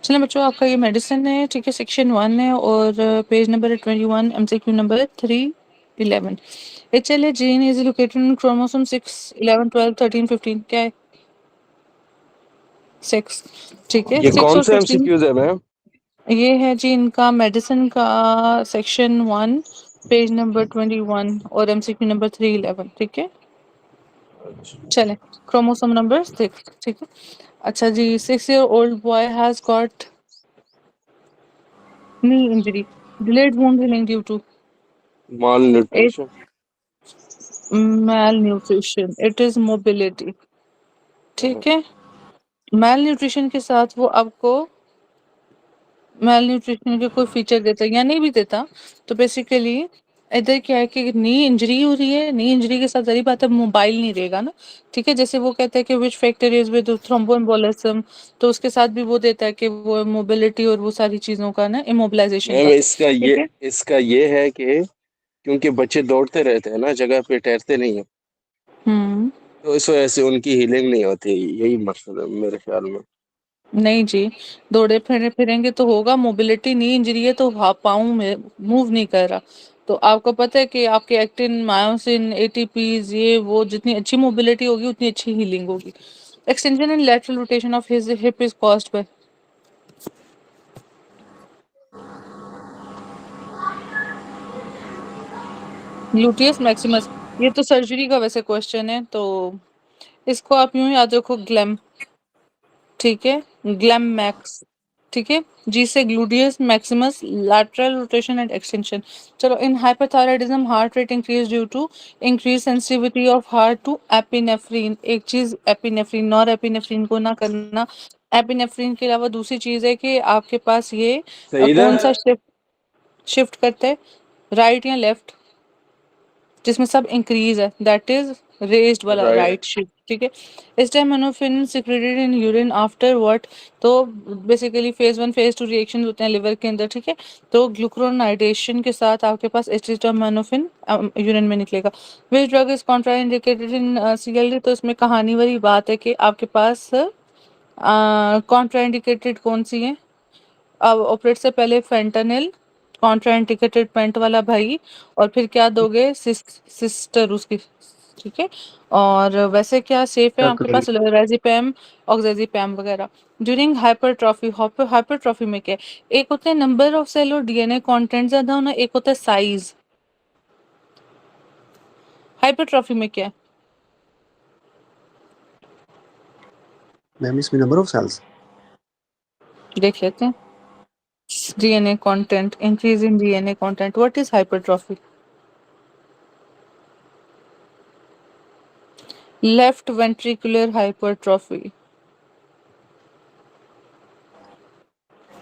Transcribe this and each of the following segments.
चलिए बच्चों, आपका ये मेडिसिन है, ठीक है, सेक्शन 1 है और पेज नंबर है 21, एमसीक्यू नंबर है 311। HLA gene is located in chromosome 6, 11, 12, 13, 15। क्या है? 6। ठीक है, ये 6 कौन और से 15। एमसीक्यूज है मैम? ये है जी इनका मेडिसिन का सेक्शन 1, पेज नंबर 21 और एमसीक्यू नंबर 311। ठीक है, चले। Chromosome number 6। ठीक है, अच्छा जी। 6-year-old boy has got knee injury, delayed wound healing due to mall nutrition. malnutrition, it is mobility। ठीक है, मेल न्यूट्रिशन के साथ वो आपको मेल न्यूट्रिशन के कोई फीचर देता है या नहीं भी देता, तो बेसिकली इधर क्या है कि नी इंजरी हो रही है, नी इंजरी के साथ सारी बात है, मोबाइल नहीं रहेगा ना। ठीक है, जैसे वो कहते हैं कि which factor is with thromboembolism, तो उसके साथ भी वो देता है कि वो मोबिलिटी और वो सारी चीजों का ना, इमोबिलाइजेशन मैम का। इसका ठीक है। इसका ये है कि क्योंकि बच्चे दौड़ते रहते हैं ना, जगह पे ठहरते नहीं है, हम्म। तो इस वजह से उनकी हीलिंग नहीं होती। यही मकसद है मेरे ख्याल में। नहीं जी, दौड़े फिरेंगे तो होगा मोबिलिटी। नी इंजरी है तो पाँव में मूव नहीं कर रहा। तो आपको पता है कि आपके एक्टिन, मायोसिन, एटीपीज, ये वो जितनी अच्छी मोबिलिटी होगी उतनी अच्छी हीलिंग होगी। Extension and lateral rotation of his hip is caused by gluteus Maximus. ये तो सर्जरी का वैसे क्वेश्चन है, तो इसको आप यूं याद रखो, ग्लैम। ठीक है, ग्लैम मैक्स। ठीक है, जी से gluteus maximus, lateral rotation and extension. चलो, in hypothyroidism heart rate increase due to increase sensitivity of heart to epinephrine. एक चीज एपिनेफ्रीन, नॉर एपिनेफ्रीन को ना करना। एपिनेफ्रीन के अलावा दूसरी चीज है कि आपके पास ये सही कौन सा है। शिफ्ट शिफ्ट करता है, राइट या लेफ्ट, जिसमें सब इंक्रीज है, दैट इज रेज्ड वाला राइट। Right shift. ठीक है, इस time morphine secreted in urine after what. तो बेसिकली फेज 1 फेज 2 रिएक्शन होते हैं लिवर के अंदर। ठीक है, तो ग्लूक्रोनाइडेशन के साथ आपके पास एसिटामिनोफिन यूरिन में निकलेगा। Which drug is contraindicated in CLD। तो इसमें कहानी वाली बात है कि आपके पास कॉन्ट्राइंडिकेटेड कौन सी है। अब ऑपरेट से पहले फेंटानिल, कॉन्ट्राइंडिकेटेड पेंट वाला भाई, और फिर क्या दोगे, सिस्टर उसकी। ठीक है, और वैसे क्या सेफ है क्या आपके करें? पास, रेजिपैम, ऑक्सीजिपैम वगैरह। ड्यूरिंग हाइपरट्रॉफी, हाइपरट्रॉफी में क्या है? एक होता है नंबर ऑफ सेल और DNA कंटेंट ज्यादा होना, एक होता है साइज। हाइपरट्रॉफी में क्या है? मैम इसमें नंबर ऑफ सेल्स। देख लेते हैं। DNA content, increase in DNA content, what is hypertrophy? Left ventricular hypertrophy,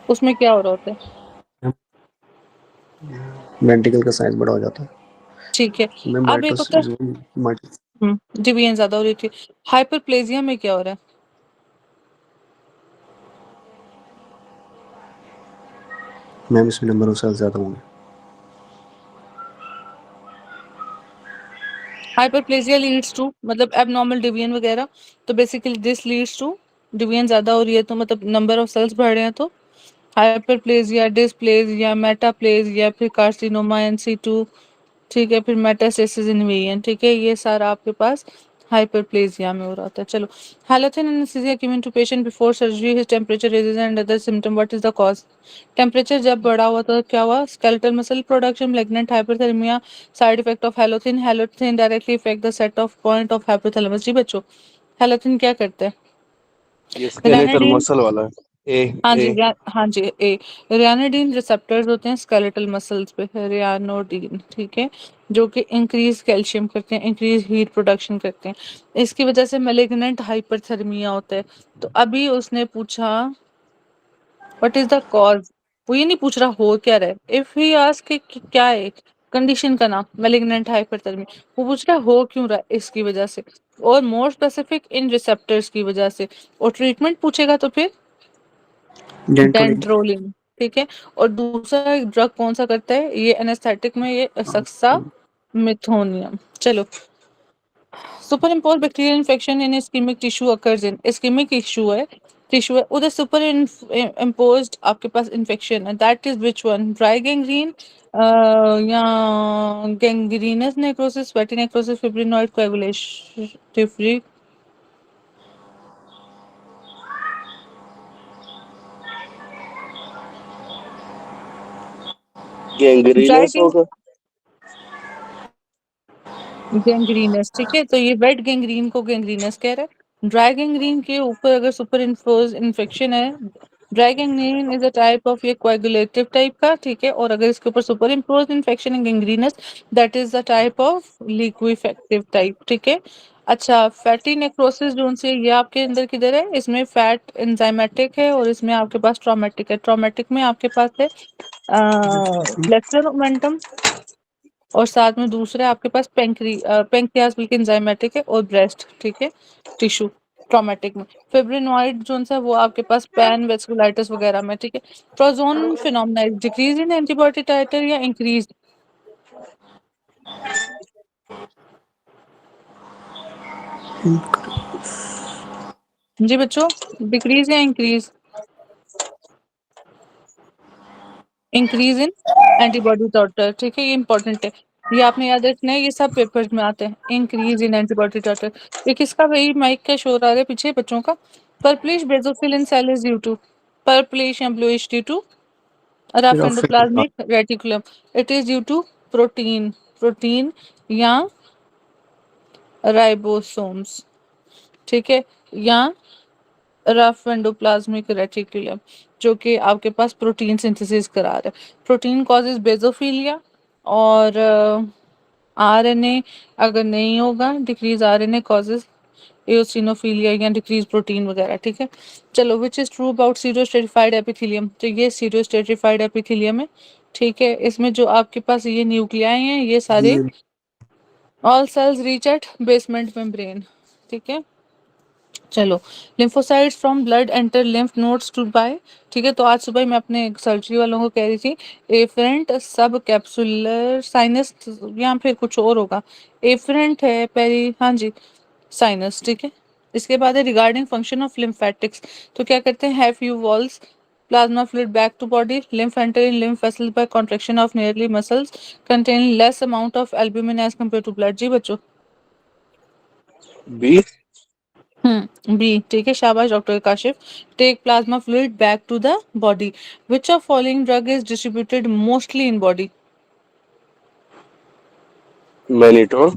उसमें क्या हो रहा होता है? वेंट्रिकल का साइज बड़ा हो जाता है। ठीक है, मैं अब एक होता है डिवीजन ज्यादा हो रही थी। हाइपरप्लेजिया में क्या हो रहा है? मैम इसमें नंबर ऑफ सेल्स ज्यादा होंगे। हाइपरप्लेजिया लीड्स टू मतलब एबनॉर्मल डिवीजन वगैरह। तो basically this leads to division ज्यादा हो रही है, तो मतलब नंबर ऑफ सेल्स बढ़ रहे हैं, तो हाइपरप्लेजिया, डिस्प्लेजिया, मेटाप्लेजिया, फिर कार्सिनोमा NC2। ठीक है, फिर मेटास्टेसिस इन वेरिएंट। ठीक है, ये सारा आपके पास हाइपरप्लेजिया में हो रहा था। चलो, halothane anaesthesia given to patient before surgery, his temperature raises and other symptom, what is the cause? Temperature जब बढ़ा हुआ तो क्या हुआ? Skeletal muscle production, magnet hyperthermia. Side effect of halothane, halothane directly effect the set of point of hypothalamus. जी बच्चों, halothane क्या करते हैं? ये स्केलेटल रेनाडिन। मसल वाला है। ए हाँ ए जी, हाँ जी, ए। रेनाडिन रिसेप्टर्स होते हैं स्केलेटल मसल्स पे, रेनाडिन। ठीक है, जो कि इंक्रीज कैल्शियम करते हैं, इंक्रीज हीट प्रोडक्शन करते हैं। इसकी वजह से मैलिग्नेंट हाइपरथर्मिया होता है। तो अभी उसने पूछा व्हाट इज द कॉज, वो ये नहीं पूछ रहा हो क्या रहा है। इफ ही आस्क कि क्या है कंडीशन का नाम, मैलिग्नेंट हाइपरथर्मिया, वो पूछ रहा है हो क्यों रहा है, इसकी वजह से, और मोर स्पेसिफिक इन रिसेप्टर्स की वजह से। और ट्रीटमेंट पूछेगा तो फिर डेंटोलिन। डेंट्रोलिन। ठीक है, और दूसरा ड्रग कौन सा करता है ये एनेस्थेटिक में, ये सक्सा मिथोनियम। चलो, super impose bacterial infection in ischaemic tissue occurs in, ischaemic issue है। टिश्यू है, उधर सुपर इम्पोज्ड आपके पास इन्फेक्शन है, that is which one, dry gangrene या gangrenous necrosis, sweaty necrosis, fibrinoid coagulative, dry gangrenous होगा। Gangrenous, ठीक है, तो ये वेट गैंग्रीन को गैंग्रीनस कह रहा है। ड्राई गैंग्रीन के ऊपर अगर सुपर इन्फोज इन्फेक्शन है, dry gangrene is a type of ये कोएगुलेटिव टाइप का, ठीक है, और अगर इसके ऊपर सुपर इम्पोज इन्फेक्शन है gangrenous, that is the type of लिक्विफेक्टिव type, ठीक है। अच्छा, फैटी नेक्रोसिस जो से ये आपके अंदर किधर है, इसमें फैट एंजाइमेटिक है और इसमें आपके पास ट्रॉमेटिक है। ट्रॉमेटिक में आपके पास है फ्लेक्सर मोमेंटम, और साथ में दूसरा आपके पास पेंक्रियास बल्कि एंजाइमेटिक है, और ब्रेस्ट, ठीक है, टिश्यू ट्रॉमेटिक में। फिब्रिनॉइड जो है वो आपके पास पैन वेस्कुलाइटिस वगैरह में, ठीक है। Prozone phenomena decrease in antibody टाइटर या इंक्रीज? जी बच्चों, डिक्रीज या इंक्रीज? इंक्रीज इन एंटीबॉडी टाइटर, ठीक है, ये इंपॉर्टेंट है, ये आपने याद रखना है, ये सब पेपर्स में आते हैं, इंक्रीज इन एंटीबॉडी टाइटर। ये किसका भाई माइक का शोर आ रहा है पीछे बच्चों का? Purplish basophil in cell is due to, purplish या bluish due to rough Rough. Endoplasmic reticulum, it is due to protein, protein या राइबोसोम्स, ठीक है, या रफ एंडोप्लाज्मिक रेटिकुलम, जो कि आपके पास प्रोटीन सिंथेसिस करा रहा है। प्रोटीन कॉजेज बेजोफिलिया, और आरएनए अगर नहीं होगा, डिक्रीज आरएनए कॉजेज एओसिनोफिलिया या डिक्रीज प्रोटीन वगैरह, ठीक है। चलो, which is true about pseudostratified epithelium, तो ये सीरोस्ट्रेटिफाइड एपिथेलियम है, ठीक है। इसमें जो आपके पास ये न्यूक्लियाई हैं ये सारे ये all cells reach at basement membrane, ठीक है। चलो, lymphocytes from blood enter lymph nodes to by, ठीक है। तो आज सुबह मैं अपने सर्जरी वालों को कह रही थी एफरेंट सब कैप्सुलर साइनस, या फिर कुछ और होगा, एफरेंट है पहली, हाँ जी, साइनस, ठीक है। इसके बाद है रिगार्डिंग फंक्शन ऑफ लिम्फेटिक्स, तो क्या करते हैं, have you walls plasma fluid back to body, lymph enter in lymph vessels by contraction of nearly muscles, contain less amount of albumin as compared to blood। जी बच्चों, B. B, ठीक है, शाबाश doctor Kashif. Take plasma fluid back to the body, which of following drug is distributed mostly in body? Mannitol.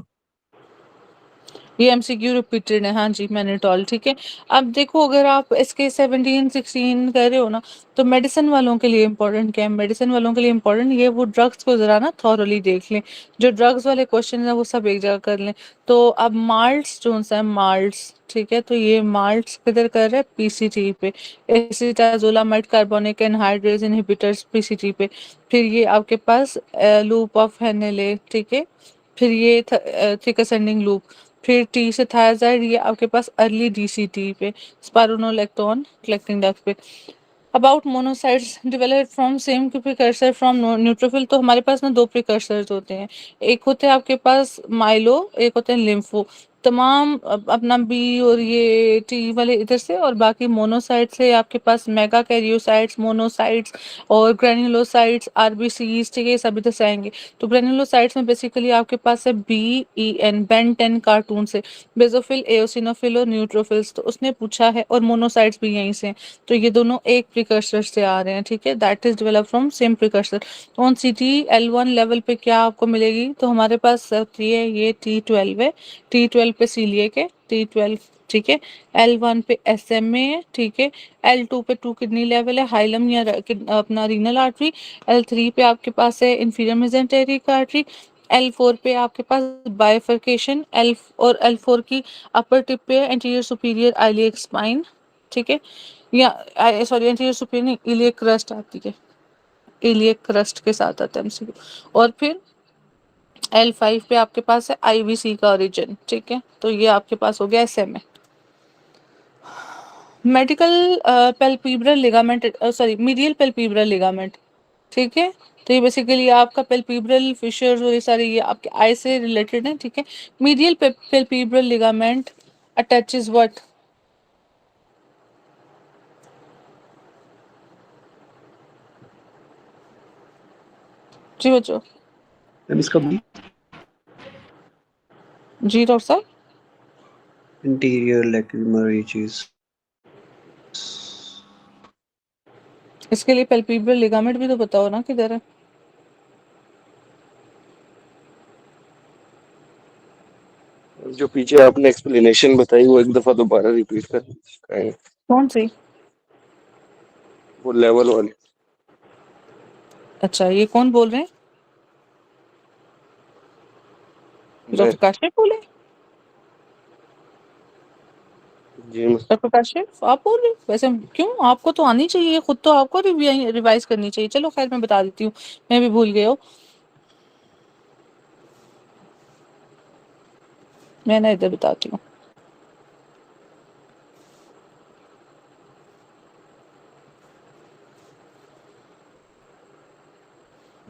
ये MCQ repeated है, हाँ जी, mannitol, ठीक है। अब देखो, अगर आप इसके 17 16 कह रहे हो ना, तो मेडिसिन वालों के लिए इंपॉर्टेंट क्या है, मेडिसिन वालों के लिए इंपॉर्टेंट ये वो ड्रग्स को जरा ना थॉरली देख लें, जो ड्रग्स वाले क्वेश्चन है वो सब एक जगह कर लें। तो अब माल्ट्स जो है, माल्ट्स, ठीक है, तो ये माल्ट्स किधर कर रहे हैं, पीसीटी पे, acetazolamide carbonic anhydrase inhibitors PCT पे। फिर ये आपके पास लूप ऑफ हेनेले, ठीक है, फिर ये थिक असेंडिंग लूप, फिर टी से थायाजाइड, ये आपके पास अर्ली डीसीटी पे, स्पारोनोलेक्टोन कलेक्टिंग डक्ट पे। About monocytes developed from same precursor from neutrophil, तो हमारे पास ना दो प्रिकर्सर्स होते हैं, एक होते हैं आपके पास माइलो, एक होते हैं लिम्फो। तमाम अपना बी और ये टी वाले इधर से, और बाकी मोनोसाइट से आपके पास मेगा कैरियोसाइट्स, मोनोसाइट्स और ग्रेन्युलोसाइट्स, आरबीसीज, ठीक है, ये सब इधर से आएंगे। तो ग्रेन्युलोसाइट्स में बेसिकली आपके पास है B E N, Ben 10 cartoon से, बेजोफिल, एओसिनोफिल और न्यूट्रोफिल्स, तो उसने पूछा है, और मोनोसाइट्स भी यहीं से हैं। तो ये दोनों एक प्रिकर्सर से आ रहे हैं, ठीक है, that is develop from same precursor. तो ऑन CT L1 लेवल पे क्या आपको मिलेगी, तो हमारे पास होती है ये T12 है, T12 पे सीलिएक है, T12, ठीक है। L1 पे SMA है, ठीक है। L2 पे 2 किडनी लेवल है, हाइलम या अपना रीनल आर्टरी। L3 पे आपके पास है इंफीरियर मेजेंटेरिक आर्टरी। L4 पे आपके पास बाइफर्केशन, L और L4 की अपर टिप पे है एंटीरियर सुपीरियर आइलियक स्पाइन, ठीक है, या सॉरी एंटीरियर सुपीरियर नहीं, इलियक क्रस्ट आती है, इलियक क्रस्ट के साथ आता है एमसीक्यू। और फिर L5 पे आपके पास है IVC का ओरिजिन, ठीक है, तो ये आपके पास हो गया SMA। Medical palpebral ligament, sorry medial palpebral ligament, ठीक है, तो ये बेसिकली आपका पेल्पिब्रल फिशर्स और ये सारे ये आपके आई से रिलेटेड है, ठीक है। Medial palpebral ligament attaches what, जी बच्चों। मैम इसका बी जी डॉक्टर साहब। Interior lacrimal reaches. इसके लिए पैल्पेब्रल लिगामेंट भी तो बताओ ना किधर है। जो पीछे आपने एक्सप्लेनेशन बताई वो एक दफा दोबारा रिपीट कर कौन सी? वो लेवल वाली। अच्छा, ये कौन बोल रहे हैं? मैं डॉक्टर काशिफ बोले? जी मैं डॉक्टर काशिफ आप बोल रहे हो? वैसे क्यों, आपको तो आनी चाहिए, खुद तो आपको रिवाइज करनी चाहिए। चलो खैर मैं बता देती हूँ, मैं भी भूल गया हूँ। मैं ना इधर बताती हूँ।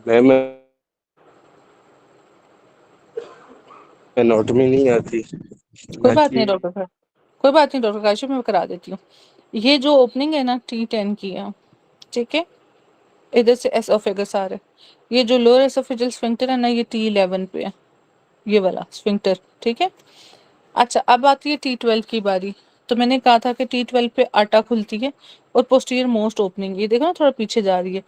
मैं एनाटॉमी नहीं आती। कोई बात बाकी नहीं डॉक्टर साहब, कोई बात नहीं डॉक्टर काशिफ, मैं करा देती हूँ। ये जो ओपनिंग है ना T10 की है, ठीक है, इधर से एसोफेगस आ रहा है। ये जो लोअर एसोफेजियल स्फिंक्टर है ना, ये T11 पे है, ये वाला स्फिंक्टर, ठीक है। अच्छा, अब आती है T12 की बारी। तो मैंने कहा था कि T12 पे आटा खुलती है और पोस्टीरियर मोस्ट ओपनिंग, ये देखो ना थोड़ा पीछे जा रही है।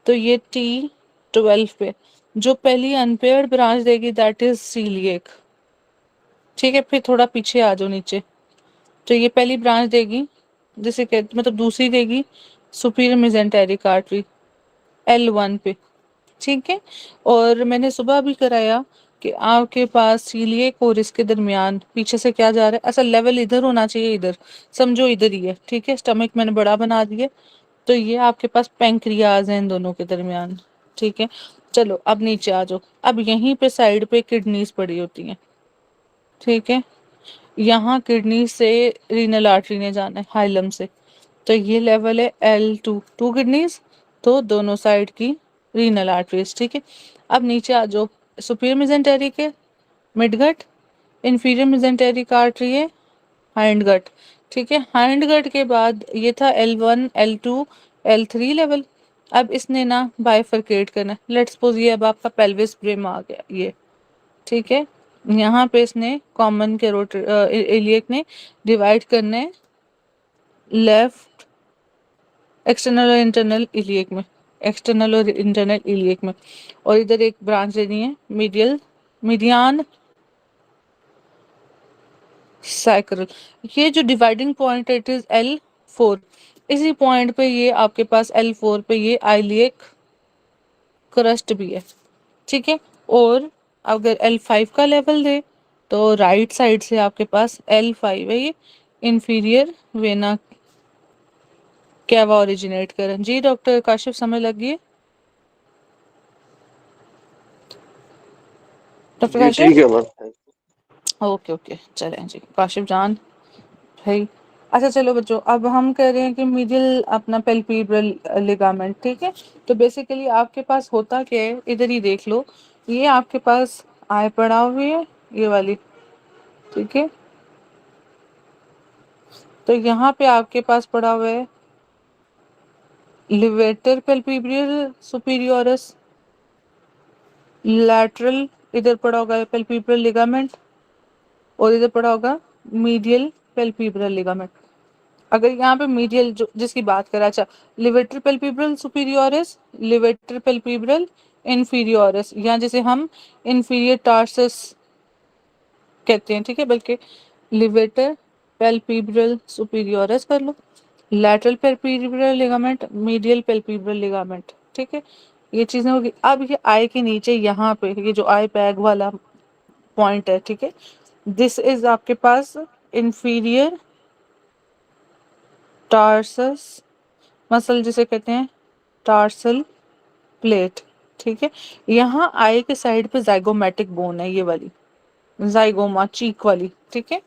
तो ये T12 पे जो पहली अनपेयर्ड ब्रांच देगी दैट इज सीलिएक, ठीक है। फिर थोड़ा पीछे आ जाओ नीचे, तो ये पहली ब्रांच देगी, जिसे कहते मतलब दूसरी देगी सुपीरियर मेजेंटेरिक आर्टरी L1 पे, ठीक है। और मैंने सुबह भी कराया कि आपके पास सीलिएक और इसके दरमियान पीछे से क्या जा रहा है, ऐसा लेवल इधर होना चाहिए, इधर समझो इधर ही है, ठीक है। स्टमक मैंने बड़ा बना दिया, तो ये आपके पास पेंक्रियाज है इन दोनों के दरमियान, ठीक है। चलो अब नीचे आ जाओ। अब यहीं पे साइड पे किडनीज पड़ी होती हैं, ठीक है। यहाँ किडनी से रीनल आर्टरी ने जाना है हाइलम से, तो ये लेवल है L2, टू किडनीज, तो दोनों साइड की रीनल आर्टरीज, ठीक है। अब नीचे आ जाओ, सुपीरियर मेजेंटेरिक है mid gut, inferior mesenteric artery है हाइंड गट, ठीक है। हाइंड गट के बाद ये था L1 L2 L3 लेवल। अब इसने ना बाइफरकेट करना है। लेट्स सपोज ये अब आपका पेल्विस ब्रिम आ गया ये, ठीक है। यहाँ पे इसने कॉमन कैरोटिड इलियक ने डिवाइड करने लेफ्ट एक्सटर्नल और इंटरनल इलियक में, एक्सटर्नल और इंटरनल इलियक में। और इधर एक ब्रांच लेनी है मीडियल मीडियान सैक्रल। ये जो डिवाइडिंग पॉइंट है इट इज L4। इसी पॉइंट पे ये आपके पास L4 पे ये आइलियक क्रस्ट भी है, ठीक है। और अगर L5 का लेवल दे तो राइट साइड से आपके पास L5 है, ये इंफीरियर वेना कैवा ओरिजिनेट कर। जी डॉक्टर काशिफ समझ लगी? डॉक्टर जी काशिफ, ठीक है मैम। ओके ओके, चलें जी काशिफ जान भाई। अच्छा चलो बच्चों, अब हम कह रहे हैं कि मीडियल अपना पेल्पेब्रल लिगामेंट, ठीक है। तो बेसिकली आपके पास होता क्या है, इधर ही देख लो। ये आपके पास आय पड़ा हुई है, ये वाली, ठीक है। तो यहाँ पे आपके पास पड़ा हुआ है लिवेटर पेल्पेब्रल सुपीरियोरस, लैटरल इधर पड़ा होगा पेल्पेब्रल लिगामेंट, और इधर पड़ा होगा मीडियल पेल्पेब्रल लिगामेंट। अगर यहाँ पे मीडियल जो जिसकी बात करें, अच्छा, लिवेटर पेल्पेब्रल सुपीरियोरस, लिवेटर पेल्पेब्रल इंफीरियोरस, या जिसे हम इंफीरियर टार्सस कहते हैं, ठीक है। बल्कि लिवेटर पेल्पेब्रल सुपीरियोरस कर लो, लैटरल पेल्पेब्रल लिगामेंट, मीडियल पेल्पेब्रल लिगामेंट, ठीक है। ये चीजें होगी। अब ये आई के नीचे यहाँ पे ये जो आई पैग वाला पॉइंट है, ठीक है, दिस इज आपके पास इंफीरियर टार्सस मसल जिसे कहते हैं टार्सल प्लेट, ठीक है। यहाँ आई के साइड पे जाइगोमेटिक बोन है, ये वाली जाइगोमा चीक वाली, ठीक है।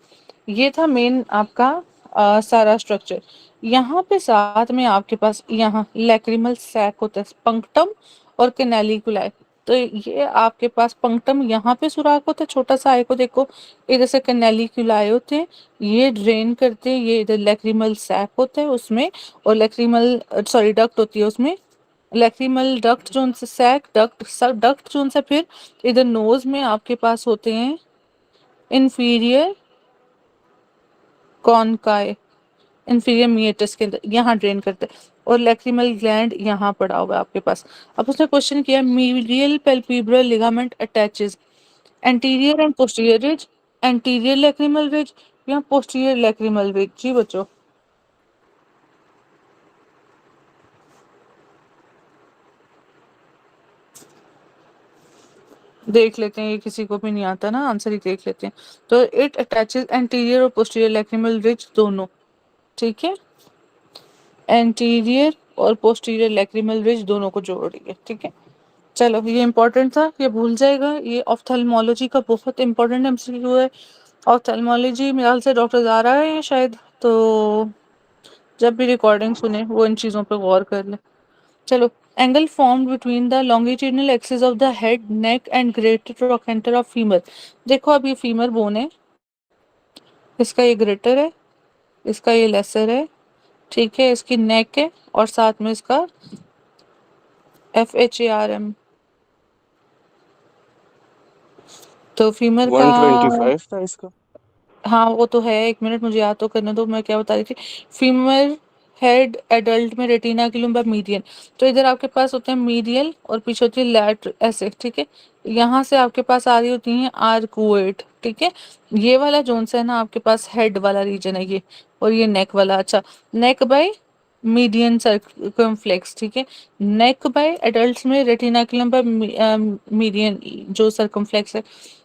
ये था मेन आपका सारा स्ट्रक्चर। यहाँ पे साथ में आपके पास यहाँ लैक्रिमल सैक होता है, पंक्टम और कैनालिकुलाई। तो ये आपके पास पंक्टम यहाँ पे सुराख होता है छोटा सा, आई को देखो, इधर से कैनालिकुलाई होते हैं, ये ड्रेन करते हैं, ये इधर लैक्रिमल सैक होता है उसमें, और लैक्रिमल सॉरी डक्ट होती है उसमें लैक्रिमल डक्ट जो उनसे सैक डक्ट डक्ट जो उनसे फिर इधर नोज में आपके पास होते हैं इंफीरियर कॉनकाई, इंफीरियर मीएटस के अंदर यहाँ ड्रेन करते हैं, और लैक्रिमल ग्लैंड यहाँ पड़ा हुआ है आपके पास। अब उसने क्वेश्चन किया medial palpebral ligament attaches anterior and posterior ridge, anterior lacrimal ridge या पोस्टीरियर लैक्रिमल रिज। जी बच्चों, देख लेते हैं, ये किसी को भी नहीं आता ना, आंसर ही देख लेते हैं। तो इट अटैचेस एंटीरियर और पोस्टीरियर लैक्रिमल रिज दोनों, ठीक है, एंटीरियर और पोस्टीरियर लैक्रिमल रिज दोनों को जोड़ रही है, ठीक है। चलो ये इंपॉर्टेंट था, ये भूल जाएगा, ये ऑफ्थेल्मोलॉजी का बहुत इंपॉर्टेंट एमसीक्यू है। ऑफ्थेल्मोलॉजी मेरे ख्याल से डॉक्टर आ रहा है शायद, तो जब भी रिकॉर्डिंग सुने वो इन चीज़ों पे गौर कर ले। चलो, angle formed between the longitudinal axis of the head neck and greater trochanter of femur. देखो अब ये फीमर बोन है, इसका ये ग्रेटर है, इसका ये लेसर है, ठीक है, इसकी नेक है और साथ में इसका FHARM। तो फीमर का 125 था इसका। हाँ वो तो है, एक मिनट मुझे याद तो करने दो, मैं क्या बता रही थी। फीमेल हेड एडल्ट में रेटिनाकुलम बाय मीडियन, तो इधर आपके पास होते हैं मीडियल और पीछे होती है लैट ऐसे, ठीक है। यहाँ से आपके पास आ रही होती हैं आर्कुएट, ठीक है। ये वाला जोन से है ना आपके पास हेड वाला रीजन है ये, और ये नेक वाला, अच्छा, नेक बाय मीडियन सर्कमफ्लेक्स, ठीक है। नेक बाय एडल्ट्स में रेटिनाकुलम बाय मीडियन जो सर्कमफ्लेक्स है,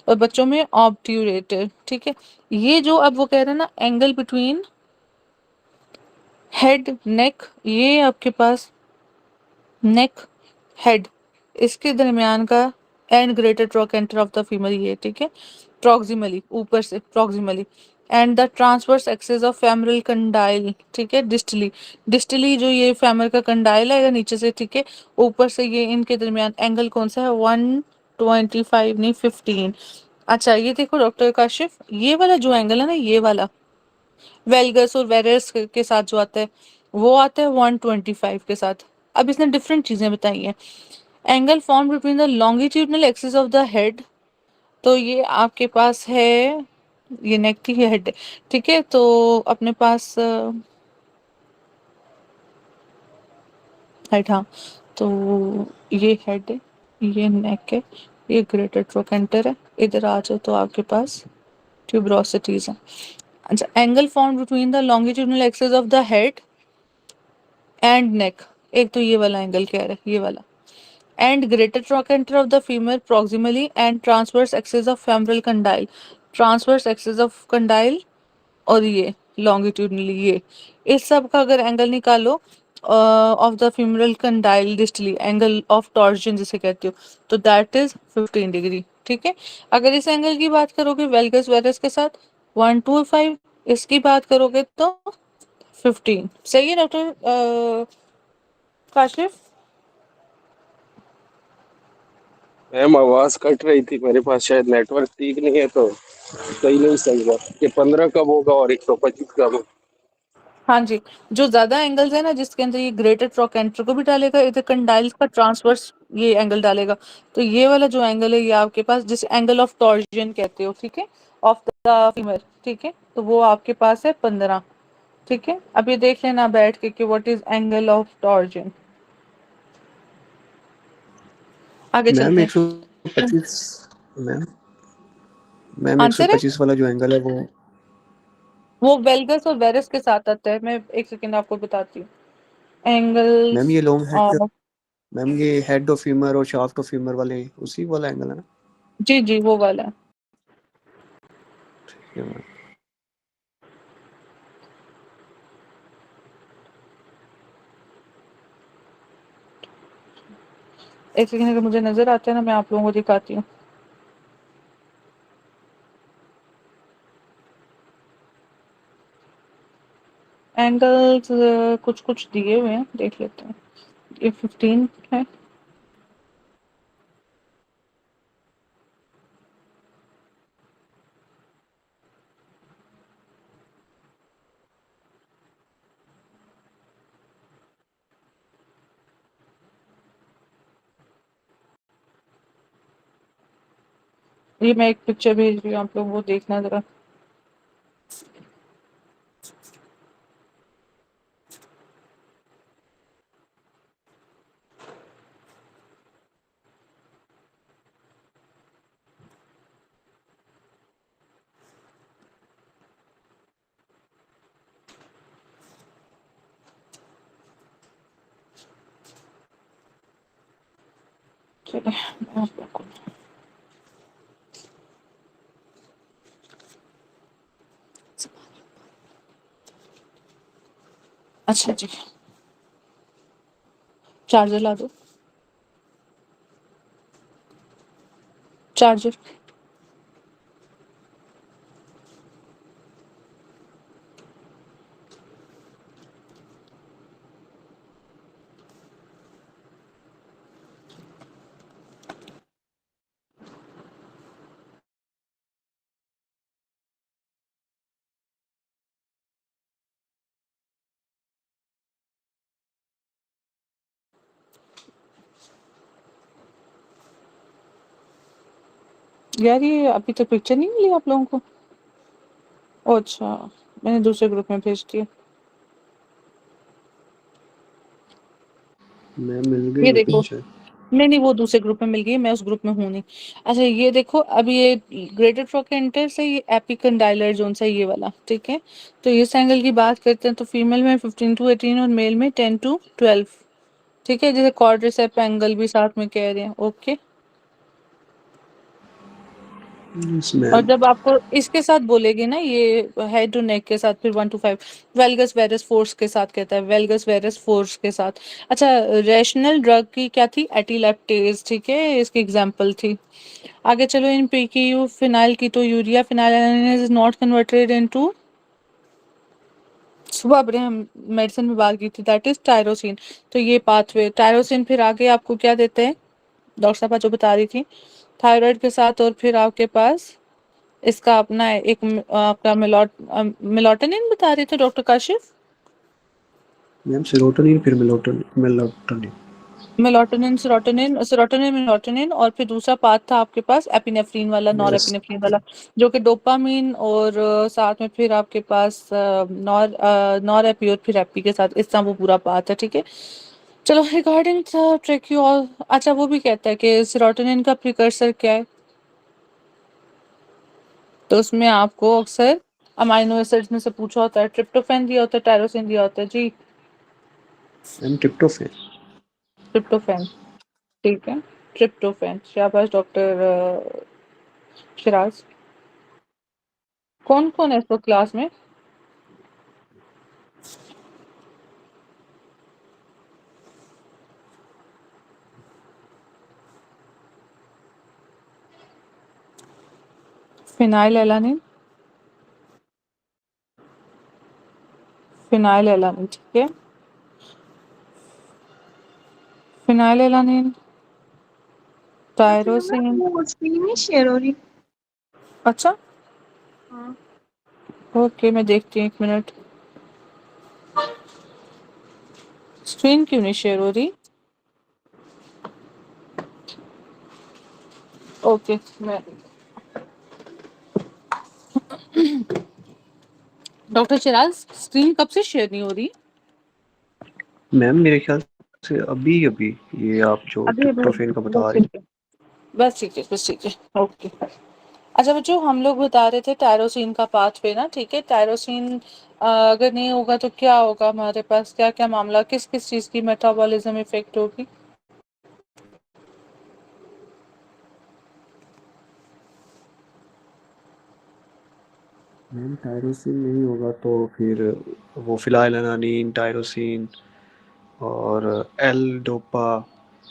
और बच्चों में ऑब्ट्यूरेटर, ठीक है। ये जो अब वो कह रहे हैं ना एंगल बिटवीन हेड नेक, ये आपके पास नेक हेड, इसके दरमियान का and greater trochanter of the femur, ये ठीक है, प्रॉक्सिमली ऊपर से proximally, and the transverse axis of femoral condyle, ठीक है, डिस्टली, डिस्टली जो ये फेमर का कंडाइल आएगा नीचे से, ठीक है, ऊपर से ये इनके दरमियान एंगल कौन सा है 125 नहीं 15। अच्छा ये देखो डॉक्टर काशिफ, ये वाला जो एंगल है ना, ये वाला वेलगस और वेरस के साथ जो आता है वो आता है 125 के साथ। अब इसने डिफरेंट चीजें बताई हैं। Angle form between the longitudinal axis of the head, तो ये आपके पास है, ये नेक की हेड, ठीक है, तो अपने पास हाइट, हाँ, तो ये हेड है, ये नेक है, ये ग्रेटर ट्रोकेंटर है, इधर आ जाओ तो आपके पास ट्यूबरोसिटीज है। अच्छा, angle form between the longitudinal axis of the head and neck, एक तो ये वाला एंगल कह रहा है, ये वाला, and greater trochanter of the female proximally and transverse axis of femoral condyle, transverse axis of condyle, और ये लॉन्गिट्यूडनली, ये इस सब का अगर एंगल निकालो of the femoral condyle distally, angle of torsion जिसे कहते हो, तो दैट इज 15 डिग्री, ठीक है। अगर इस एंगल की बात करोगे वेलगस वेरस के साथ 125, इसकी बात करोगे तो 15, सही है डॉक्टर काशिफ। मैम आवाज कट रही थी, मेरे पास शायद नेटवर्क ठीक नहीं है तो सही नहीं समझा कि 15 कब होगा और 125 कब होगा। हाँ जी, जो ज्यादा एंगल्स है ना जिसके अंदर ये ग्रेटर ट्रोकेंटर को भी डालेगा, इधर कंडाइल्स का ट्रांसवर्स ये एंगल डालेगा, तो ये वाला जो एंगल है ये आपके पास जिस एंगल ऑफ टॉर्जन कहते हो, ठीक है, ऑफ द फीमर, ठीक है, तो वो आपके पास है 15, ठीक है। अब ये देख लेना बैठ के कि what is angle of torsion. आगे मैम चलते हैं। 125। मैम मैम आंसर है 125 वाला जो एंगल है वो। वो वेलगस और वेरस के साथ आता है, मैं एक सेकेंड आपको बताती हूँ मैम एंगल्स ये लॉन्ग हेड, ऑफ, मैम ये हेड ऑफ फीमर और शाफ्ट ऑफ फीमर वाले उसी वाला एंगल है ना? जी जी वो वाला है। ठीक है मैम। एक सेकेंड, अगर मुझे नजर आता है ना मैं आप लोगों को दिखाती हूँ। एंगल्स कुछ कुछ दिए हुए हैं, देख लेते हैं। ये 15 है, ये मैं एक पिक्चर भेज रही हूँ आप लोगों को, देखना जरा। चलिए मैं आप लोगों को, अच्छा जी, चार्जर ला दो, चार्जर। यार ये अभी तक पिक्चर नहीं मिली आप लोगों को? ओ अच्छा, मैंने दूसरे ग्रुप में भेज दिया। मैम मिल गई ये वो देखो, पिक्चर। नहीं वो दूसरे ग्रुप में मिल गई, मैं उस ग्रुप में हूँ नहीं। अच्छा ये देखो, अभी ये ग्रेटेड फ्रॉकेंटर से ये एपिकंडाइलर जोन सा ये वाला, ठीक है। तो इस एंगल की बात करते हैं तो फीमेल में 15 to 18 और मेल में 10 to 12, ठीक है। जैसे क्वाड्रिसेप एंगल भी साथ में कह रहे हैं, ओके। यस और मैम। जब आपको इसके साथ बोलेगे ना, ये हेड टू नेक के साथ, फिर 1 to 5 वेलगस वेरस फोर्स के साथ कहता है, वेलगस वेरस फोर्स के साथ। अच्छा, रैशनल ड्रग की क्या थी? एटिलेप्टेज, ठीक है, इसकी एग्जांपल थी। आगे चलो, इन पीक्यू फिनाइल की तो urea phenyl is not converted into, सुबह अपने हम मेडिसिन में बात की थी, दैट इज टायरोसिन। तो ये पाथवे टायरोसिन फिर आगे आपको क्या देते हैं, डॉक्टर साहब जो बता रही थी, थायराइड के साथ। और फिर आपके पास इसका अपना है एक आपका मेलाटोनिन बता रहे थे डॉक्टर काशिफ। मैम सेरोटोनिन फिर melatonin. Melatonin, serotonin, serotonin, melatonin, और फिर दूसरा पार्ट था आपके पास एपिनेफ्रिन वाला, नॉर यस। एपिनेफ्रिन वाला, जो कि डोपामीन, और साथ में फिर आपके पास नॉर एपी, और फिर एपी के साथ इस तरह वो पूरा पार्ट है, ठीक है। चलो, रिगार्डिंग ट्रेक्यू, अच्छा वो भी कहता है कि सेरोटोनिन का प्रिकर्सर क्या है, तो उसमें आपको अक्सर अमाइनो एसिड्स में से पूछा होता है, ट्रिप्टोफैन दिया होता है, टायरोसिन दिया होता है जी। Ma'am tryptophan. ट्रिप्टोफैन, ठीक है, ट्रिप्टोफैन, शाबाश डॉक्टर शिराज। कौन कौन है इस वक्त क्लास में? फिनाइल एलानिन, फिनाइल एलानिन, ठीक है, फिनाइल एलानिन, टायरोसिन। वो स्क्रीन नहीं शेयर हो रही। अच्छा, हाँ। ओके, मैं देखती हूँ, एक मिनट। स्क्रीन क्यों नहीं शेयर हो रही? ओके, मैं डॉक्टर चिराज, स्क्रीन कब से शेयर नहीं हो रही? मैम मेरे ख्याल से अभी अभी ये आप जो अभी अभी, ट्रिप्टोफैन का बता बस रही ठीक है, बस ठीक है, बस ठीक है, ओके। अच्छा बच्चों, हम लोग बता रहे थे टायरोसिन का पाथवे ना, ठीक है। टायरोसिन अगर नहीं होगा तो क्या होगा हमारे पास, क्या क्या मामला, किस किस चीज की मेटाबॉलिज्म इफेक्ट होगी? मैम टायरोसिन नहीं होगा तो फिर वो फिनाइलएलानिन, टायरोसिन और L dopa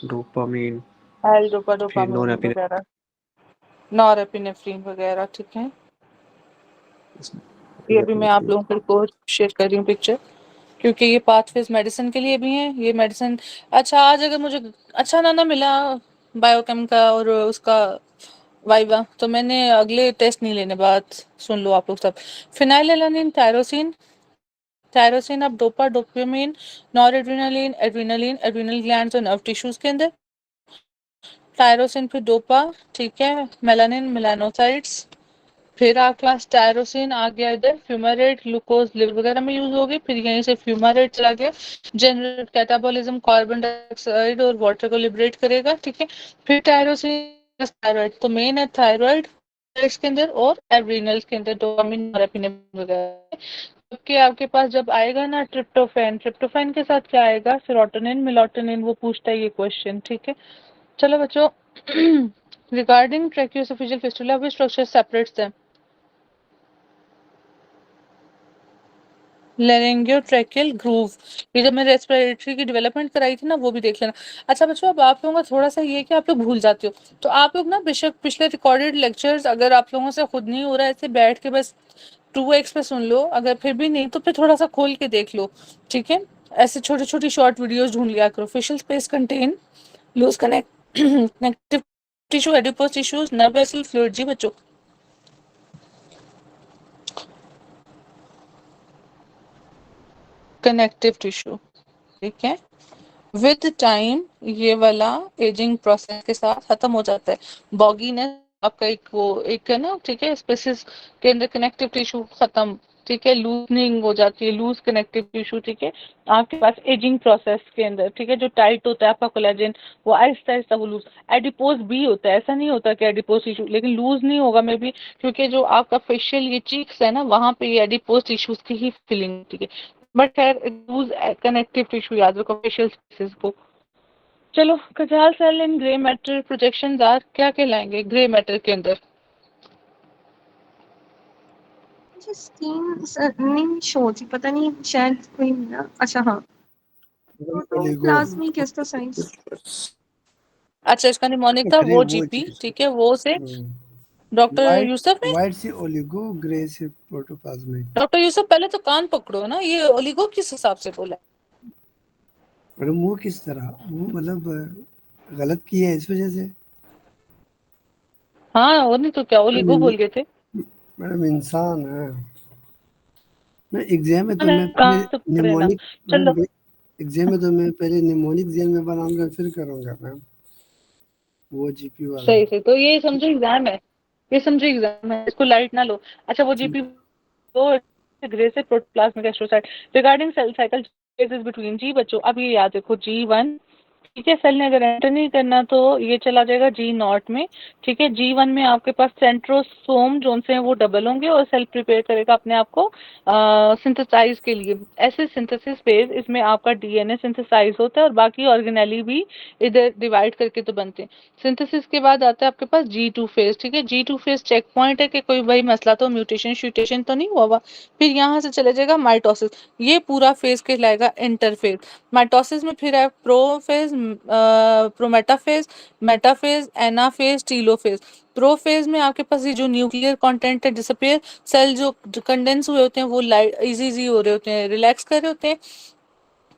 dopamine L dopa, फिर डोपामिन नॉन एपिनेफ्रिन। वगैरह, नॉरएपिनेफ्रिन वगैरह, ठीक है। ये भी मैं आप लोगों को शेयर कर रही हूँ पिक्चर, क्योंकि ये पाथवेज मेडिसिन के लिए भी हैं, ये मेडिसिन। अच्छा, आज अगर मुझे अच्छा ना मिला बायोकेम का और उसका वाइवा, तो मैंने अगले टेस्ट नहीं लेने, बात सुन लो आप लोग सब। फिनाइलएलानिन, टायरोसिन, टायरोसिन अब dopa, dopamine, nor adrenaline, adrenaline, adrenal glands और नर्व टिश्यूज के अंदर, टायरोसिन फिर डोपा, ठीक है, मेलानिन मेलानोसाइट्स, फिर आपके पास टायरोसिन आ गया, इधर फ्यूमारेट ग्लूकोज लिवर वगैरह में यूज होगी, फिर यहीं से फ्यूमारेट चला गया, जनरेट कैटाबॉलिज्म कार्बन डाइऑक्साइड और वाटर को लिबरेट करेगा, ठीक है। फिर टायरोसिन थायराइड, तो मेन है थायराइड के अंदर और एड्रिनल्स के अंदर डोपामिन नॉरएपिनेफ्रिन वगैरह। जबकि आपके पास जब आएगा ना ट्रिप्टोफैन, ट्रिप्टोफैन के साथ क्या आएगा, सेरोटोनिन मेलाटोनिन, वो पूछता है ये क्वेश्चन, ठीक है। चलो बच्चों, regarding tracheoesophageal fistula which structure separates them? Laryngotracheal groove. ये जब मैंने रेस्पिरेटरी की डेवलपमेंट कराई थी ना, वो भी देख लेना। अच्छा बच्चों, अब आप लोगों का थोड़ा सा ये कि आप लोग भूल जाते हो, तो आप लोग ना बेशक पिछले रिकॉर्डेड लेक्चर्स अगर आप लोगों से खुद नहीं हो रहा है, ऐसे बैठ के बस 2x पे सुन लो, अगर फिर भी नहीं तो फिर थोड़ा सा खोल के देख लो, ठीक है। ऐसे छोटी छोटी शॉर्ट वीडियोस ढूंढ लिया करो। Facial space contain loose connect connective tissue, adipose tissues, nerve vessel fluid. जी बच्चों, कनेक्टिव टिश्यू, ठीक है। विद टाइम ये वाला एजिंग प्रोसेस के साथ खत्म हो जाता है। बॉगीनेस आपका एक वो एक है ना, ठीक है, स्पेसिस के अंदर कनेक्टिव टिश्यू खत्म, ठीक है, लूजनिंग हो जाती है, लूज कनेक्टिव टिश्यू, ठीक है। आपके पास एजिंग प्रोसेस के अंदर, ठीक है, जो टाइट होता है आपका कोलेजन, वो आहिस्ता आहिस्ता वो लूज, एडिपोज भी होता है, ऐसा नहीं होता कि एडिपोज टिश्यू, लेकिन लूज नहीं होगा मे बी, क्योंकि जो आपका फेशियल ये चीक्स है ना, वहां पे ये एडिपोज टिश्यूज की ही फीलिंग होती है। बट खैर लूज कनेक्टिव टिश्यू याद रखो फेशियल स्पेसिस को। चलो, Cajal cell in grey matter projection are क्या कहलाएंगे ग्रे मैटर के अंदर? मुझे स्किन नहीं शो होती, पता नहीं शायद कोई ना, अच्छा हाँ, ओलिगो प्रोटोप्लाज्मिक हिस्टोसाइट्स। अच्छा, इसका निमोनिक था ग्रे वो वो जीपी, चीज ठीक है, वो से डॉक्टर वाइट यूसुफ ने। वाइट से ओलिगो, ग्रे से प्रोटोप्लाज्मिक। डॉक्टर यूसुफ पहले तो कान पकड़ो ना, ये ओलिगो किस हिसाब से बोला? और मुंह किस तरह, मुंह मतलब गलत किया है इस वजह से। हाँ, और नहीं तो क्या, ओलिगो बोल गए थे। मैडम इंसान है। मैं एग्जाम में तो मैं पहले कान तो पकड़े ना। निमोनिक, चलो, मैम एग्जाम में तो मैं पहले निमोनिक जेल में बनाऊंगा फिर करूंगा मैम, वो जीपी वाला। सही से तो ये समझो एग्जाम है, ये समझो एग्जाम है, इसको लाइट ना लो। अच्छा, वो जीपी तो ग्रे से protoplasmic astrocyte regarding cell cycle phases between. जी बच्चों, अब ये याद रखो, G1, ठीक है, सेल ने अगर एंटर नहीं करना तो ये चला जाएगा G0 में, ठीक है। G1 में आपके पास सेंट्रोसोम जोन से हैं वो डबल होंगे और सेल प्रिपेयर करेगा अपने आप को सिंथेसाइज के लिए। ऐसे सिंथेसिस फेज, इसमें आपका डीएनए सिंथेसाइज होता है और बाकी ऑर्गेनेली भी इधर डिवाइड करके तो बनते हैं। सिंथेसिस के बाद आता है आपके पास G2 फेज, ठीक है। G2 फेज चेक पॉइंट है कि कोई भाई मसला तो म्यूटेशन श्यूटेशन तो नहीं हुआ हुआ। फिर यहाँ से चले जाएगा माइटोसिस, ये पूरा फेज कहलाएगा इंटरफेज। माइटोसिस में फिर है prophase, prometaphase, metaphase, anaphase, telophase. Prophase में आपके पास ये जो न्यूक्लियर कंटेंट है डिसअपियर, सेल जो कंडेंस हुए होते हैं वो लाइट इजी हो रहे होते हैं, रिलैक्स कर रहे होते हैं।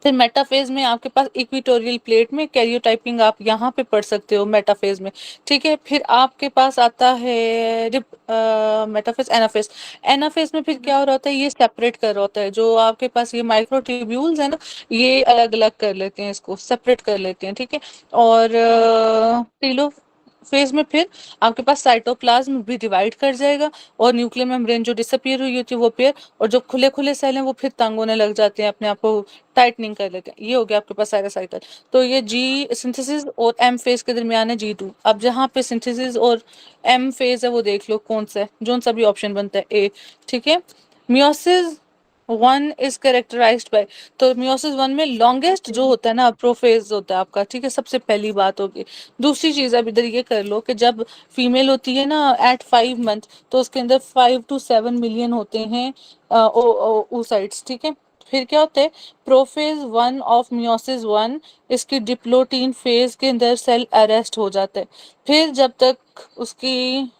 फिर मेटाफेज में आपके पास इक्विटोरियल प्लेट में कैरियोटाइपिंग आप यहाँ पे पढ़ सकते हो मेटाफेज में, ठीक है। फिर आपके पास आता है मेटाफेज, एनाफेज। एनाफेज में फिर क्या हो रहा होता है, ये सेपरेट कर रहा होता है, जो आपके पास ये माइक्रोट्यूब्यूल्स है ना, ये अलग अलग कर लेते हैं, इसको सेपरेट कर लेते हैं, ठीक है। और टीलो फेज में फिर आपके पास साइटोप्लाज्म भी डिवाइड कर जाएगा और न्यूक्लियर मेम्ब्रेन जो डिसअपियर हुई होती है वो पेयर, और जो खुले खुले सेल हैं वो फिर तंग होने लग जाते हैं, अपने आप को टाइटनिंग कर लेते हैं। ये हो गया आपके पास सारा साइकिल। तो ये जी सिंथेसिस और एम फेज के दरमियान है G2। अब जहाँ पे सिंथेसिस और एम फेज है वो देख लो कौन सा है, जो सा भी ऑप्शन बनता है ए, ठीक है। मियोसिस 1 इज कैरेक्टराइज्ड बाय, तो मियोसिस 1 में लॉन्गेस्ट जो होता है ना प्रोफेज होता है आपका, ठीक है, सबसे पहली बात होगी। दूसरी चीज अब इधर ये कर लो कि जब फीमेल होती है ना एट 5 मंथ, तो उसके अंदर 5 to 7 मिलियन होते हैं oocytes, ठीक है। फिर क्या होता है, प्रोफेज 1 ऑफ मियोसिस 1, इसकी डिप्लोटीन फेज के अंदर सेल अरेस्ट हो जाता है। फिर जब तक उसकी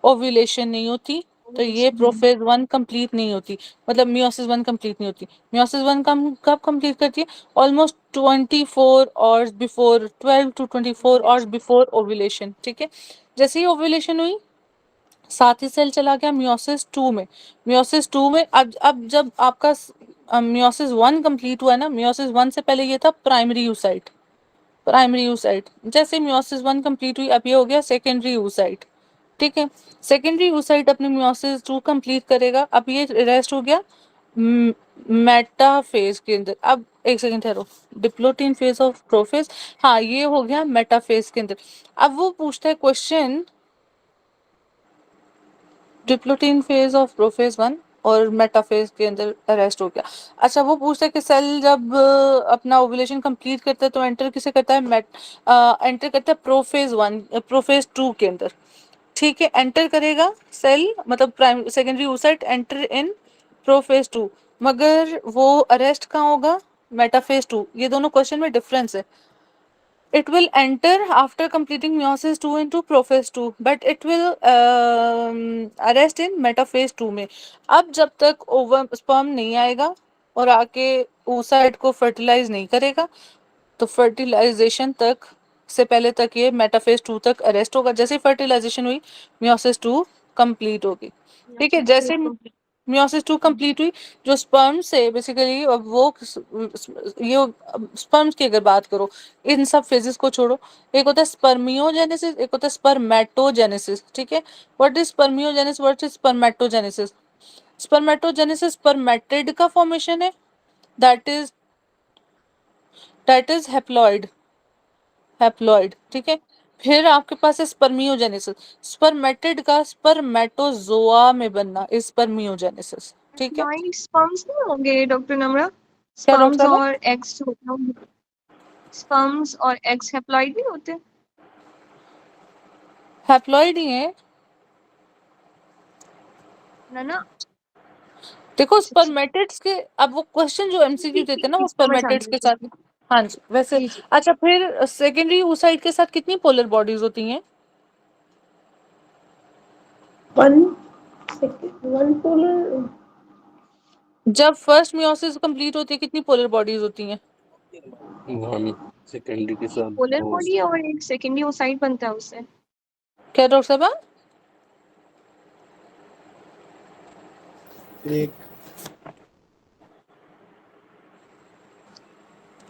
ओव्यूलेशन नहीं होती, तो ये प्रोफेज 1 कंप्लीट नहीं होती, मतलब मियोसिस 1 कंप्लीट नहीं होती। मियोसिस 1 कब कंप्लीट करती है, almost 12 to 24 hours before ovulation, ठीक है। जैसे ही ओव्यूलेशन हुई, साथ ही सेल चला गया मियोसिस 2 में। मियोसिस 2 में अब जब आपका मियोसिस 1 कंप्लीट हुआ है ना, मियोसिस 1 से पहले ये था प्राइमरी यूसाइट, प्राइमरी oocyte। जैसे मियोसिस 1 कंप्लीट हुई, अब ये हो गया सेकेंडरी oocyte। ठीक है, सेकेंडरी oocyte अपने मियोसिस 2 कंप्लीट करेगा। अब ये रेस्ट हो गया मेटाफेज के अंदर। अब एक सेकंड ठहरो, डिप्लोटीन फेज ऑफ प्रोफेज, हाँ ये हो गया मेटाफेज के अंदर। अब वो पूछता है question, diplotene phase of prophase 1 और मेटाफेज के अंदर अरेस्ट हो गया। अच्छा, वो पूछता है कि सेल जब अपना ओव्यूलेशन कंप्लीट करता है तो एंटर किसे करता है, एंटर करता है प्रोफेज 1 प्रोफेज 2 के अंदर। ठीक है, एंटर करेगा सेल, मतलब prime secondary oocyte enter in prophase 2, मगर वो अरेस्ट कहाँ होगा, मेटाफेज 2। ये दोनों क्वेश्चन में डिफरेंस है। It will enter after completing meiosis 2 into prophase 2, but it will arrest in metaphase 2 में। अब जब तक ओवम स्पर्म नहीं आएगा और आके oocyte को फर्टिलाइज नहीं करेगा, तो फर्टिलाइजेशन तक से पहले तक ये मेटाफेज 2 तक अरेस्ट होगा। जैसे फर्टिलाइजेशन हुई, मियोसिस 2 कंप्लीट होगी। ठीक है, Meiosis जैसे two complete। मियोसिस 2 कंप्लीट हुई, जो स्पर्म से बेसिकली, अब वो ये स्पर्म्स की अगर बात करो, इन सब फेजेस को छोड़ो, एक होता है स्पर्मियोजेनेसिस, एक होता है स्पर्मेटोजेनेसिस। ठीक है, what is spermiogenesis, what is spermatogenesis. Spermatogenesis spermatid का फॉर्मेशन है, दैट इज हैप्लॉइड, हैप्लॉइड। ठीक है, फिर आपके पास है स्पर्मियोजेनेसिस, स्पर्मेटिड का स्पर्मेटोजोआ में बनना इज स्पर्मियोजेनेसिस। ठीक है, Haploid sperms नहीं होंगे डॉक्टर नम्रा? क्या डॉक्टर Sperms साहब? और eggs जो होते हैं, sperms और eggs haploid नहीं होते? हैप्लॉइड ही है। ना। देखो अच्छा, स्पर्मेटिड्स के, अब वो क्वेश्चन जो एमसीक्यू ठीक देते ठीक हैं ना, वो ठीक समझ आ स्पर्मेटिड्स गई के साथ। ठीक है। हाँ जी, वैसे। जी जी। अच्छा, फिर सेकेंडरी oocyte के साथ कितनी पोलर बॉडीज होती हैं? One one polar. जब फर्स्ट मियोसिस कंप्लीट होती है, कितनी पोलर बॉडीज होती हैं? वन सेकेंडरी के एक साथ पोलर दो। बॉडी है और एक सेकेंडरी oocyte बनता है उससे। क्या डॉक्टर साहब? एक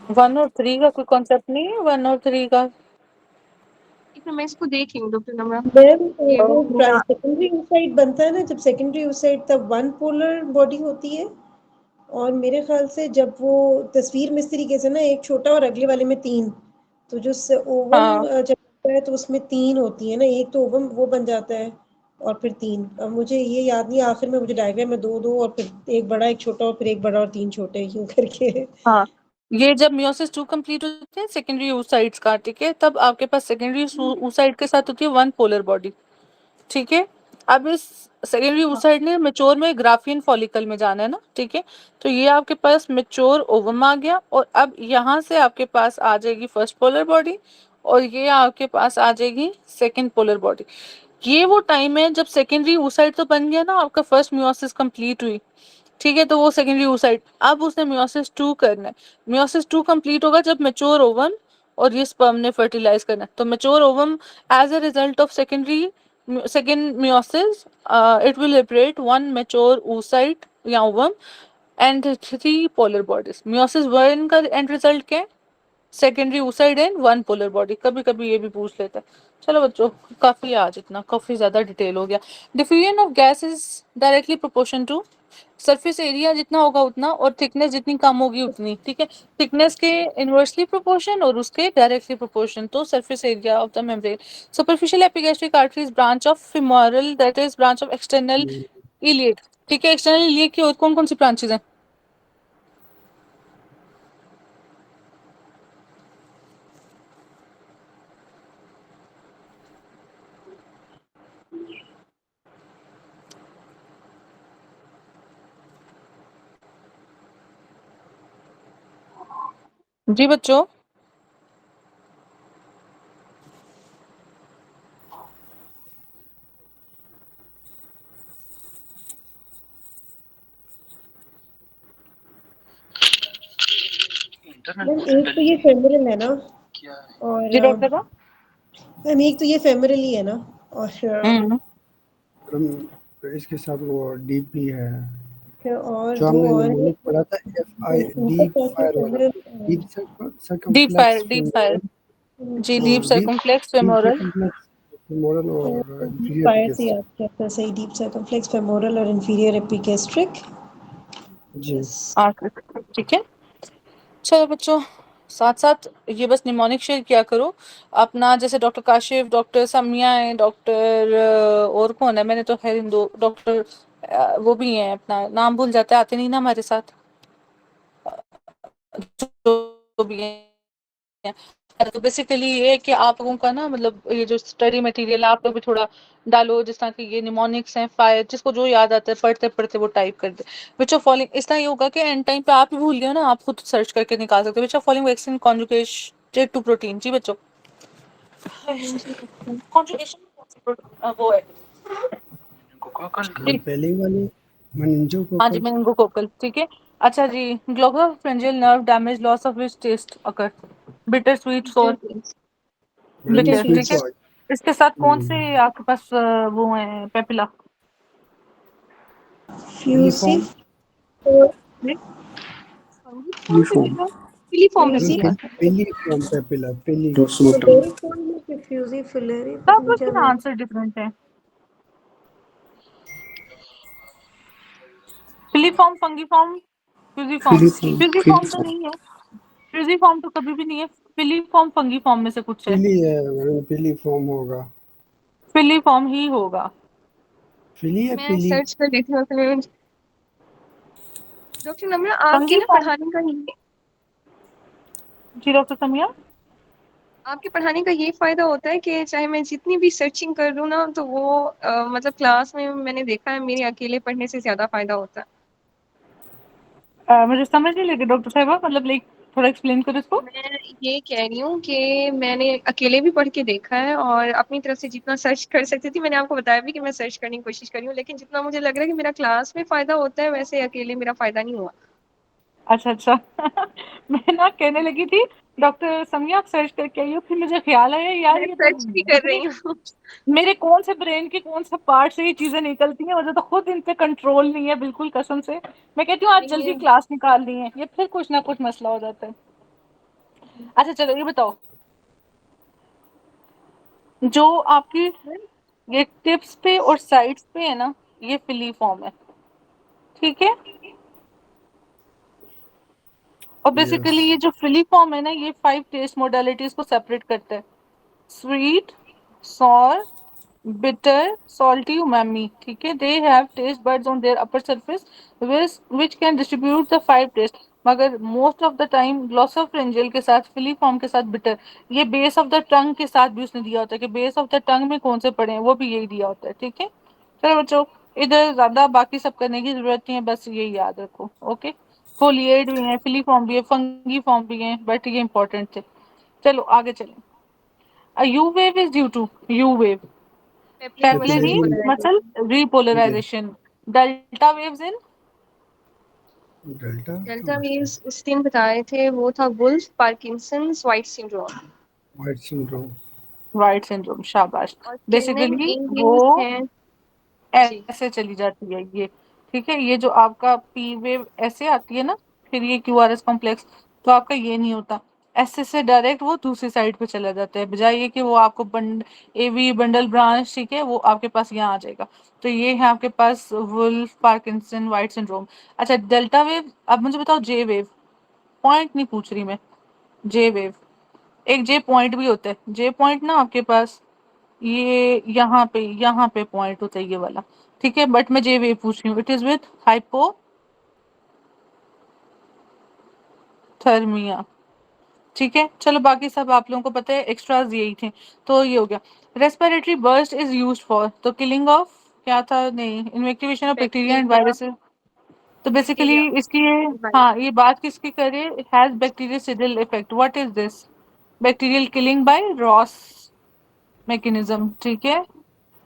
1 और 3 का कोई कॉन्सेप्ट नहीं है, 1 और 3 का? एक मिनट मैं इसको देख रही हूँ डॉक्टर नम्रा। मैम ये वो मेरा सेकेंडरी oocyte बनता है ना, जब सेकेंडरी oocyte तब वन पोलर बॉडी होती है। और मेरे ख्याल से जब वो तस्वीर में इस तरीके से ना, एक छोटा और अगले वाले में 3, तो जो ओवम हाँ, जब बनता है तो उसमें 3 होती है ना, एक तो ओवम वो बन जाता है और फिर 3। अब मुझे ये याद नहीं, आखिर में मुझे डायग्राम में 2 2 और फिर एक बड़ा एक छोटा और फिर एक बड़ा और 3 छोटे यूं करके। हाँ, ये जब मियोसिस 2 कंप्लीट होते हैं सेकेंडरी oocytes का, ठीक है, तब आपके पास सेकेंडरी oocyte के साथ होती है 1 पोलर बॉडी। ठीक है, अब इस सेकेंडरी हाँ, oocyte ने मेच्योर में ग्राफियन फॉलिकल में जाना है ना। ठीक है, तो ये आपके पास मेच्योर ओवम आ गया, और अब यहाँ से आपके पास आ जाएगी फर्स्ट पोलर बॉडी, और ये आपके पास आ जाएगी सेकेंड पोलर बॉडी। ये वो टाइम है जब सेकेंडरी oocyte तो बन गया ना, आपका फर्स्ट मियोसिस कंप्लीट हुई। ठीक है, तो वो सेकेंडरी oocyte, अब उसने मियोसिस 2 करना है। मियोसिस 2 कंप्लीट होगा जब मेच्योर ओवम और ये स्पर्म ने फर्टिलाइज करना है। तो mature ovum as a result of secondary second meiosis, it will liberate 1 mature oocyte या ovum and 3 polar bodies। meiosis 1 का एंड रिजल्ट क्या है, secondary oocyte and 1 polar body. कभी कभी ये भी पूछ लेता है। चलो बच्चों, काफी है आज, इतना काफी ज्यादा डिटेल हो गया। Diffusion of gas is directly proportion to surface area, जितना होगा उतना, और थिकनेस जितनी कम होगी उतनी। ठीक है, थिकनेस के इनवर्सली प्रोपोर्शन और उसके डायरेक्टली प्रोपोर्शन। तो surface area of the membrane. Superficial epigastric artery is branch of femoral, that is branch of external iliac. ठीक है, एक्सटर्नल इलियक की और कौन कौन सी ब्रांचेज हैं? जी बच्चों, मैम एक तो ये फेमरल है ना, जी और डॉक्टर साहब। मैम एक तो ये फेमरल ही है ना, और इसके साथ वो डीपी है, और जो 2 हमने और निमोनिक पढ़ा था, एफ आई उनका डीप चौथा फायर वाला, femoral deep deep fire, circumflex deep fire. Femoral जी, तो deep deep circumflex femoral. Complex moral और इंफीरियर फायर से एपिगेस्ट्रिक। याद किया था सही, डीप सर्कमफ्लेक्स फेमोरल और इंफीरियर एपिगेस्ट्रिक। जी ठीक है। चलो बच्चों, साथ साथ ये बस निमोनिक शेयर किया करो अपना, जैसे डॉक्टर काशिफ, डॉक्टर समिया है, डॉक्टर और कौन है, मैंने तो खैर इन दो डॉक्टर वो भी हैं, अपना नाम भूल जाते हैं, आते नहीं ना हमारे साथ, जो भी हैं। तो बेसिकली ये है कि आप लोगों का ना, मतलब ये जो स्टडी मटेरियल आप लोग भी थोड़ा डालो, जिस तरह की ये निमोनिक्स हैं, फायर, जिसको जो याद आता है पढ़ते पढ़ते वो टाइप कर दे। विच ऑफ फॉलोइंग, इस तरह ये होगा कि एंड टाइम पे आप ही भूल गए हो ना, आप खुद सर्च करके निकाल सकते हो। Which of following vaccine conjugated to protein. जी बच्चों, कॉन्जुगेशन वो है जी। पहले वाली मनिंजो हाँ जी, कोकल। मेनिंगोकोकल, ठीक है। अच्छा जी, glossopharyngeal nerve damage, loss of which taste occur, bitter, sweet, sour, madam bitter, sweet ठीक है। सॉल्ट। इसके साथ कौन से आपके पास वो है पेपिला? फ्यूसी यूनिफॉर्म। यूनिफॉर्म यूनिफॉर्म है फ्यूसी मेरे पास। पेलीफॉर्म पेपिला पेली। रोसोमोटम फिलेरिफॉर्म या फ्यूजी फिलेरी, पता सब नहीं क्या क्वेश्चन नाम। आंसर डिफरेंट है। Filiform, fungiform, fusiform. Filiform fusiform तो फिलीफॉर्म नहीं है, फ्यूजीफॉर्म तो कभी भी नहीं है। फिलीफॉर्म फंगीफॉर्म में से कुछ है, पेली है मैडम, पेलीफॉर्म होगा। फिलीफॉर्म ही होगा। फिली है मैं पेली। सर्च कर लेती हूँ फिर। डॉक्टर नम्रा, आपके ना फंगीफॉर्म। पढ़ाने का ये, जी डॉक्टर समिया। आपके पढ़ाने का ये फायदा होता है कि चाहे मैं जितनी भी सर्चिंग कर लूँ ना, तो वो मतलब क्लास में मैंने देखा है मेरे अकेले पढ़ने से ज्यादा फायदा होता है। मुझे समझ नहीं लगी डॉक्टर साहब, मतलब लाइक थोड़ा एक्सप्लेन करो इसको। मैं ये कह रही हूँ कि मैंने अकेले भी पढ़ के देखा है, और अपनी तरफ से जितना सर्च कर सकती थी मैंने आपको बताया भी कि मैं सर्च करने की कोशिश करी हूँ, लेकिन जितना मुझे लग रहा है कि मेरा क्लास में फायदा होता है, वैसे अकेले मेरा फायदा नहीं हुआ। अच्छा अच्छा मैं ना कहने लगी थी डॉक्टर समिया आप सर्च करके आई हो, फिर मुझे ख्याल आया यार मैं ये तो सर्च भी कर पता नहीं रही हूँ। मेरे कौन से ब्रेन के कौन से पार्ट से ये चीजें निकलती हैं, मुझे तो खुद इन पे कंट्रोल नहीं है बिल्कुल, कसम से। मैं कहती हूँ आज नहीं जल्दी है। क्लास निकाल ली है, ये फिर कुछ ना कुछ मसला हो जाता है। अच्छा चलो ये बताओ, जो आपकी ये टिप्स पे और साइड्स पे है ना, ये फिली फॉर्म है, ठीक है। और यस। बेसिकली ये जो फिली फॉर्म है ना, ये 5 टेस्ट मोडालिटीज को सेपरेट करता है। Sweet, sour, bitter, salty, umami, ठीक है। they have taste buds on their upper surface which can distribute the 5 taste, मगर most of the time glossopharyngeal के साथ filiform के साथ bitter, ये base of the tongue के साथ भी उसने दिया होता है कि base of the tongue में कौन से पड़े हैं, वो भी यही दिया होता है, ठीक है। चलो बच्चों, इधर ज्यादा बाकी सब करने की जरूरत नहीं है, बस यही याद रखो, ओके। फोलिएट भी है, फिलीफॉर्म भी है, फंगी फॉर्म भी है, बट ये इंपॉर्टेंट थे। चलो आगे चलें। A U wave is due to U wave capillary capillary capillary. muscle repolarization। repolarization, delta waves in delta delta waves उस दिन बताए थे, वो था Wolff Parkinson's White syndrome. White syndrome. White syndrome, शाबाश। और किन्नर बेसिकली वो इंड्यूस्ड हैं। जी। ऐसे चली जाती है ये, ठीक है। ये जो आपका पी वेव ऐसे आती है ना, फिर ये क्यू आर एस कॉम्प्लेक्स, तो आपका ये नहीं होता, ऐसे से डायरेक्ट वो दूसरी साइड पे चला जाता है, बजाय ये कि वो आपको एवी बंडल ब्रांच, ठीक है, वो आपके पास यहाँ आ जाएगा। तो ये है आपके पास वुल्फ पार्किंसन वाइट सिंड्रोम। अच्छा डेल्टा वेव, अब मुझे बताओ जे वेव, पॉइंट नहीं पूछ रही मैं, जे वेव, एक जे पॉइंट भी होता है, जे पॉइंट ना आपके पास ये यहाँ पे पॉइंट होता है ये वाला, ठीक है। बट मैं जे वेव पूछ रही हूँ, इट इज विथ हाइपोथर्मिया, ठीक है। चलो बाकी सब आप लोगों को पता है, एक्स्ट्राज यही थे। तो ये हो गया। Respiratory burst is used for, तो किलिंग ऑफ क्या था, नहीं, inactivation of bacteria and bacteria. Viruses. तो बेसिकली बैक्टीरिया। इसकी हाँ ये बात किसकी करे, has bactericidal effect, what is this, bacterial killing by ROS mechanism, ठीक है,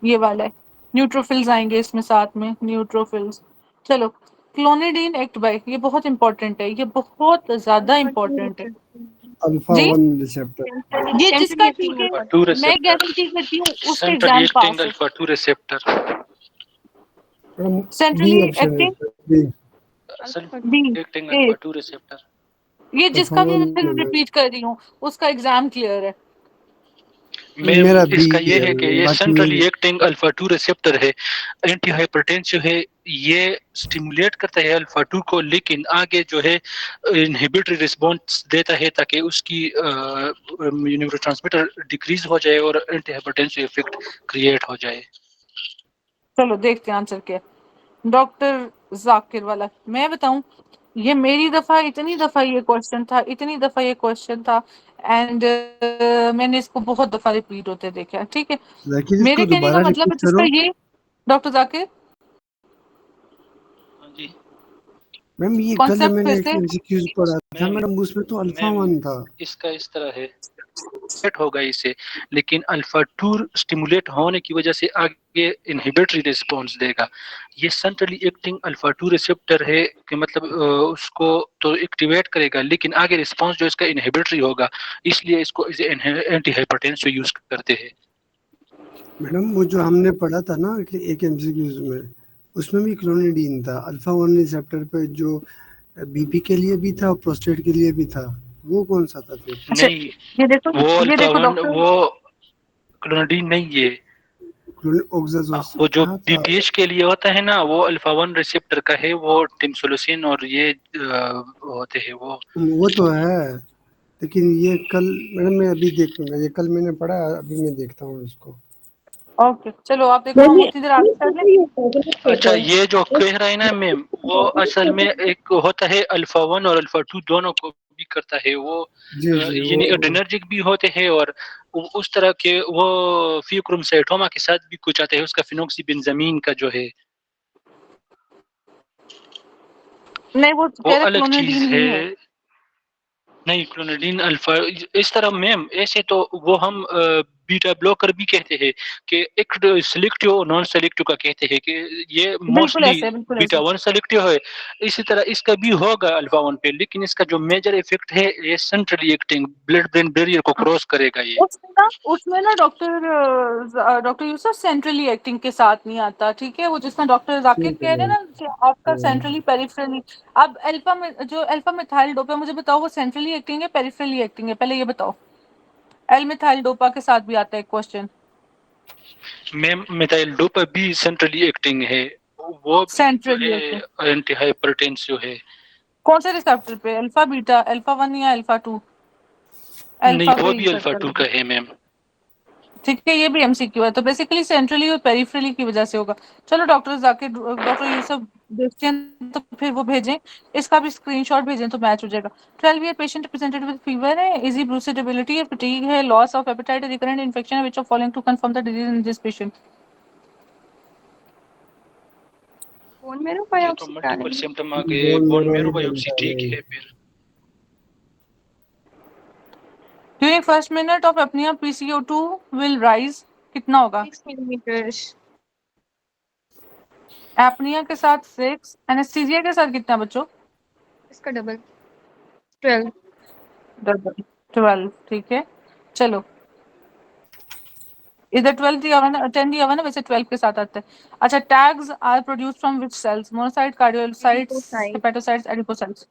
ये वाला है। न्यूट्रोफिल्स आएंगे इसमें साथ में, न्यूट्रोफिल्स। चलो, क्लोनिडीन एक्ट बाय, ये बहुत इंपॉर्टेंट है, ये बहुत ज्यादा अल्फा 2 इंपॉर्टेंट है। रिसेप्टर। अल्फा जी, 1 रिसेप्टर। ये सेंट्रली जिसका एक्टिंग ठीक है, अल्फा 2 मैं receptor, गारंटी करती हूँ उसके centrally एग्जाम acting पास है। alpha 2 receptor, madam B centrally option है acting sir, B. Alpha. B, centrally acting A, alpha 2 receptor, ये अल्फा जिसका भी 1 मैं है मैम। रिपीट कर रही हूँ उसका एग्जाम क्लियर है। मेरा में भी इसका ये है कि ये बाकी सेंट्रली एक्टिंग अल्फा 2 रिसेप्टर है, एंटी हाइपरटेंसिव है, ये स्टिमुलेट करता है अल्फा 2 को, लेकिन आगे जो है इनहिबिटरी रिस्पॉन्स देता है ताकि उसकी न्यूरोट्रांसमीटर डिक्रीज हो जाए और एंटी हाइपरटेंसिव इफेक्ट क्रिएट हो जाए। चलो देखते हैं आंसर क्या है। डॉक्टर जाकिर वाला मैं बताऊं, ये मेरी दफा इतनी दफा ये क्वेश्चन था, इतनी दफा ये क्वेश्चन था, एंड मैंने इसको बहुत दफा रिपीट होते देखा है। ठीक है, जाकिर मेरे इसको कहने का दोबारा मतलब है रिपीट जिसका करो। ये डॉक्टर जाकिर हाँ जी मैम ये कल कॉन्सेप्ट मैंने फिर एक से एमसीक्यूज पढ़ा था मैम मैडम, उसमें तो अल्फा मैम 1 था। इसका इस तरह है, सेट होगा इससे, लेकिन अल्फा 2 स्टिमुलेट होने की वजह से आगे इनहिबिटरी रिस्पॉन्स देगा। ये सेंट्रली एक्टिंग अल्फा 2 रिसेप्टर है कि मतलब उसको तो एक्टिवेट करेगा, लेकिन आगे रिस्पॉन्स जो इसका इनहिबिटरी होगा, इसलिए इसको एंटी हाइपरटेंसिव यूज करते हैं। मैडम वो जो हमने पढ़ा था ना कि एक एमसीक्यूज में, उसमें भी क्लोनिडीन था अल्फा 1 रिसेप्टर पे, जो बीपी के लिए भी था और प्रोस्टेट के लिए भी था। वो कौन सा था फिर? अच्छा नहीं, वो ये अल्फा देखो 1 डॉक्टर, वो क्लोनिडीन नहीं है, ऑक्साजोसिन वो जो हाँ था। बीपीएच के लिए होता है ना, वो अल्फा 1 रिसेप्टर का है, वो टिमसोलोसिन और ये होते हैं वो तो है, लेकिन ये कल मैडम मैं अभी देखूंगा, ये कल मैंने पढ़ा, अभी मैं देखता हूँ इसको। ओके चलो आप देखो, हम उतनी देर आगे कर लें। अच्छा, ये जो कह रहा है ना मैम, वो असल में एक होता है अल्फा 1 और अल्फा 2 दोनों को भी करता है वो, जी जी यानी एड्रेनर्जिक भी होते हैं, और उस तरह के वो फियोक्रोमोसाइटोमा के साथ भी कुछ आता है, उसका फिनोक्सीबेंजामीन का जो है नहीं वो वो कह रहे अलग चीज क्लोनिडीन है। ही है। नहीं, क्लोनिडीन अल्फा इस तरह मैम, ऐसे तो वो हम बीटा ब्लॉकर भी कहते हैं कि एक सेलेक्टिव और नॉन सेलेक्टिव का कहते हैं कि ये बिल्कुल मोस्टली ऐसे, बिल्कुल बीटा ऐसे। 1 सेलेक्टिव है। इसी तरह इसका भी होगा अल्फा 1 पे, लेकिन इसका जो मेजर इफेक्ट है ये centrally acting blood brain barrier को क्रॉस करेगा ये। उसमें ना डॉक्टर यूसुफ सेंट्रली एक्टिंग के साथ नहीं आता। ठीक है, वो जिसमें डॉक्टर जाकिर ठीक है कह रहे हैं मैम। ना कि आपका सेंट्रली पेरिफेरली। अब अल्फा में जो अल्फा मिथाइल डोपा, मुझे बताओ वो सेंट्रली एक्टिंग है पेरिफेरली एक्टिंग है, पहले ये बताओ। एल मिथाइल डोपा के साथ भी आता है क्वेश्चन। मैम मिथाइल डोपा भी सेंट्रली एक्टिंग है, वो भी जो सेंट्रली एक्टिंग है एंटी हाइपरटेंसिव है। कौन से रिसेप्टर पे, अल्फा बीटा, अल्फा 1 या अल्फा 2? नहीं, अल्फा पे वो ही भी अल्फा करता 2 है। का है मैम। ठीक है, ये भी एमसीक्यू है, तो बेसिकली सेंट्रली और पेरिफेरली की वजह से होगा। चलो डॉक्टर जाकिर, डॉक्टर यूसुफ देखते हैं तो फिर वो भेजें, इसका भी स्क्रीनशॉट भेजें तो मैच हो जाएगा। 12 year patient presented with fever है, इजी ब्रूसिडेबिलिटी है, फटीग है, loss of appetite, recurrent infection है, which of following to confirm the disease in this patient? Bone marrow ये तो बायोप्सी करा मल्टीपल लेंगे। सिम्टम आ गए, बोन बोन मेरो ही मेरो बनता बायोप्सी है ठीक भाई। है फिर। During first minute of apnoea PCO2 will rise, कितना होगा? 6 मिलीमीटर। एपनिया के साथ 6, एनेस्थीसिया के साथ कितना बच्चों? इसका डबल 12। 12। ठीक है, चलो इधर 12 दिया हुआ ना, 10 दिया हुआ ना, वैसे 12 के साथ आता है। अच्छा, tags are produced from which cells? Monocyte, cardiocytes, adipocyte. Hepatocytes, adipocytes?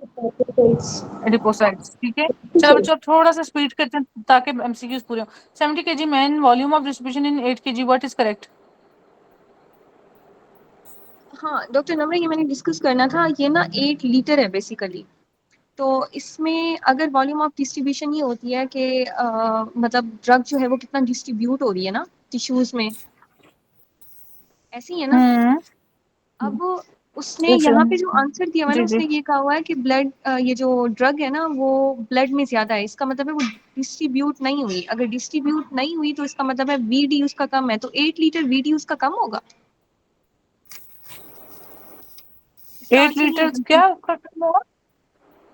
Adipocytes. ठीक है, चलो बच्चों अब थोड़ा सा स्पीड करते हैं ताकि एमसीक्यूज पूरे हो। 70 kg man, volume of distribution in 8 kg, what is correct? हाँ डॉक्टर नम्रा, ये मैंने डिस्कस करना था, ये ना 8 लीटर है बेसिकली। तो इसमें अगर वॉल्यूम ऑफ डिस्ट्रीब्यूशन ये होती है कि मतलब ड्रग जो है वो कितना डिस्ट्रीब्यूट हो रही है ना टिश्यूज में, ऐसी ही है ना। अब उसने यहाँ पे जो आंसर दिया हुआ है ना, जी जी। उसने ये कहा हुआ है कि ब्लड, ये जो ड्रग है ना वो ब्लड में ज्यादा है, इसका मतलब है वो डिस्ट्रीब्यूट नहीं हुई। अगर डिस्ट्रीब्यूट नहीं हुई तो इसका मतलब है वीडी उसका कम है, तो 8 लीटर वीडी उसका कम होगा। इसका 8 आंसर ये लीटर है क्या खत्म हुआ?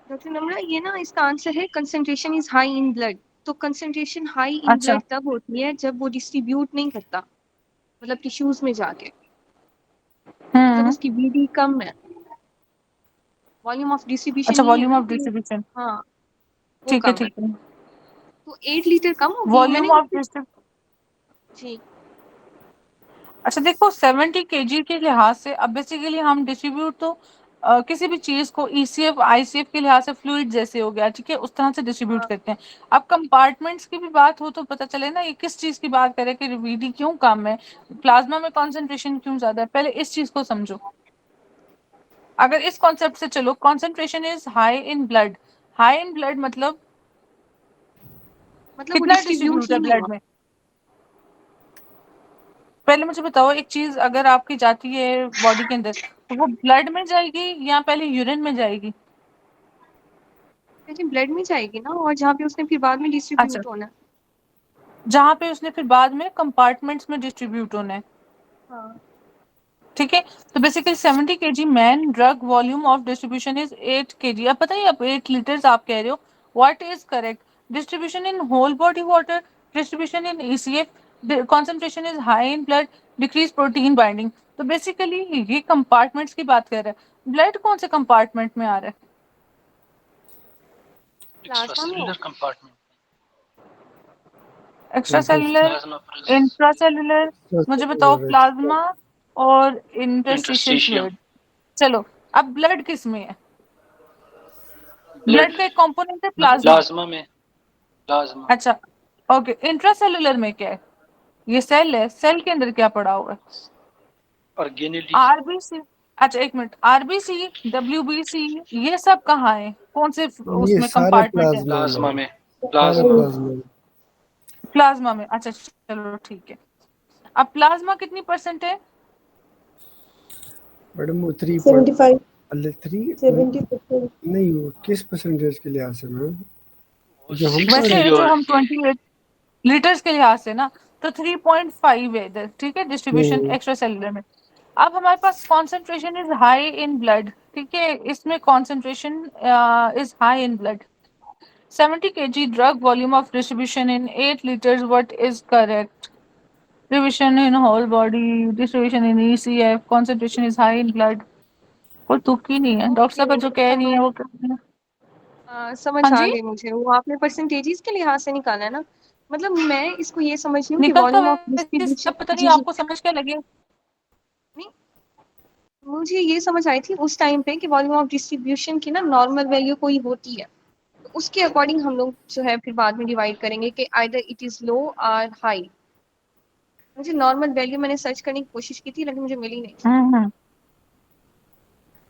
डॉक्टर नम्रा, ये ना इसका आंसर है concentration is high in blood. तो कंसंट्रेशन हाई इन अच्छा, ब्लड तब होती है जब वो डिस्ट्रीब्यूट नहीं करता, मतलब टिश्यूज में जाके, मतलब उसकी वीडी कम है। वॉल्यूम ऑफ डिस्ट्रीब्यूशन अच्छा ये है वॉल्यूम ना ऑफ कि डिस्ट्रीब्यूशन। हाँ वो ठीक है, कम है। ठीक है, तो 8 लीटर कम होगी मैंने वॉल्यूम ऑफ उससे। डिस्ट्रीब्यूशन। जी। अच्छा देखो 70 kg के लिहाज से अब बेसिकली हम डिस्ट्रीब्यूट तो किसी भी चीज को ईसीएफ आईसीएफ के लिहाज से फ्लूइड जैसे हो गया, ठीक है, उस तरह से डिस्ट्रीब्यूट हाँ, करते हैं। अब कंपार्टमेंट्स की भी बात हो तो पता चले ना ये किस चीज की बात करें कि वीडी क्यों कम है, प्लाज्मा में कॉन्सेंट्रेशन क्यों ज्यादा है, पहले इस चीज को समझो। अगर इस कॉन्सेप्ट से चलो, concentration is high in blood, high in blood मतलब मतलब वो कितना डिस्ट्रीब्यूट डिस्ट्रीब्यूट ही है नहीं ब्लड हुआ। में। पहले मुझे बताओ एक चीज, अगर आपकी जाती है बॉडी के अंदर तो वो ब्लड में जाएगी या पहले यूरिन में जाएगी? लेकिन ब्लड में जाएगी ना, और जहाँ पे उसने फिर बाद में अच्छा, डिस्ट्रीब्यूट होना है। जहाँ पे उसने फिर बाद में कंपार्टमेंट्स में डिस्ट्रीब्यूट होना है, हाँ, ठीक है। तो basically 70 kg man drug volume of distribution is 8 kg. अब बताइए, अब 8 लीटर्स आप कह रहे हो, what is correct? Distribution in whole body water, distribution in ECF, concentration is high in blood, decrease protein binding. तो बेसिकली ये कंपार्टमेंट्स की बात कर रहा है। ब्लड कौन से कंपार्टमेंट में आ रहा है? प्लाज्मा में एक्स्ट्रासेलुलर होगा। Compartment, extra cellular, plasma intra cellular, मुझे बताओ प्लाज्मा और इंटरस्टिशियल इंटरस्टिशियम, फ्लूइड। चलो, अब ब्लड किस में है? ब्लड का एक कंपोनेंट है प्लाज्मा। प्लाज्मा में, प्लाज्मा अच्छा, ओके, इंट्रासेलुलर में क्या है? ये सेल है, सेल के अंदर क्या पड़ा हुआ है? Organelle, RBC. अच्छा एक मिनट, आरबीसी, डब्ल्यूबीसी, ये सब कहाँ है, कौन से ये उसमें सारा कंपार्टमेंट है? प्लाज्मा में, सारा प्लाज्मा, प्लाज्मा। प्लाज्मा में। अच्छा चलो ठीक है। अब प्लाज्मा कितनी परसेंट है? मैडम वो 75 3 70%। नहीं, वो किस परसेंटेज के लिहाज से मैम? जो हम सिक्स वैसे पढ़े जो और हम 28 लीटर्स के लिहाज से ना, तो 3.5 है इधर, ठीक है, डिस्ट्रीब्यूशन हम्म, एक्स्ट्रा सेलुलर में। अब हमारे पास concentration is high in blood, ठीक है, इसमें concentration is high in blood. 70 kg drug volume of distribution in 8 liters. What is correct? Distribution in whole body, distribution in ECF, concentration is high in blood. कोई तुक ही नहीं है, doctor साहब जो कह रही है वो कर रही है। समझ हाँ आ जी, गई मुझे, वो आपने परसेंटेजेस के लिहाज से निकाला है ना। मतलब मैं इसको ये समझ रही हूँ कि निकल तो वॉल्यूम ऑफ वैसे डिस्ट्रीब्यूशन, सब, पता नहीं जी जी, आपको समझ क्या लगे। नहीं, मुझे ये समझ आई थी उस टाइम पे कि वॉल्यूम ऑफ डिस्ट्रीब्यूशन की ना नॉर्मल वैल्यू कोई होती है, तो उसके अकॉर्डिंग हम लोग जो है फिर बाद में डिवाइड करेंगे कि आइदर इट इज लो और हाई। मुझे नॉर्मल वैल्यू मैंने सर्च करने की कोशिश की थी लेकिन मुझे मिली नहीं। हम्म।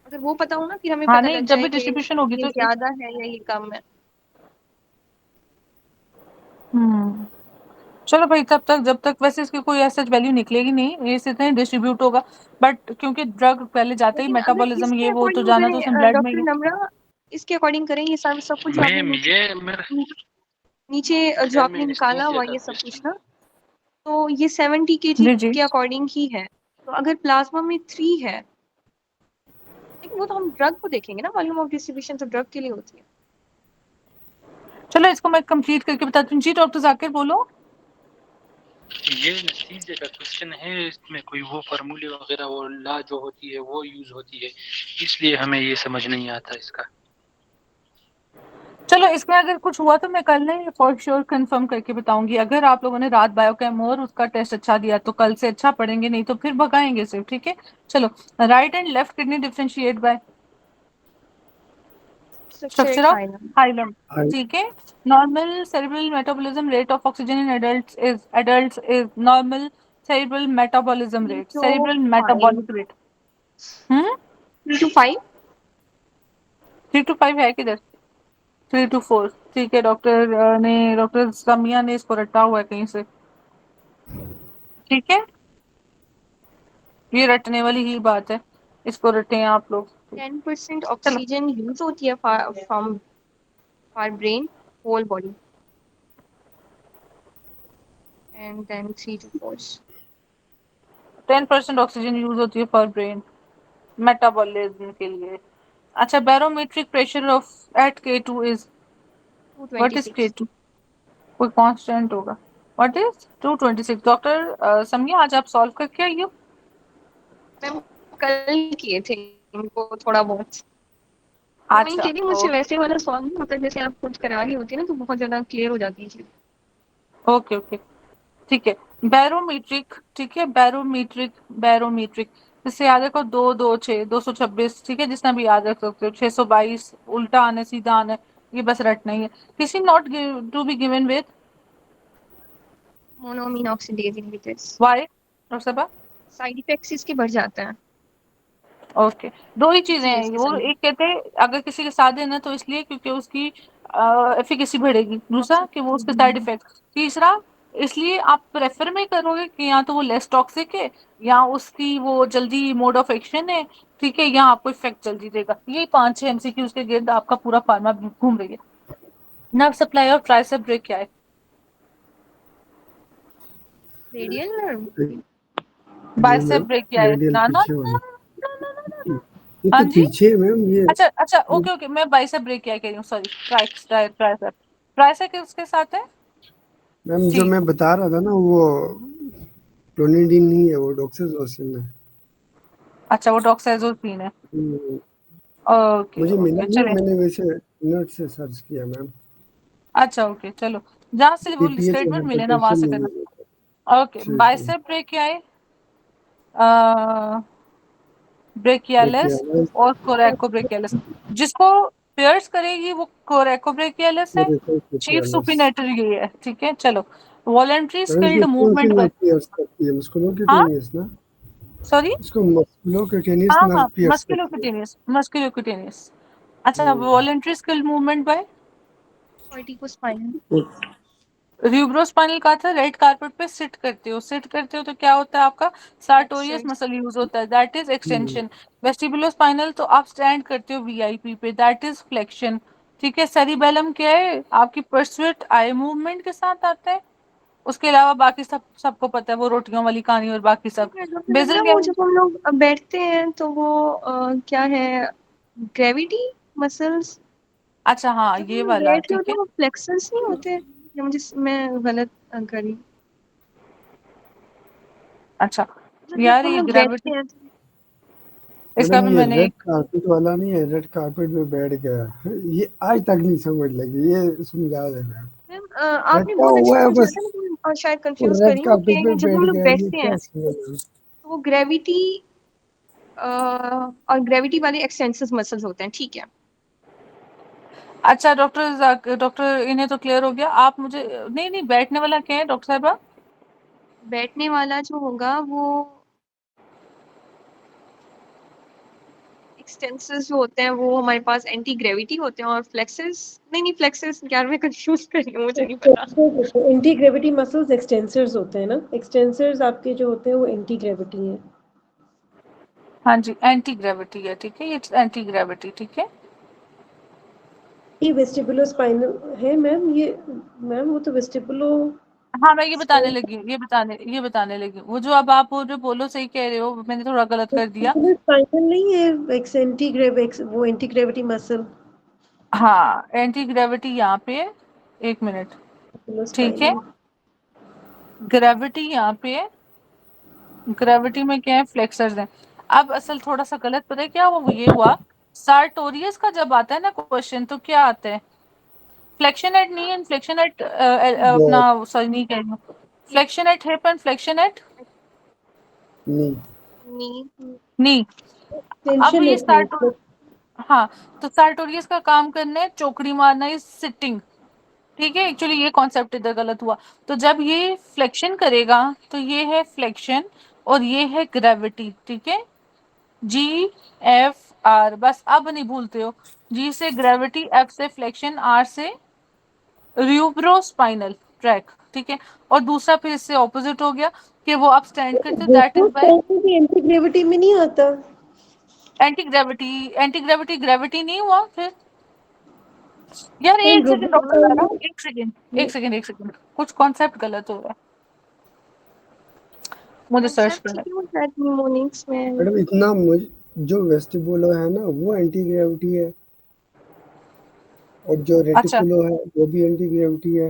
अगर वो पता हो ना फिर हमें हाँ पता नहीं, लग जब जाए भी कि डिस्ट्रीब्यूशन होगी ये तो ज्यादा है या ये कम है। हम्म, चलो भाई, तब तक जब तक वैसे इसकी कोई ऐसा वैल्यू निकलेगी नहीं, ये इतना ही डिस्ट्रीब्यूट होगा। बट क्योंकि ड्रग पहले जाते ही लेकिन अगर मेटाबॉलिज्म इसके ये वो तो अकॉर्डिंग जाना तो उसमें करें ब्लड में ही डॉक्टर है। नम्रा, इसके अकॉर्डिंग करें ये सब कुछ जो आपने मैम नीचे ये मेरा नीचे जो ख्याल में आपने निकाला हुआ एनेस्थीसिया का ये सब कुछ क्वेश्चन, ना, तो ये 70 केजी जी जी, के अकॉर्डिंग ही है। तो अगर प्लाज्मा में 3 है, लेकिन वो तो हम ड्रग को देखेंगे ना, वॉल्यूम ऑफ डिस्ट्रीब्यूशन तो ड्रग के लिए होती है। चलो इसको मैं कंप्लीट करके बताती हूँ। जी डॉक्टर जाकिर बोलो। ये एनेस्थीसिया का क्वेश्चन है, इसमें कोई वो फार्मूले वगैरह वो ला जो होती है वो यूज होती है, इसलिए हमें ये समझ नहीं आता इसका। चलो इसमें अगर कुछ हुआ तो मैं कल नहीं फॉर श्योर कंफर्म करके बताऊंगी। अगर आप लोगों ने रात बायोकेम और उसका टेस्ट अच्छा दिया तो कल से अच्छा पढ़ेंगे, नहीं तो फिर भगाएंगे सिर्फ, ठीक है। चलो, right and left kidney differentiate by structure structure एक ऑफ हाई ना, हाइलम, हाँ, ठीक है। Normal cerebral metabolism rate of oxygen in adults is normal cerebral metabolism rate, तो cerebral 5 metabolic rate. 3 to 5। 3 to 5 है किधर? 3 to 4, ठीक है। डॉक्टर समिया ने इसको रटा हुआ है कहीं से, ठीक है। ये रटने वाली ही बात है, इसको रटे हैं आप लोग। 10% चलो, ऑक्सीजन यूज होती है from our brain whole body, and then 3 to 4। 10% oxygen use होती है फॉर ब्रेन मेटाबॉलिज्म के लिए। अच्छा, barometric pressure of at K2 is, what is 226। K2? कोई कांस्टेंट होगा। What is 226? डॉक्टर समिया आज आप सॉल्व करके आइए। मैम कल किए थे इनको थोड़ा बहुत, तो मैं अच्छा कह रही मुझसे ओके वैसे वाला सॉल्व नहीं होता, जैसे आप कुछ करा रही होती है ना तो बहुत ज्यादा क्लियर हो जाती है। ओके ओके, ठीक है। बैरोमीट्रिक, ठीक है, बैरोमीट्रिक इससे याद रखो 2 2 6 226, ठीक है, जितना भी याद रख सकते हो। 622 उल्टा आना सीधा आना, ये बस रटना ही है। किसी not to be given with monoamine oxidase inhibitors. Why doctor साहब? साइड इफेक्ट्स इसके बढ़ जाता है। ओके, दो ही चीजें इसलिए हैं इसके वो, साइड एक कहते हैं अगर किसी के साथ देना तो इसलिए क्योंकि उसकी एफिकेसी बढ़ेगी, दूसरा कि वो उसके साइड इफेक्ट, तीसरा इसलिए आप प्रेफर में करोगे कि या तो वो लेस टॉक्सिक है, या उसकी वो जल्दी मोड ऑफ एक्शन है, ठीक है, या आपको इफेक्ट जल्दी देगा। यही 5-6 एमसीक्यू के गिर्द आपका पूरा फार्मा घूम रही है। नर्व सप्लाई और ट्राइसेप ब्रेक क्या है? Radial nerve. जी बाइसेप मैम, ब्रेक क्या है? रेडियल ना ना पीछे ना वाला। ना ना ना ना। ये हाँ तो जी, पीछे है मैम ये। अच्छा अच्छा, ओके ओके, मैं बाइसेप ब्रेक क्या कह रही हूँ, सॉरी, ट्राइसेप। ट्राइसेप किसके साथ है? मैम जो ठीक, मैं बता रहा था ना वो क्लोनिडीन नहीं है, वो डॉक्सीजोसिन है। अच्छा वो डॉक्साइजोसिन है। हम्म, ओके मुझे मिला ओके, नहीं, चलिए, मैंने वैसे नेट से सर्च किया मैम। अच्छा ओके, चलो, जहाँ से वो पीपीएच और स्टेटमेंट मिले ना वहां हाइपरटेंशन से नहीं करना। है। ओके, ठीक है। बाइसेप ब्रेक क्या है? ब्रेकियालिस देखिए और कोरेकोब्रेकियालिस। जिसको पियर्स करेगी वो कोरेकोब्रेकियालिस है, मेरे को चीफ कुछ सुपिनेटरी ये है, ठीक है, चलो। वॉलंटरी मैडम स्किल्ड इसको कौन सी मूवमेंट बाय, नर्व पियर्स करती है? हाँ मस्कुलोक्यूटेनियस ना? सॉरी, इसको मस्कुलोक्यूटेनियस हाँ नर्व हाँ, पियर्स करती है। मस्कुलोक्यूटेनियस। अच्छा, hmm, voluntary skilled movement by corticospinal. Foot. Rubrospinal का था। रेड कारपेट पे सिट करते हो तो क्या होता है आपका? Sartorius flexors. मसल यूज होता है, दैट इज हम्म, एक्सटेंशन। वेस्टिबुलोस्पाइनल तो आप स्टैंड करते हो वीआईपी पे, दैट इज फ्लेक्शन, ठीक है। सेरिबेलम क्या है? आपकी परसुएट आई मूवमेंट के साथ आता है। उसके अलावा बाकी सब सबको पता है, वो रोटियों वाली कहानी और बाकी सब। मुझे लग रहा बेजल है क्या वो है? जब हम लोग बैठते हैं तो वो क्या है, ग्रेविटी मसल्स। अच्छा हाँ, जब हम ये लोग वाला, बैठ रहे ठीक होते है। हैं वो फ्लेक्सर्स नहीं होते, या मुझे मैं गलत करी? अच्छा मतलब जब यार, हम ये लोग बैठते ग्रेविटी, हैं इसका मैडम भी ये मैंने रेड एक, कार्पेट वाला नहीं है, रेड कार्पेट पे बैठ गया, ये आज तक नहीं समझ लगी, ये समझा देना। मैम आपने बैठा बहुत अच्छा हुआ है समझाया बस, था, लेकिन शायद वो कंफ्यूज रेड करी हूँ कार्पेट पे कि जब बैठ हम लोग गया, ये बैठते हैं क्या समझ? तो वो ग्रेविटी और ग्रेविटी वाले एक्सटेंसिव मसल्स होते हैं, ठीक है। अच्छा डॉक्टर इन्हें तो क्लियर हो गया। आप मुझे, नहीं नहीं, बैठने वाला क्या है डॉक्टर साहब? बैठने वाला जो होगा वो एक्सटेंसर्स जो होते हैं वो हमारे पास एंटी ग्रेविटी होते हैं, और फ्लेक्सर्स, नहीं फ्लेक्सर्स, यार मैं कंफ्यूज कर रही हूँ, मुझे नहीं पता। एंटी ग्रेविटी मसल्स एक्सटेंसर्स होते हैं ना, एक्सटेंसर्स आपके जो होते हैं वो एंटी ग्रेविटी हैं। हाँ जी, एंटी ग्रेविटी है, ठीक है, ये एंटी ग्रेविटी, ठीक है। ये वेस्टिबुलो स्पाइनल है मैम, ये मैम वो तो वेस्टिबुलो हाँ, मैं ये बताने लगी वो जो अब आप जो बोलो सही कह रहे हो, मैंने थोड़ा गलत कर दिया। वेस्टिबुलो स्पाइनल नहीं है, वो एंटी ग्रेविटी मसल हाँ, एंटी ग्रेविटी यहाँ पे है, एक मिनट, वेस्टिबुलो ठीक है। स्पाइनल। ग्रेविटी यहाँ पे है, ग्रेविटी में क्या है? फ्लेक्सर्स हैं। अब असल थोड़ा सा गलत पता है क्या हुआ, वो ये हुआ, सार्टोरियस का जब आता है ना क्वेश्चन, तो क्या आता है? Flexion at knee and flexion at अपना, वो सॉरी, नहीं कह रही हूँ, flexion at hip and flexion at नहीं, नी। नी। अब टेंशन ये एट नी। हाँ, तो सार्टोरियस का काम करना है चौकड़ी मारना इज सिटिंग, ठीक है। एक्चुअली ये कॉन्सेप्ट इधर गलत हुआ। तो जब ये फ्लेक्शन करेगा तो ये है फ्लेक्शन और ये है ग्रेविटी, ठीक है। GFR, बस अब नहीं भूलते हो। G से ग्रेविटी, F से फ्लेक्शन, R से र्यूब्रोस्पाइनल ट्रैक, ठीक है। और दूसरा फिर इससे ऑपोजिट हो गया कि वो आप स्टैंड करते हो, दैट इज बाय भी एंटी ग्रेविटी में नहीं आता। Anti gravity. Anti gravity gravity नहीं हुआ फिर? यार मैम एक सेकंड डॉक्टर साहब, रोबोट एक सेकंड, कुछ कॉन्सेप्ट गलत हो रहा है, मुझे सर्च कॉन्सेप्ट करना ठीक है। है, वो शायद निमोनिक्स में। मैडम इतना मुझ जो वेस्टिबुलो है ना वो एंटी ग्रेविटी है, और जो अच्छा, रेटिकुलो है वो भी एंटी ग्रेविटी है।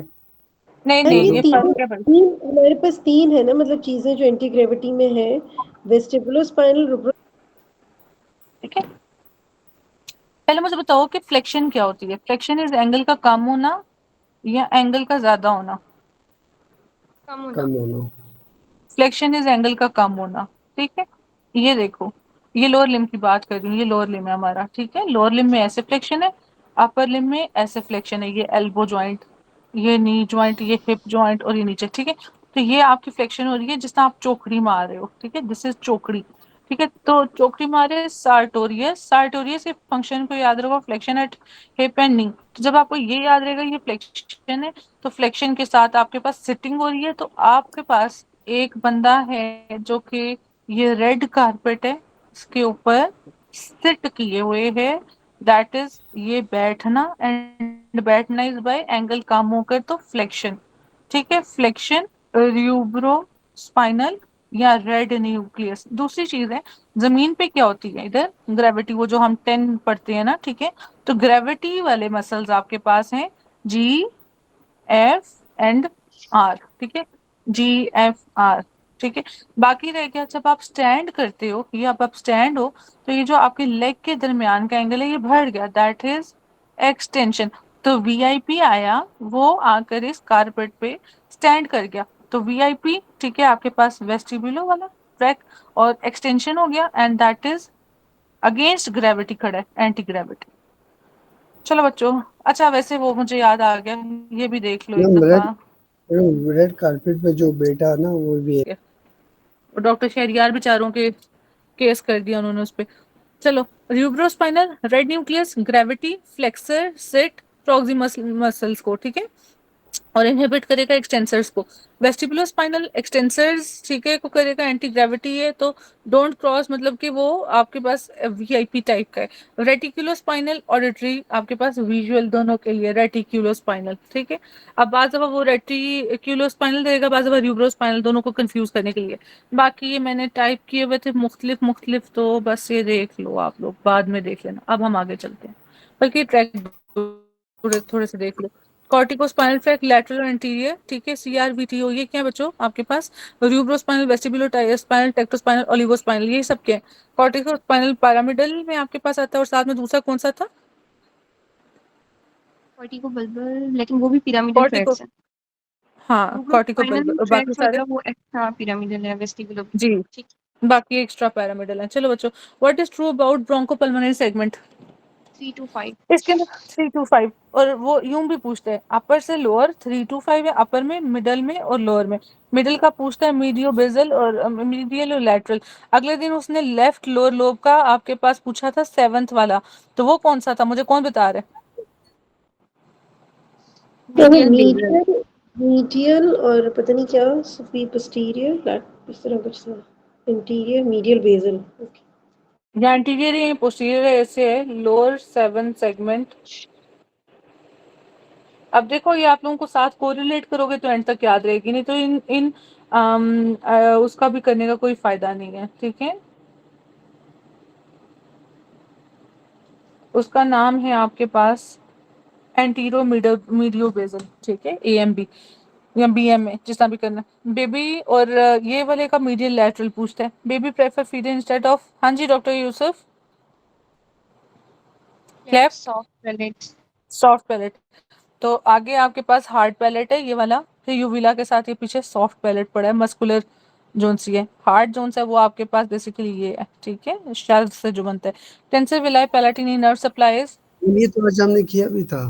नहीं मैम तो नहीं, ये ये डॉक्टर, फर्क तीन है भाई, तीन हमारे पास तीन है ना, मतलब चीजें जो एंटी ग्रेविटी में है, वेस्टिबुलो स्पाइनल ठीक है। पहले मुझे बताओ कि फ्लेक्शन क्या होती है? फ्लेक्शन इज एंगल का कम होना या एंगल का ज्यादा होना? कम होना। कम होना। फ्लेक्शन इज एंगल का कम होना, ठीक है। ये देखो, ये लोअर लिम्ब की बात कर रही हूँ, ये लोअर लिम्ब है हमारा, ठीक है। लोअर लिम्ब में ऐसे फ्लेक्शन है, अपर लिम्ब में ऐसे फ्लेक्शन है, ये एल्बो जॉइंट, ये नी जॉइंट, ये हिप जॉइंट और ये नीचे, ठीक है। तो ये आपकी फ्लेक्शन हो रही है जिसमें आप चोकड़ी मार रहे हो, ठीक है, दिस इज चोकड़ी, ठीक है। तो चोकड़ी मारे सार्टोरियस, सार्टोरियस के फंक्शन को याद रखो, फ्लेक्शन एट हिप एंड नी। तो जब आपको ये याद रहेगा ये फ्लेक्शन है, तो फ्लेक्शन के साथ आपके पास सिटिंग हो रही है, तो आपके पास एक बंदा है जो कि ये रेड कारपेट है, इसके ऊपर सिट किए हुए है, दैट इज ये बैठना, एंड बैठना इज बाय एंगल काम होकर तो फ्लेक्शन, ठीक है। फ्लेक्शन र्यूब्रो स्पाइनल या रेड न्यूक्लियस। दूसरी चीज है, जमीन पे क्या होती है, इधर ग्रेविटी, वो जो हम 10 पढ़ते हैं ना, ठीक है। तो ग्रेविटी वाले मसल्स आपके पास हैं जी एफ एंड आर, ठीक है, जी एफ आर, ठीक है। बाकी रह गया जब आप स्टैंड करते हो, ये अब आप स्टैंड हो, तो ये जो आपके लेग के दरमियान का एंगल है ये बढ़ गया, दैट इज एक्सटेंशन। तो वीआईपी आया, वो आकर इस कारपेट पे स्टैंड कर गया, तो वीआईपी, ठीक है, आपके पास वेस्टिब्यूलो वाला ट्रैक और एक्सटेंशन हो गया, and that is against gravity खड़ा है, एंटी ग्रेविटी। चलो बच्चों, अच्छा वैसे वो मुझे याद आ गया, ये भी देख लो एक दफा। रेड कारपेट पे जो बेटा ना वो भी है। और डॉक्टर शहरियार बेचारों के केस कर दिया उन्होंने उस पे। चलो, rubrospinal, red nucleus, gravity, flexor, sit, proximus muscles को, ठीक है, और इनहिबिट करेगा एक्सटेंसर्स को। वेस्टिबुलोस्पाइनल एक्सटेंसर्स, ठीक है, को करेगा एंटी ग्रेविटी है, तो डोंट क्रॉस, मतलब कि वो आपके पास वीआईपी टाइप का है। रेटिकुलोस्पाइनल, ऑडिटरी, आपके पास विजुअल, दोनों के लिए रेटिकुलोस्पाइनल, ठीक है। अब बात दफा वो रेटिकुलोस्पाइनल देगा, बात दफा र्यूब्रोस्पाइनल, दोनों को कंफ्यूज करने के लिए। बाकी ये मैंने टाइप किए हुए थे मुख्तलिफ मुख्तलिफ, तो बस ये देख लो आप लोग, बाद में देख लेना। अब हम आगे चलते हैं, बल्कि ट्रैक थोड़े से देख लो। कॉर्टिकोस्पाइनल ट्रैक, लैटरल और एंटीरियर, ठीक है, सीआरवीटीओ, ये क्या है बच्चों आपके पास, र्यूब्रोस्पाइनल, वेस्टिबुलोस्पाइनल, टेक्टोस्पाइनल, ओलिगोस्पाइनल, ये सब क्या है। कॉर्टिकोस्पाइनल पैरामिडल में आपके पास आता है, और साथ में दूसरा कौन सा था, कॉर्टिकोबल्बल, लेकिन वो भी पिरामिडल कॉर्टिको, ट्रैक्स है। हाँ कॉर्टिकोबल्बल, स्पाइनल और बाकी ट्रैक्स सारे, मतलब वो एक्स्ट्रा पिरामिडल है, वेस्टिबुलर भी। जी, ठीक। बाकी एक्स्ट्रा पैरामिडल है। चलो बच्चों, what is true about bronchopulmonary segment. 3 to 5। इसके अंदर 3 to 5, और वो यूं भी पूछते हैं अपर से लोअर, 3 to 5 है अपर में, मिडल में और लोअर में। मिडल का पूछता है मीडियो बेजल और मीडियल और लैटरल। अगले दिन उसने लेफ्ट लोअर लोब का आपके पास पूछा था, 7th वाला, तो वो कौन सा था, मुझे कौन बता रहा है। तो मीडियल बेसल। मीडियल, मीडियल और पता नहीं क्या सुपी पोस्टीरियर, इस तरह कुछ था। Interior, medial, basal. या एंटीरियर है पोस्टीरियर है, ऐसे है लोअर 7 सेगमेंट। अब देखो ये आप लोगों को साथ कोरिलेट करोगे तो एंड तक याद रहेगी, नहीं तो इन इन उसका भी करने का कोई फायदा नहीं है, ठीक है। उसका नाम है आपके पास एंटीरो मीडियो बेसल, ठीक है, एएमबी या बीएम में जितना भी करना। बेबी और ये वाले का मीडियल लैटरल पूछता है, baby prefer feed instead of, हाँ जी doctor Yusuf, left left soft palate. Soft palate. तो आगे आपके पास हार्ड पैलेट है ये वाला, फिर यूविला के साथ ये पीछे सॉफ्ट पैलेट पड़ा है, मस्कुलर जोन सी है। हार्ड जोन है वो आपके पास बेसिकली ये है, ठीक है, शेल से जो बनता है। टेंसर विलाई पैलेटिनी नर्व सप्लाईज, ये तो आज हमने किया भी था।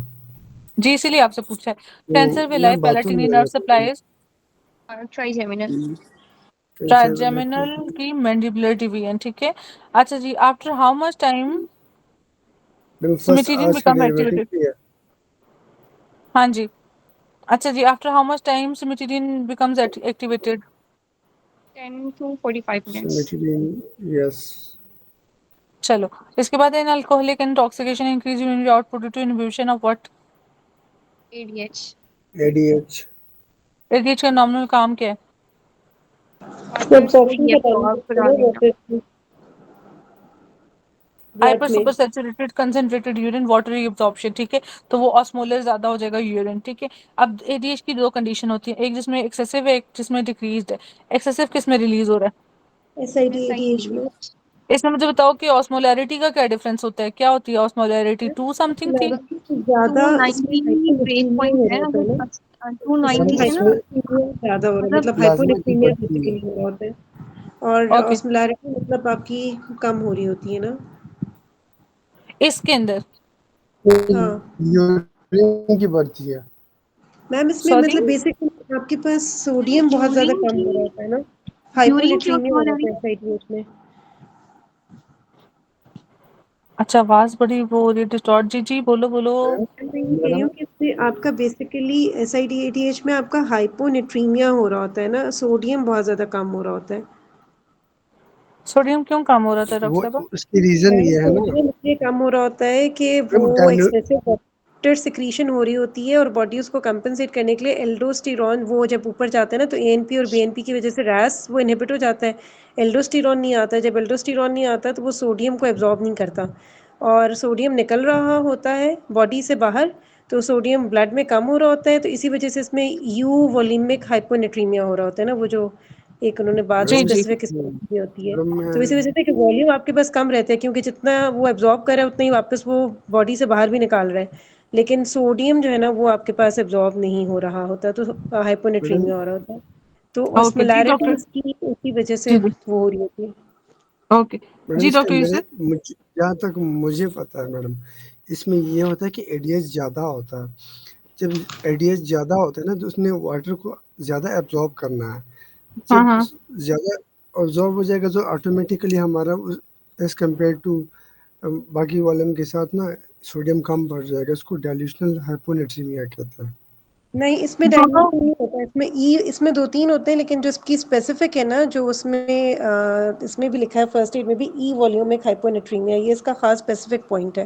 जी इसीलिए आपसे पूछा है। तो टेंसर विलाई मैं बाथरूम पैलेटिनी गया नर्व था सप्लाईज, ट्राइजेमिनल। ट्राइजेमिनल की मैंडिबुलर डिवीजन, ठीक है। अच्छा जी, after how much time first simeterian आज का बिकम डेरिवेटिव एक्टिवेटेड, किया। हाँ जी। अच्छा जी, after how much time simeterian becomes activated. 10 to 45 minutes। Simeterian, yes. चलो, इसके बाद in alcoholic intoxication increase urinary output due to inhibition of what, ADH। ADH. ADH का नॉमिनल काम क्या है, वाटर एब्जॉर्प्शन सही बताना एब्जॉर्ब है करा ना लेना। वाटर हाइपर ब्लड में। Super saturated concentrated urine water absorption, ठीक है, तो वो ऑस्मोलर ज्यादा हो जाएगा यूरिन, ठीक है। अब एडीएच की 2 कंडीशन होती है, एक जिसमें एक्सेसिव है, एक जिसमें डिक्रीज्ड है। एक्सेसिव किस में रिलीज हो रहा है, एसआईडी, एडीएच में। SIDH। इसमें मुझे बताओ कि ऑस्मोलैरिटी का क्या डिफरेंस होता है, क्या होती है ऑस्मोलैरिटी, 2 समथिंग थी। ज्यादा इसमें 290 ब्रेक हाइपोलिपिडीमिया पॉइंट हो है, रहा होता है ना, अगर इसमें 290 से ना, हाइपोलिपिडीमिया ज्यादा हो रहा है, मतलब मतलब प्लाज्मा की हाइपोलिपिडीमिया पट्टी। बेसिकली हो रहा होता है। और ओके, ऑस्मोलैरिटी मतलब आपकी कम हो रही होती है ना? इसके अंदर हाँ यूरिन की बढ़ती है। मैम, इसमें सॉरी मतलब बेसिकली आपके पास सोडियम बहुत ज्यादा यूरिन कम हो रहा की होता है ना, यूरिन की हाइपोनेट्रीमिया हो जाता है ऑस्मोलैरिटी एसआईटीएच में। अच्छा, आवाज बड़ी वो हो रही है डिस्टॉर्ट। जी जी, बोलो बोलो। मैं ये कह रही मैडम हूँ कि इसमें आपका बेसिकली एसआईटीएच में आपका हाइपोनेट्रीमिया हो रहा होता है ना, सोडियम बहुत ज्यादा कम हो रहा होता है। सोडियम क्यों कम हो रहा था डॉक्टर वो साहब? उसकी रीजन मैम ये है ना सोडियम इसलिए कम हो रहा होता है कि वो मैडम, डायलू एक्सेसिव वाटर सिक्रीशन हो रही होती है और बॉडी उसको कंपेंसेट करने के लिए एल्डोस्टेरॉन वो जब ऊपर जाता है ना, तो एएनपी और बीएनपी की वजह से रैस वो इनहिबिट हो जाता है। एल्डोस्टेरॉन नहीं आता, जब एल्डोस्टेरॉन नहीं आता तो वो सोडियम को एब्जॉर्ब नहीं करता और सोडियम निकल रहा होता है बॉडी से बाहर, तो सोडियम ब्लड में कम हो रहा होता है, तो इसी वजह से इसमें यू वॉल्यूमिक हाइपोनेट्रीमिया हो रहा होता है ना, वो जो एक उन्होंने बात जी मैडम जी। स्पेसिफिक इसमें होती है। मैडम तो इसी वजह से कि वॉल्यूम आपके पास कम रहता है, क्योंकि जितना वो एब्जॉर्ब कर रहा है उतना ही वापस वो बॉडी से बाहर भी निकाल रहा है, लेकिन सोडियम जो है ना वो आपके पास एब्जॉर्ब नहीं हो रहा होता, तो मैडम हाइपोनेट्रीमिया हो रहा होता है। तो ओके जी डॉक्टर। ऑस्मोलैरिटीज की उसी वजह से जी जी। वो हो रही होती है। ओके मैडम जी इसके डॉक्टर अंदर यूसुफ। मुझे जहाँ तक मुझे पता है मैडम, इसमें ये होता है कि एडीएस ज़्यादा होता है। जब एडीएस ज़्यादा होता है ना तो उसने वाटर को ज़्यादा एब्जॉर्ब करना है। हाँ जब हाँ। ज़्यादा ऑब्जॉर्ब हो जाएगा तो ऑटोमेटिकली हमारा एज कम्पेयर टू बाकी वॉल्यूम के साथ ना सोडियम कम बढ़ जाएगा। उसको डाइल्यूशनल हाइपोनेट्रीमिया कहते हैं। नहीं, इसमें दोनों। डायल्यूशन नहीं होता, इसमें ई इसमें 2-3 होते हैं, लेकिन जो इसकी स्पेसिफिक है ना, जो उसमें इसमें भी लिखा है फर्स्ट एड में भी, ई वॉल्यूमिक हाइपोनेट्रीमिया, ये इसका खास स्पेसिफिक पॉइंट है।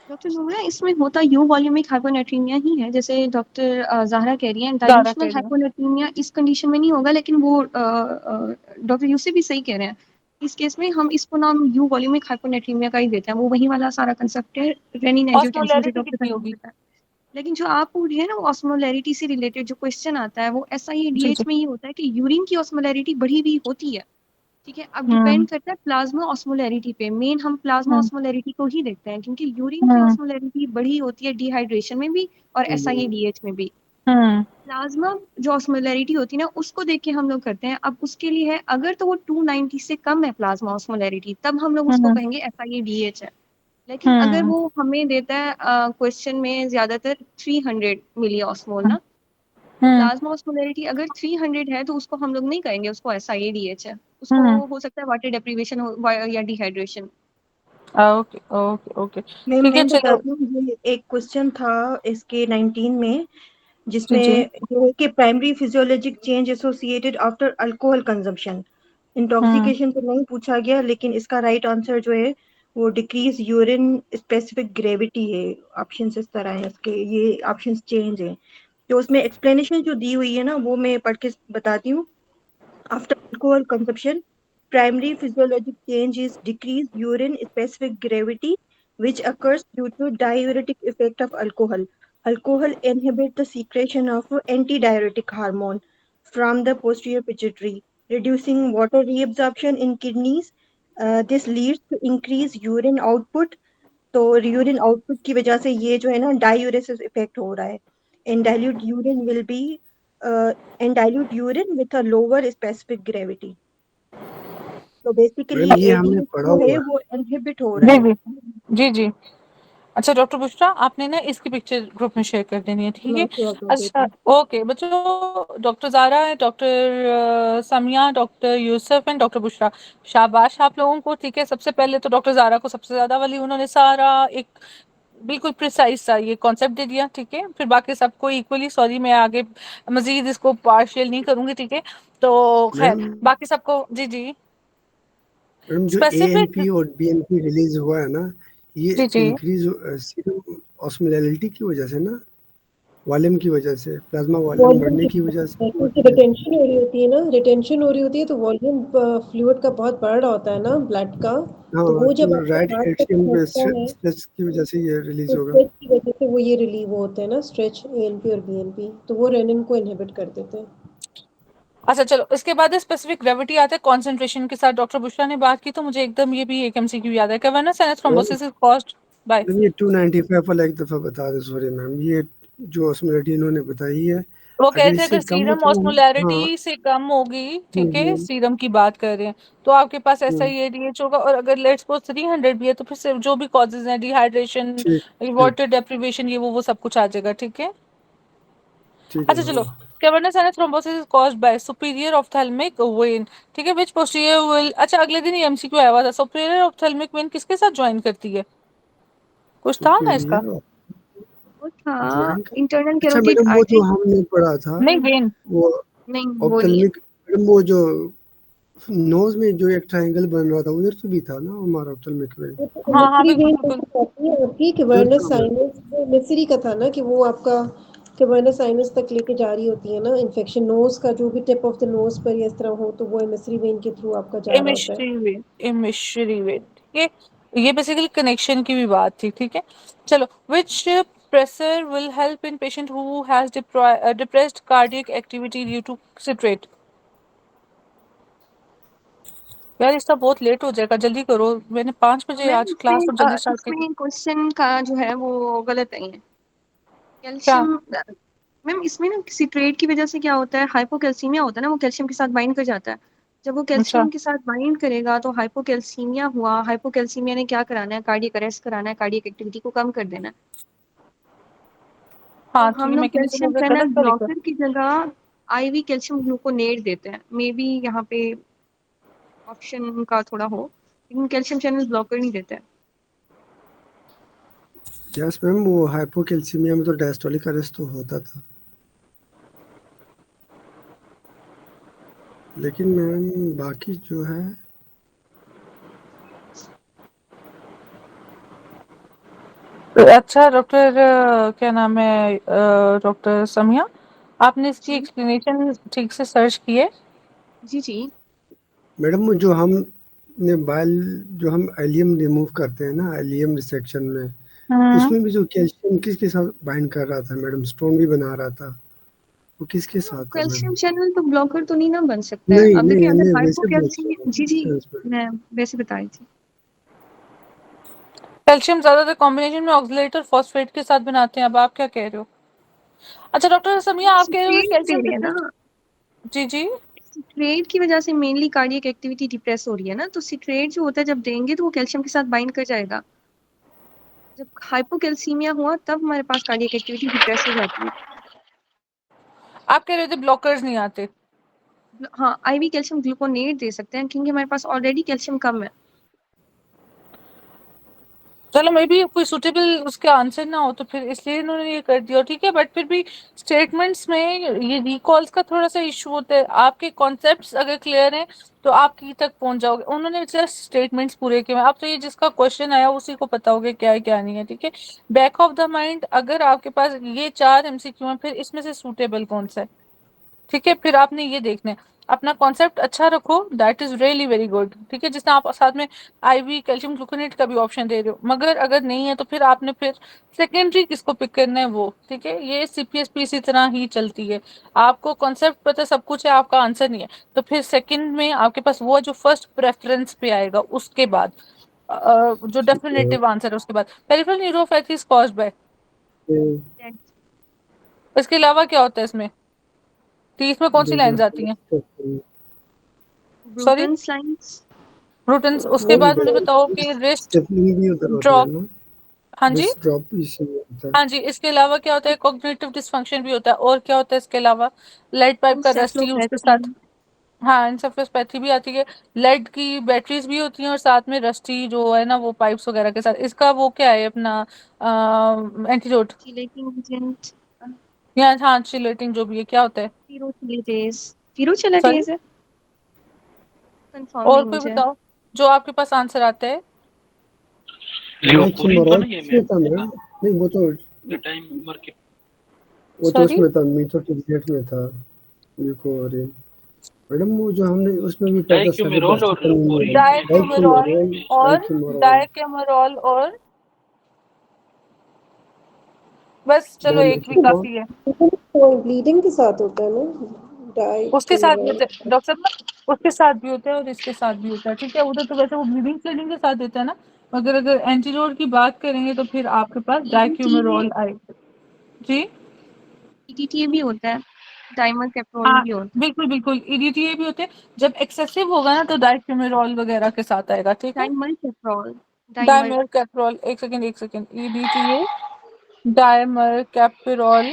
डॉक्टर ज़ुमरा, इसमें होता यू वॉल्यूमिक हाइपोनेट्रीमिया ही है, जैसे डॉक्टर ज़ाहरा कह रही हैं। ज़ारा डाइल्यूशनल कह रही हूँ। हाइपोनेट्रीमिया इस कंडीशन में नहीं होगा, लेकिन वो डॉक्टर यूसुफ भी सही कह रहे हैं। इस केस में हम इसको नाम यू वॉल्यूमिक हाइपोनेट्रीमिया का ही देते हैं, वो वही वाला सारा कंसेप्ट है, रेनिन एंजियोटेंसिन जो ऑस्मोलैरिटी डॉक्टर कितनी का नाम होगी? बताया। लेकिन जो आप पूछ रहे हैं ना, वो ऑस्मोलैरिटी से रिलेटेड जो क्वेश्चन आता है, वो जी एसआईएडीएच जी। में ये होता है कि यूरिन की ऑस्मोलैरिटी बढ़ी हुई होती है। ठीक है, अब हम्म डिपेंड करता है प्लाज्मा ऑस्मोलैरिटी पे। मेन हम प्लाज्मा हम्म ऑस्मोलैरिटी को ही देखते हैं, क्योंकि यूरिन की हम्म ऑस्मोलैरिटी बढ़ी होती है डिहाइड्रेशन में भी और एसआईएडीएच में भी। हम्म प्लाज्मा जो ऑस्मोलैरिटी होती है ना, उसको देख के हम लोग करते हैं। अब उसके लिए है, अगर तो वो 290 से कम है प्लाज्मा ऑस्मोलैरिटी, तब हम लोग उसको हम्म कहेंगे एसआईएडीएच है। लेकिन अगर हम्म वो हमें देता है क्वेश्चन में ज्यादातर 300 मिली ऑस्मोल ना, तो हम्म प्लाज्मा ऑस्मोलैरिटी अगर 300 है तो उसको हम लोग नहीं कहेंगे उसको एसआईएडीएच है, उसको हम्म। हो सकता है वाटर डेप्रीवेशन या dehydration. Okay okay okay. Ma'am ठीक है मैं चलो। बताती हूँ, ये एक क्वेश्चन था इसके 19 में, जी जी। जिसमें जो है कि primary physiologic change associated after alcohol consumption. Hmm intoxication तो नहीं पूछा गया, लेकिन इसका राइट आंसर जो है वो डिक्रीज यूरिन स्पेसिफिक ग्रेविटी है। ऑप्शन इस तरह है इसके, ये ऑप्शन चेंज है। तो उसमें एक्सप्लेनेशन जो दी हुई है ना, वो मैं पढ़ के बताती हूँ। After alcohol consumption, primary physiologic change is decreased urine specific gravity, which occurs due to diuretic effect of alcohol. Alcohol inhibits the secretion of antidiuretic hormone from the posterior pituitary, reducing water reabsorption in kidneys. This leads to increased urine output. तो urine output की वजह से ये जो है ना diuresis effect हो रहा है। And dilute urine will be and dilute urine with a lower specific gravity. तो बेसिकली मैम ये हमने एडीएच पढ़ा जो है हुआ है। वो इनहिबिट हो रहा जी है। जी। जी जी। अच्छा डॉक्टर बुशरा, आपने ना इसकी पिक्चर ग्रुप में शेयर कर देनी है, ठीक मैं है? शेयर कर देती अच्छा हूँ। ओके बच्चों, डॉक्टर ज़ारा है, doctor Samiya, doctor Yusuf and doctor Bushra, शाबाश आप लोगों को। ठीक है, सबसे पहले तो डॉक्टर ज़ारा को सबसे ज़्यादा वाली उन्होंने सारा एक बिल्कुल प्रिसाइज सा ये कॉन्सेप्ट दे दिया, ठीक है? फिर बाकी सबको इक्वली, सॉरी मैं आगे मजीद इसको पार्शियल नहीं करूँगी, ठीक है? तो खैर मैम बाकी सबको जी जी। मैडम जो स्पेसिफिक। एएनपी और बीएनपी रिलीज हुआ है ना, ये जी जी। इंक्रीज सिर्फ ऑस्मोलैरिटी की वजह से ना, वॉल्यूम की वजह से, प्लाज्मा वॉल्यूम वॉल्यूम बढ़ने की की वजह से और क्योंकि रिटेंशन हो रही होती है ना, रिटेंशन हो रही होती है, तो वॉल्यूम फ्लूइड का बहुत बढ़ रहा होता है ना ब्लड का, तो हाँ, वो जब तो आपका राइट हार्ट पे एट्रियम पे पहुंचता है, स्ट्रेच की वजह से ये रिलीज तो होगा। स्ट्रेच की वजह से वो ये रिलीव होते हैं ना, स्ट्रेच एएनपी और बीएनपी, तो वो रेनिन को इनहिबिट कर देते हैं। अच्छा चलो, इसके बाद स्पेसिफिक ग्रेविटी आता है कंसंट्रेशन के साथ। डॉक्टर बुशरा ने बात की तो मुझे एकदम ये भी एक एमसीक्यू याद है। Cavernous sinus ma'am thrombosis is caused by. Ma'am ये 295 वाला एक दफ़ा बता दो, सॉरी मैम, ये जो ऑस्मोलैरिटी इन्होंने बताई है वो कह अगर रहे थे इससे अगर कम हो सीरम तो हाँ। ऑस्मोलैरिटी से कम होगी, ठीक है, हम्म, सीरम की बात कर रहे हैं, तो आपके पास ऐसा हम्म, ही एडीएच होगा। और अगर लेट्स सपोज 300 भी है तो फिर से जो भी कॉजेज हैं, डिहाइड्रेशन, ठीक ठीक वाटर डेप्रिवेशन, ये वो सब कुछ आ जाएगा, ठीक है। ठीक है अच्छा चलो, ma'am. Cavernous anus thrombosis is caused by superior ophthalmic when, ठीक है, विच पोस्टीरियर विल, अच्छा अगले दिन ये एमसीक्यू आया हुआ था, सुपीरियर ऑप्थेल्मिक वेन किसके साथ ज्वाइन करती है, कुछ था ना इसका। सुपीरियर वो था ज्वाइन कर। इंटरनल अच्छा कैरोटिड मैडम, वो जो आर्टरी। हमने पढ़ा था, नहीं वेन। वो नहीं, वो नहीं है। ऑप्थेल्मिक, मैडम वो जो नोज में जो एक ट्रायंगल बन रहा था उधर तो भी था ना हमारा ऑप्थेल्मिक में, वो तो हाँ हाँ मिस्री बिल्कुल वेन बिल्कुल। आती है आपकी उधर कैवर्नस कहाँ है? साइनस, वो मिस्री का था ना कि वो आपका कैवर्नस साइनस तक लेके जा रही होती है ना इन्फेक्शन, नोज का जो भी टिप ऑफ द नोज पर या इस तरह हो तो वो मिस्री वेन के थ्रू आपका जा रहा होता है। इमिशरी वेन, इमिशरी वेन, ठीक है, ये बेसिकली कनेक्शन की भी बात थी, ठीक है। चलो, which pressure will help in patient who has depressed cardiac activity due to citrate. यार इसका बहुत लेट हो जाएगा, जल्दी करो, मैंने 5 बजे मैम आज क्लास और जल्दी स्टार्ट की थी। इसमें क्वेश्चन का जो है वो गलत नहीं है। क्या? कैल्शियम, मैम इसमें ना सिट्रेट की वजह से क्या होता है, हाइपोकैल्सीमिया होता है ना, वो कैल्शियम के साथ बाइंड कर जाता है। जब वो अच्छा कैल्शियम के साथ बाइंड करेगा तो हाइपोकैल्सीमिया हुआ। हाइपोकैल्सीमिया ने क्या कराना है, कार्डियक अरेस्ट कराना है, कार्डियक एक्टिविटी को कम कर देना है। तो हाँ, तो हम ये लोग मैकेनिज्म कैल्शियम अगर चैनल गलत था लिखा। ब्लॉकर की जगह आईवी कैल्शियम ग्लूकोनेट देते हैं। मे बी यहाँ पे ऑप्शन का थोड़ा हो, लेकिन कैल्शियम चैनल ब्लॉकर नहीं देते हैं। यस मैम, वो हाइपोकैल्सीमिया में तो डायस्टोलिक अरेस्ट तो होता था, लेकिन मैम बाकी जो है अच्छा डॉक्टर, क्या नाम है, डॉक्टर समिया, आपने इसकी जी एक्सप्लेनेशन ठीक से सर्च की है? जी जी। मैडम, जो हमने बाइल, जो हम एलियम रिमूव करते हैं ना एलियम रिसेक्शन में, हम्म। उसमें भी जो कैल्शियम किसके साथ बाइंड कर रहा था मैडम, स्टोन भी बना रहा था, वो किसके साथ था मैडम? कैल्शियम चैनल तो ब्लॉकर तो नहीं ना बन सकता है। नहीं अब नहीं, देखिए अगर हमें वैसे पूछ हाइपोकैल्सीमिया, जी जी, रहा हूँ। मैं वैसे बता रही थी। कैल्शियम ज्यादातर कॉम्बिनेशन में ऑक्सलेट और फॉस्फेट के साथ बनाते हैं, अब आप क्या कह रहे हो? अच्छा डॉक्टर समिया, आप कह रहे हो कि सिट्रेट दे कैल्शियम रहे हैं ना, डिप्रेस। जी जी। सिट्रेट की वजह से मेनली कार्डियक एक्टिविटी डिप्रेस हो रही है ना, तो सिट्रेट जो होता है जब देंगे तो वो कैल्शियम के साथ बाइंड कर जाएगा। जब हाइपोकैल्सीमिया हुआ तब हमारे पास कार्डियक एक्टिविटी डिप्रेस हो जाती है। आप कह रहे थे ब्लॉकर्स नहीं आते। हाँ, आईवी कैल्शियम ग्लूकोनेट दे सकते हैं क्योंकि हमारे पास ऑलरेडी कैल्शियम कम है। चलो मे बी कोई सुटेबल उसके आंसर ना हो तो फिर इसलिए इन्होंने ये कर दिया, ठीक है, बट फिर भी स्टेटमेंट्स में ये रिकॉल्स का थोड़ा सा इशू होता है। आपके कॉन्सेप्ट्स अगर क्लियर हैं तो आप की तक पहुंच जाओगे, उन्होंने जस्ट स्टेटमेंट्स पूरे किए हैं। अब तो ये जिसका क्वेश्चन आया उसी को पता होगा क्या है क्या नहीं है, ठीक है। बैक ऑफ द माइंड अगर आपके पास ये 4 एमसीक्यू हैं, फिर इसमें से सूटेबल कौन सा है, ठीक है, फिर आपने ये देखना है। अपना कॉन्सेप्ट अच्छा रखो, that is really very good, ठीक है, जिसने आप साथ में आईवी कैल्शियम ग्लूकोनेट का भी ऑप्शन दे रहे हो। मगर अगर नहीं है तो फिर आपने फिर सेकेंडरी किसको पिक करना है वो, ठीक है, ये सीपीएसपी इसी तरह ही चलती है। आपको कॉन्सेप्ट पता सब कुछ है, आपका आंसर नहीं है, तो फिर सेकंड में आपके पास वो है जो फर्स्ट प्रेफरेंस पे आएगा, उसके बाद जो डेफिनेटिव आंसर है उसके बाद peripheral neuropathy is caused by. इसके अलावा क्या होता है इसमें, टीथ में कौन सी लाइंस आती हैं? Sorry, Bruton lines. ब्रूटेंस। उसके वो बाद मुझे बताओ कि रिस्ट स्टेपलिंग भी उधर होता है ड्रॉप। ना, हाँ जी। रिस्ट ड्रॉप भी इसी में होता है। हाँ जी, इसके अलावा क्या होता है, कॉग्निटिव डिसफंक्शन भी होता है, और क्या होता है इसके अलावा, लेड पाइप का रस्टी उसके एंसेफेलोपैथी। साथ। हाँ, एन्सेफेलोपैथी भी आती है, लेड की बैटरीज भी होती हैं, और साथ में रस्टी जो है ना वो पाइप्स वगैरह के साथ। इसका वो क्या है अपना एंटीडोट, चिलेटिंग एजेंट। या हाँ चिलेटिंग जो भी है, क्या होता है? फिरोचिलेटेस। सॉरी, फिरोचिलेटेस है, कंफर्म और नहीं कोई मुझे। बताओ जो आपके पास आंसर आता है। लियोपोरिन तो मॉल नहीं है किसमें था मैम? मैम? नहीं, टाइम मर के वो तो सॉरी, उसमें था, मीथोट्रिब्यूट में था ल्यूकोरिन। मैडम वो जो हमने उसमें भी पढ़ा था डाइक्यूमेरोल और सेरिब्रोस्टिक एनीमिया, कोरिन है डायक्यूमेरॉल डाइक्यूमेरोल, और डाइक्यूमेरोल, डायक्यूमेरॉल और बस, चलो एक भी डाइमेट्रिकॉन। काफी है। तो ब्लीडिंग के साथ होता है ना उसके साथ भी डाइक्लोराइड। होता है डॉक्टर साहब, उसके साथ भी होता है और इसके साथ भी होता है, ठीक है, उधर तो वैसे वो ब्लीडिंग क्लीनिंग के साथ देता है ना, मगर अगर एंटीडोट की बात करेंगे तो फिर आपके पास ईडीटीए, डायक्यूमेरॉल आएगा। जी। ईडीटीए भी होता है। डाइमर कैप्रोल हाँ भी होता है। बिल्कुल बिल्कुल, EDTA भी होते हैं। जब एक्सेसिव होगा ना तो डाइक्लोमिरॉल वगैरह के साथ आएगा, ठीक है। डाइमर कैप्रोल, डाइमर डायमर कैप्रोल, एक सेकेंड, EDTA डायमर कैप्रोल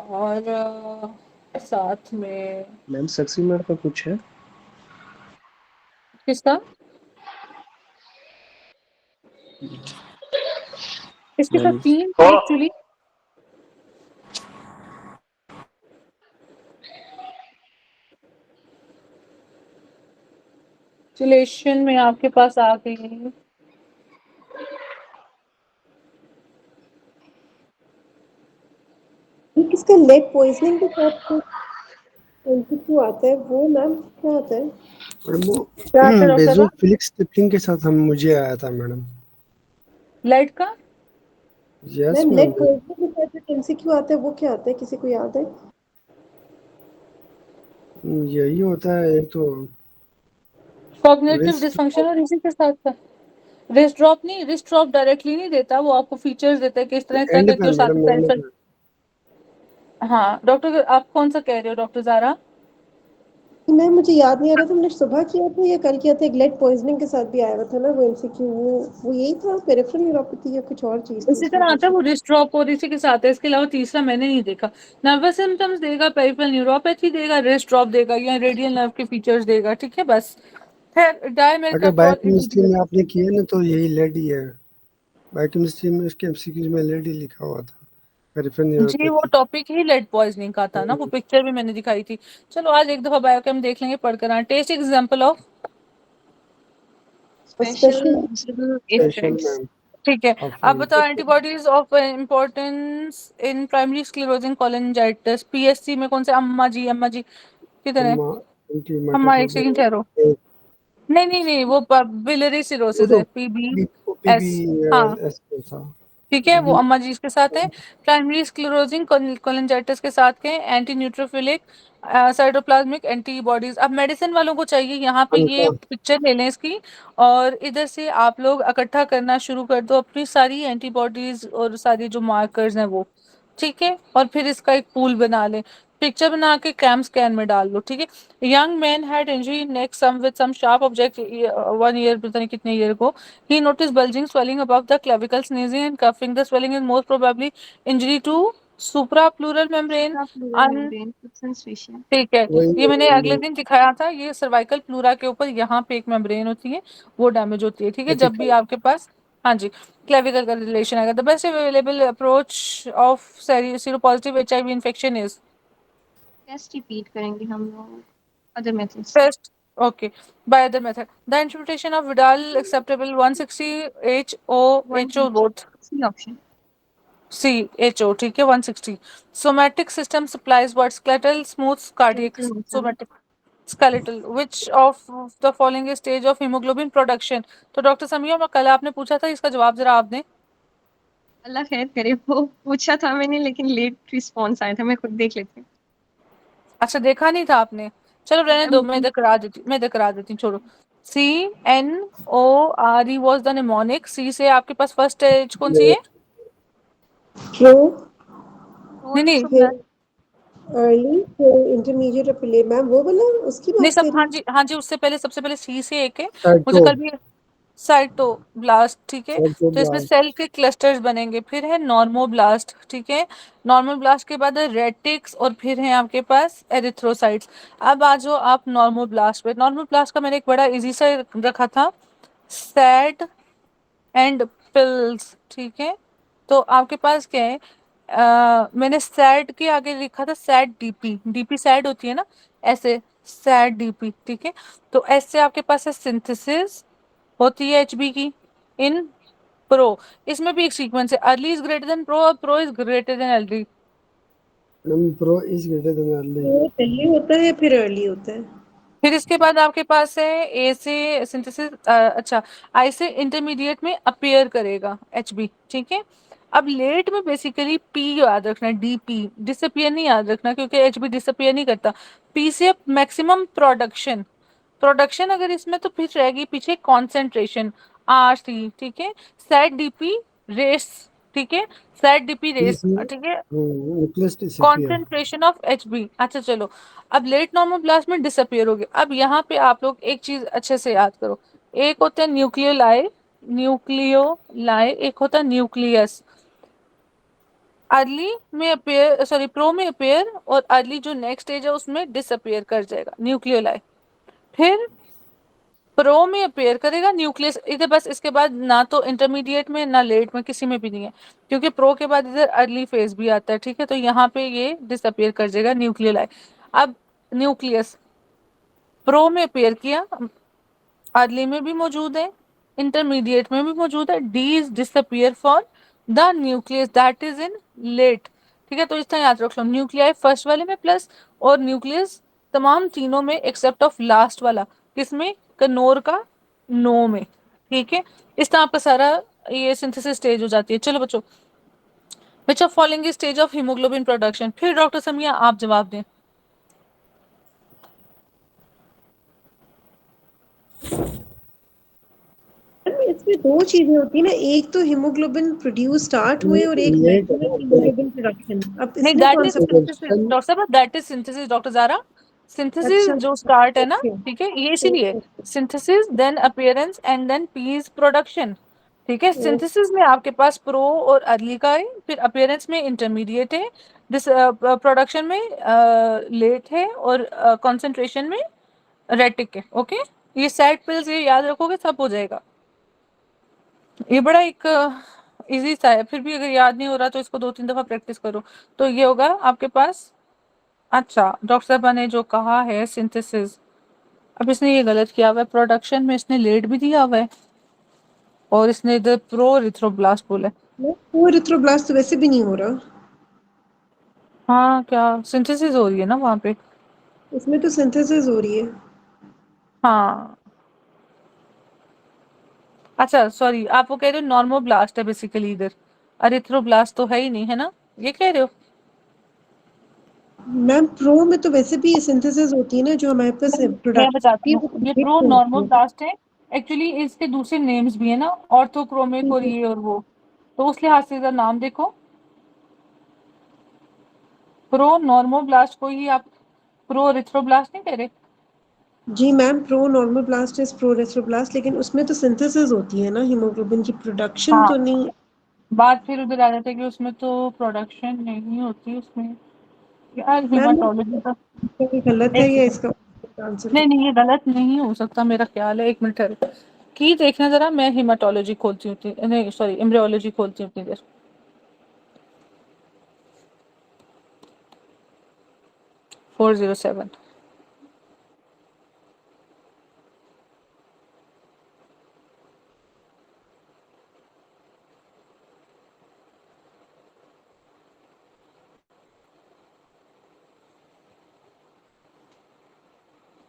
और साथ में मैम सक्सीमेड का कुछ है? किसका, इसके साथ मैम 3 थे एक्चुअली। रिलेशन में आपके पास आ गई। ये किसका लेड पॉइजनिंग के साथ एमसीक्यू आता है वो मैम क्या होता है? मैडम वो क्या आता है डॉक्टर साहब? बेजोफिलिक स्टिफनिंग के साथ हम मुझे आया था मैडम। लाइट का yes ma'am lead ma'am. Poisoning के साथ जो एमसीक्यू आता है वो क्या आता है, किसी को याद है? यही होता है एक तो कॉग्निटिव रिस्ट डिसफंक्शन और इसी के साथ था। रिस्ट ड्रॉप नहीं, रिस्ट ड्रॉप डायरेक्टली नहीं देता, वो आपको फीचर्स देता है कि इस तरह एंड करके पे और साथ मैडम, में एंड पेरिफेरल। पे। हाँ डॉक्टर, आप कौन सा कह रहे हो डॉक्टर ज़ारा? मैम मुझे याद नहीं आ रहा था, मैंने सुबह किया था या कल किया था, एक लेड पॉइजनिंग के साथ भी आया हुआ था ना वो एमसीक्यू, वो यही था पेरिफेरल न्यूरोपैथी या कुछ और चीज थी इसी उसमें तरह आता है कुछ? वो, रिस्ट ड्रॉप और इसी के साथ है। इसके अलावा तीसरा मैंने नहीं देखा। नर्वस सिम्टम्स देगा, पेरिफेरल न्यूरोपैथी देगा, रिस्ट ड्रॉप देगा या रेडियल नर्व के फीचर्स देगा, ठीक है बस। फिर अगर डायमेर्केप्रोल बायोकेमिस्ट्री में आपने किया ना तो यही लेड ही है। बायोकेमिस्ट्री में उसके एमसीक्यूज में लेड ही लिखा हुआ था, पेरिफेरल जी, वो न्यूरोपैथी। टॉपिक ही लेड पॉइजनिंग का था ना, वो पिक्चर भी मैंने दिखाई थी। चलो आज एक दफा बायोकेम देख लेंगे पढ़कर। Test example of, special special visible special effects. Ma'am ठीक है। ऑफ अब बताओ antibodies of importance in primary sclerosing cholangitis, PSC में कौन से? अम्मा जी किधर है? एंटी अम्मा एक सेकंड हेमाटोटोसिस। ठहरो। नहीं वो बिलियरी वो सिरोसिस तो है, PBS। पीबी हाँ एस था। ठीक है, वो बी अम्मा जी इसके साथ है। प्राइमरी स्क्लेरोजिंग कोलिंजाइटिस के साथ के एंटी न्यूट्रोफिलिक साइटोप्लाज्मिक एंटीबॉडीज। अब मेडिसिन वालों को चाहिए यहाँ पे ये अनका पिक्चर ले लें इसकी, और इधर से आप लोग इकट्ठा करना शुरू कर दो अपनी सारी एंटीबॉडीज और सारी जो मार्कर्स हैं वो, ठीक है। और फिर इसका एक पूल बना लें, पिक्चर बना के कैम स्कैन में डाल लो, ठीक है। Young man had injury neck some with some sharp object 1 year, पता नहीं कितने ईयर को। He noticed bulging swelling above the clavicle, sneezing and coughing. The swelling is most probably injury to suprapleural membrane. सुप्राप्लूरल Un membrane substantial. ठीक है, वही ये मैंने अगले वही दिन दिखाया था। ये सर्वाइकल प्लूरा के ऊपर यहाँ पे एक मेम्ब्रेन होती है, वो डैमेज होती है, ठीक है। जब भी एपिकल। आपके पास, हाँ जी, क्लेविकल का रिलेशन आएगा। The best available approach of sero positive HIV infection is test repeat करेंगे हम लोग अदर मेथड्स से। Test, okay, by the method the interpretation of Widal acceptable 160 HO both C option. CHO, ठीक है 160। Somatic system supplies what? Skeletal, smooth, cardiac. Skeletal muscle. Somatic, skeletal. Which of the following stage of haemoglobin production? तो doctor Samia, कल आपने पूछा था, इसका जवाब जरा आप दें। अल्लाह खैर करे, वो पूछा था मैंने लेकिन लेट रिस्पॉन्स आया था, मैं खुद देख लेती हूँ। अच्छा देखा नहीं था आपने, चलो रहने दो, मैं मैम इधर करा देती हूँ, छोड़ो। CNORE was the mnemonic. C से आपके पास फर्स्ट स्टेज कौन सी है? प्रो, नहीं नहीं फिर अर्ली, फिर इंटरमीडिएट और फिर लेट, मैम वो बोला उसकी नहीं, बात सब कर रही हाँ जी हाँ जी, उससे पहले सबसे पहले सी से एक है। मुझे साइटो कल भी साइटोब्लास्ट, ठीक है। तो इसमें साइटोब्लास्ट। सेल के क्लस्टर्स बनेंगे। फिर है नॉर्मोब्लास्ट, ठीक है। नॉर्मोब्लास्ट के बाद है रेटिक्स, और फिर है आपके पास एरिथ्रोसाइट्स। अब आ जाओ आप नॉर्मोब्लास्ट पे। नॉर्मोब्लास्ट का मैंने एक बड़ा इजी सा रखा था, सैड एंड पिल्स, ठीक है। तो आपके पास क्या है? मैंने सैड के आगे लिखा था सैड DP, DP सैड होती है ना, ऐसे सैड DP, ठीक है। तो ऐसे आपके पास है सिंथेसिस होती है HB की इन प्रो। इसमें भी एक सीक्वेंस है, early is greater than pro और pro is greater than early. Madam pro is greater than early. वो पहले होता है फिर अर्ली होता है? फिर इसके बाद आपके पास है ए से सिंथेसिस, अच्छा, आई से इंटरमीडिएट में अपीयर करेगा HB, ठीक है। अब लेट में बेसिकली P याद रखना, DP डिसअपियर नहीं याद रखना, क्योंकि HB डिसअपियर नहीं करता। P से मैक्सिमम प्रोडक्शन, प्रोडक्शन अगर इसमें, तो फिर रहेगी पीछे कॉन्सेंट्रेशन RC, ठीक है। सेट DP रेस ठीक है, सैड डीपी रेस, इसमें ठीक है, replace disappear. Concentration of HB. अच्छा चलो, अब लेट नॉर्मोब्लास्ट में डिसअपियर हो गया। अब यहाँ पे आप लोग एक चीज अच्छे से याद करो, एक होता है न्यूक्लियोलाई, न्यूक्लियोलाई, एक होता है न्यूक्लियस। अर्ली में अपेयर, सॉरी प्रो में अपेयर, और अर्ली जो नेक्स्ट स्टेज है उसमें डिसअपियर कर जाएगा न्यूक्लियोलाई। फिर प्रो में अपेयर करेगा न्यूक्लियस इधर, बस इसके बाद ना तो इंटरमीडिएट में ना लेट में, किसी में भी नहीं है, क्योंकि प्रो के बाद इधर अर्ली फेज भी आता है, ठीक है। तो यहाँ पे ये डिसअपियर कर जाएगा न्यूक्लियोलाई। अब न्यूक्लियस प्रो में अपेयर किया, अर्ली में भी मौजूद है, इंटरमीडिएट में भी मौजूद है, D is disappear for the nucleus that is in late, ठीक है। तो इस तरह याद रख लो, न्यूक्लियाई फर्स्ट वाले में प्लस, और न्यूक्लियस तमाम तीनों में एक्सेप्ट ऑफ लास्ट वाला, किसमें, कनोर का नो में, ठीक है। इस तरह आपका सारा ये सिंथेसिस स्टेज हो जाती है। चलो बच्चों, विच of following stage of haemoglobin production, फिर डॉक्टर समिया आप जवाब दें। इसमें दो चीजें होती है ना, एक तो हीमोग्लोबिन प्रोड्यूस स्टार्ट हुए और एक लेट मैक्सिमम हीमोग्लोबिन प्रोडक्शन। अब नहीं, इसमें दैट कौन इज सा सिंथेसिस डॉक्टर साहब, that is synthesis doctor Zara. Synthesis अच्छा जो स्टार्ट है ना, ओके ठीक है, ये इसीलिए okay synthesis then appearance and then piece production, ठीक है। सिंथेसिस में आपके पास प्रो और अर्ली का है, फिर अपीयरेंस में इंटरमीडिएट है, दिस प्रोडक्शन में लेट है, और कंसंट्रेशन में रेटिक है। ओके, ये सेट पिल्स ये याद रखोगे सब हो जाएगा। ये बड़ा एक इजी सा है, फिर भी अगर याद नहीं हो रहा तो इसको 2-3 दफा प्रैक्टिस करो। तो ये होगा आपके पास। अच्छा, डॉक्टर साहबा ने जो कहा है सिंथेसिस, अब इसने ये गलत किया हुआ है, प्रोडक्शन में इसने लेट भी दिया हुआ है, और इसने इधर प्रो रिथ्रोब्लास्ट बोला है। वो रिथ्रोब्लास्ट तो वैसे भी नहीं हो रहा, हाँ, क्या सिंथेसिस हो रही है ना वहाँ पे। इसमें तो सिंथेसिस हो रही है। हाँ, अच्छा सॉरी, आप वो कह रहे हो नॉर्मोब्लास्ट है बेसिकली इधर, अरिथ्रोब्लास्ट तो है ही नहीं, है ना, ये कह रहे हो। मैम प्रो में तो वैसे भी सिंथेसिस होती है ना, जो हमारे पास मैं बताती प्रोडक्शन हूँ, ये प्रो नॉर्मोब्लास्ट है। एक्चुअली इसके दूसरे नेम्स भी है ना, ऑर्थोक्रोमिक और ये और वो, तो उस लिहाज से इधर नाम देखो, प्रो नॉर्मोब्लास्ट को ही आप प्रो रिथ्रोब्लास्ट नहीं कह रहे। जी ma'am, pro normal blast is pro erythroblast, लेकिन उसमें तो सिंथेसिस होती है ना, हीमोग्लोबिन की प्रोडक्शन हाँ, तो नहीं। बात फिर उधर आ जाता है कि उसमें तो प्रोडक्शन नहीं होती उसमें, यार मैम हेमाटोलॉजी का। ये गलत है एक या सेकंड, इसका आंसर? नहीं नहीं, ये गलत नहीं हो सकता, मेरा ख्याल है, एक मिनट ठहरो, की देखना जरा, मैं हेमाटोलॉजी खोलती हूँ नहीं सॉरी एम्ब्रियोलॉजी खोलती हूँ इतनी देर। 407,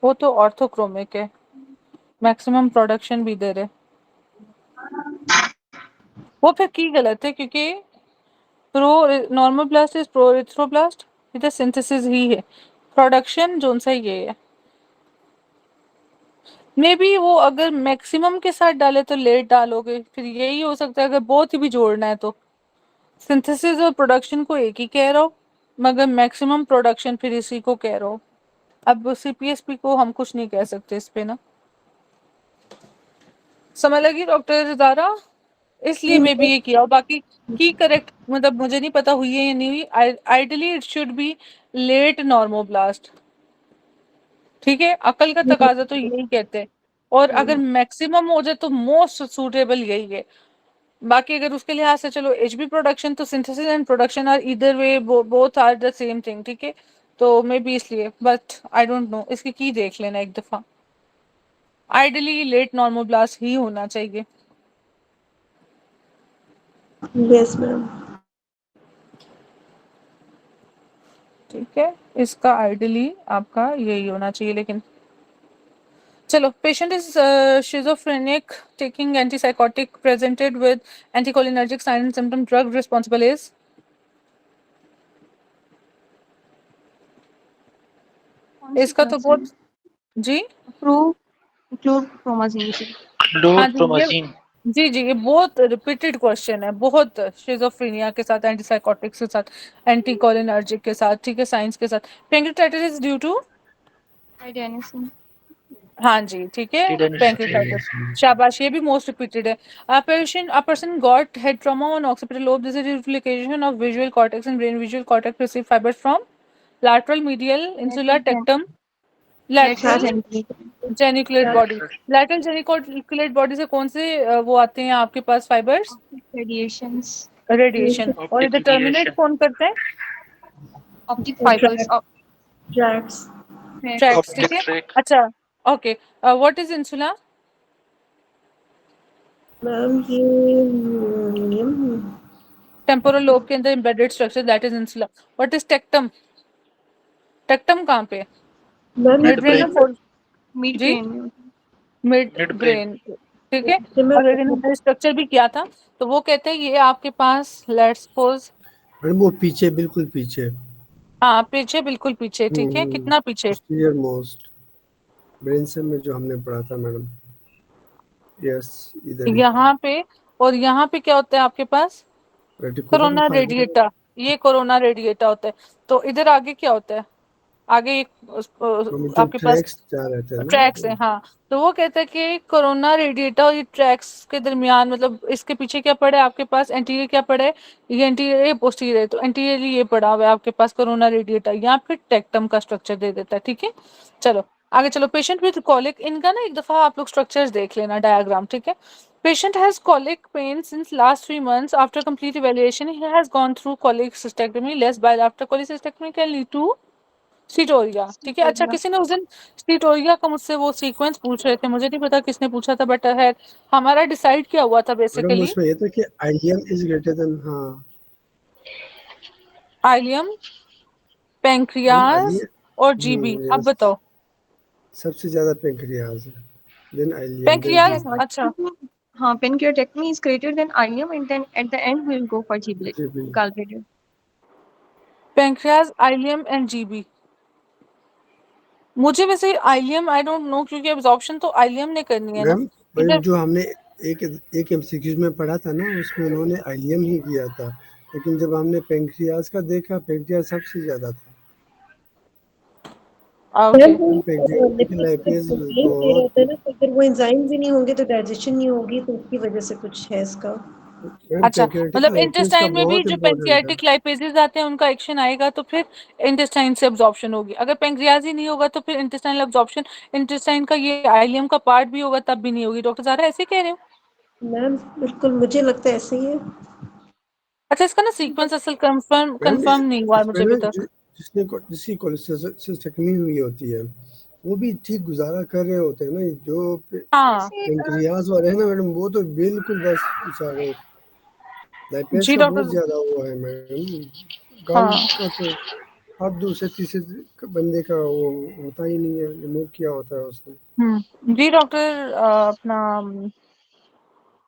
वो तो ऑर्थोक्रोमिक है, मैक्सिमम प्रोडक्शन भी दे रहे, वो फिर की गलत है, क्योंकि pro normal blast is pro erythroblast, इधर सिंथेसिस ही है, प्रोडक्शन जोन सा ये है। मे बी वो अगर मैक्सिमम के साथ डाले तो लेट डालोगे, फिर यही हो सकता है, अगर बहुत ही भी जोड़ना है तो सिंथेसिस और प्रोडक्शन को एक ही कह रहा हो, मगर मैक्सिमम प्रोडक्शन फिर इसी को कह रहा हो। अब सीपीएसपी को हम कुछ नहीं कह सकते इस पे ना, समझ लगी डॉक्टर ज़ारा, इसलिए मैं भी ये किया हो। बाकी की करेक्ट मतलब मुझे नहीं पता हुई है या नहीं हुई, ideally it should be late normoblast, ठीक है, अकल का तकाजा तो यही कहते हैं, और अगर मैक्सिमम हो जाए तो मोस्ट सूटेबल यही है। बाकी अगर उसके लिहाज से चलो एचबी प्रोडक्शन, तो सिंथेसिस एंड प्रोडक्शन आर इधर वे, both are the same thing, ठीक है। तो मे बी इसलिए, बट आई डोंट नो, इसकी की देख लेना एक दफा, आइडियली लेट नॉर्मोब्लास्ट ही होना चाहिए। Yes ma'am. ठीक है, इसका आइडियली आपका यही होना चाहिए, लेकिन चलो, patient is schizophrenic taking antipsychotic presented with anticholinergic sign and symptom, drug responsible is, इसका तो बहुत जी क्लोरप्रोमाजीन। हाँ जी, ये क्लोरप्रोमाजीन। जी जी, ये बहुत रिपीटेड क्वेश्चन है, बहुत। शिजोफ्रेनिया के साथ, एंटीसाइकोटिक्स के साथ, एंटीकोलिनर्जिक के साथ, ठीक है, साइंस के साथ। Pancreatitis is due to, Adenosine. हाँ जी, ठीक है, पेंक्रियाटाइटिस। शाबाश, ये भी मोस्ट रिपीटेड है। A person got head trauma on occipital lobe. This is duplication of visual cortex and brain. Visual cortex receive fibers from lateral, medial, insular, tectum, Lateral lateral geniculate. geniculate body। lateral geniculate body से कौन से वो आते हैं आपके पास fibres? Radiations. Radiation. और इधर terminate कौन करते हैं? Optic fibers. ट्रैक्स ट्रैक्स, ठीक है। अच्छा, okay, what is insula? Ma'am ये टेम्पोरल लोब के अंदर embedded structure, that is insula. What is tectum? Tectum कहाँ पे? मैम मिड ब्रेन और Mid जी, brain. मिड ब्रेन, ठीक है। सिमिलर अगर इन्होंने स्ट्रक्चर भी किया था तो वो कहते हैं ये आपके पास, लेट्स सपोज, मैडम वो पीछे, बिल्कुल पीछे। हाँ पीछे, बिल्कुल पीछे, ठीक है। कितना पीछे? पोस्टीरियर मोस्ट ब्रेन से में जो हमने पढ़ा था मैडम। यस, इधर ही। यहाँ पे। और यहाँ पे क्या होता है आपके पास? रेटिकुलम कोरोना रेडिएटा, ये कोरोना रेडिएटा होता है। तो इधर आगे क्या होता है? आगे एक आपके पास ट्रैक्स जा रहे थे ना। ट्रैक्स है, हाँ। तो वो कहता है कि कोरोना रेडिएटा और ये ट्रैक्स के दरमियान, मतलब इसके पीछे क्या पड़ा है आपके पास? एंटीरियर क्या पड़ा है? ये एंटीरियर, ये पोस्टीरियर है। तो एंटीरियर ये पड़ा हुआ है आपके पास कोरोना रेडिएटा, या फिर टेक्टम का स्ट्रक्चर दे देता है, ठीक है। चलो आगे चलो। पेशेंट विद कॉलिक, इनका ना एक दफा आप लोग स्ट्रक्चर्स देख लेना, डायग्राम, ठीक है। Patient has colic pain since last 3 months. After complete evaluation, he has gone through cholecystectomy. Less bile after cholecystectomy can lead to सीटोरिया, ठीक है। अच्छा, किसी ने उस दिन सीटोरिया का मुझसे वो सीक्वेंस पूछ रहे थे, मुझे नहीं पता किसने पूछा था, बट है हमारा डिसाइड क्या हुआ था मैडम बेसिकली? उसमें ये था कि आइलियम इज ग्रेटर देन, हाँ आइलियम, पेंक्रियाज और जीबी। अब बताओ। सबसे ज्यादा पेंक्रियाज है, देन आइलियम, पेंक्रियाज, अच्छा। हाँ, pancreatectomy is greater than ileum, and then at the end we'll go for gallbladder. Pancreas, ileum and GB. मुझे वैसे आइलियम, आई डोंट नो, क्योंकि एब्जॉर्प्शन तो आइलियम ने करनी है ना। मैम जो हमने एक एमसीक्यूज में पढ़ा था ना, उसमें उन्होंने आइलियम ही किया था, लेकिन जब हमने पेंक्रियाज का देखा, पेंक्रियाज सबसे ज्यादा था। ओके, लाइपेज होता है ना, तो अगर वो एंजाइम्स ही नहीं होंगे तो डाइजेशन नहीं होगी, तो उसकी वजह से कुछ है इसका। अच्छा, मतलब इंटेस्टाइन में भी जो पेंक्रियाटिक लाइपेजेस आते हैं उनका एक्शन आएगा, तो फिर इंटेस्टाइन से एब्जॉर्प्शन होगी। अगर पेंक्रियाज ही नहीं होगा तो फिर इंटेस्टाइनल एब्जॉर्प्शन, इंटेस्टाइन का ये आइलियम का पार्ट भी होगा तब भी नहीं होगी। डॉक्टर ज़ारा ऐसे कह रहे हो? मैम बिल्कुल, मुझे लगता है ऐसे ही है। अच्छा, इसका ना सीक्वेंस असल कंफर्म नहीं हुआ मुझे अभी तक। जिसकी कोलेस्टेक्टमी हुई होती है वो भी ठीक गुजारा कर रहे होते हैं ना, जो पेंक्रियाज वाले हैं ना मैडम, वो तो बिल्कुल बस बेचारे लाइपेज जी का डॉक्टर, बहुत ज्यादा हुआ है मैडम। गाल का तो हर दूसरे तीसरे बंदे का वो होता ही नहीं है, रिमूव किया होता है उसने। जी डॉक्टर, अपना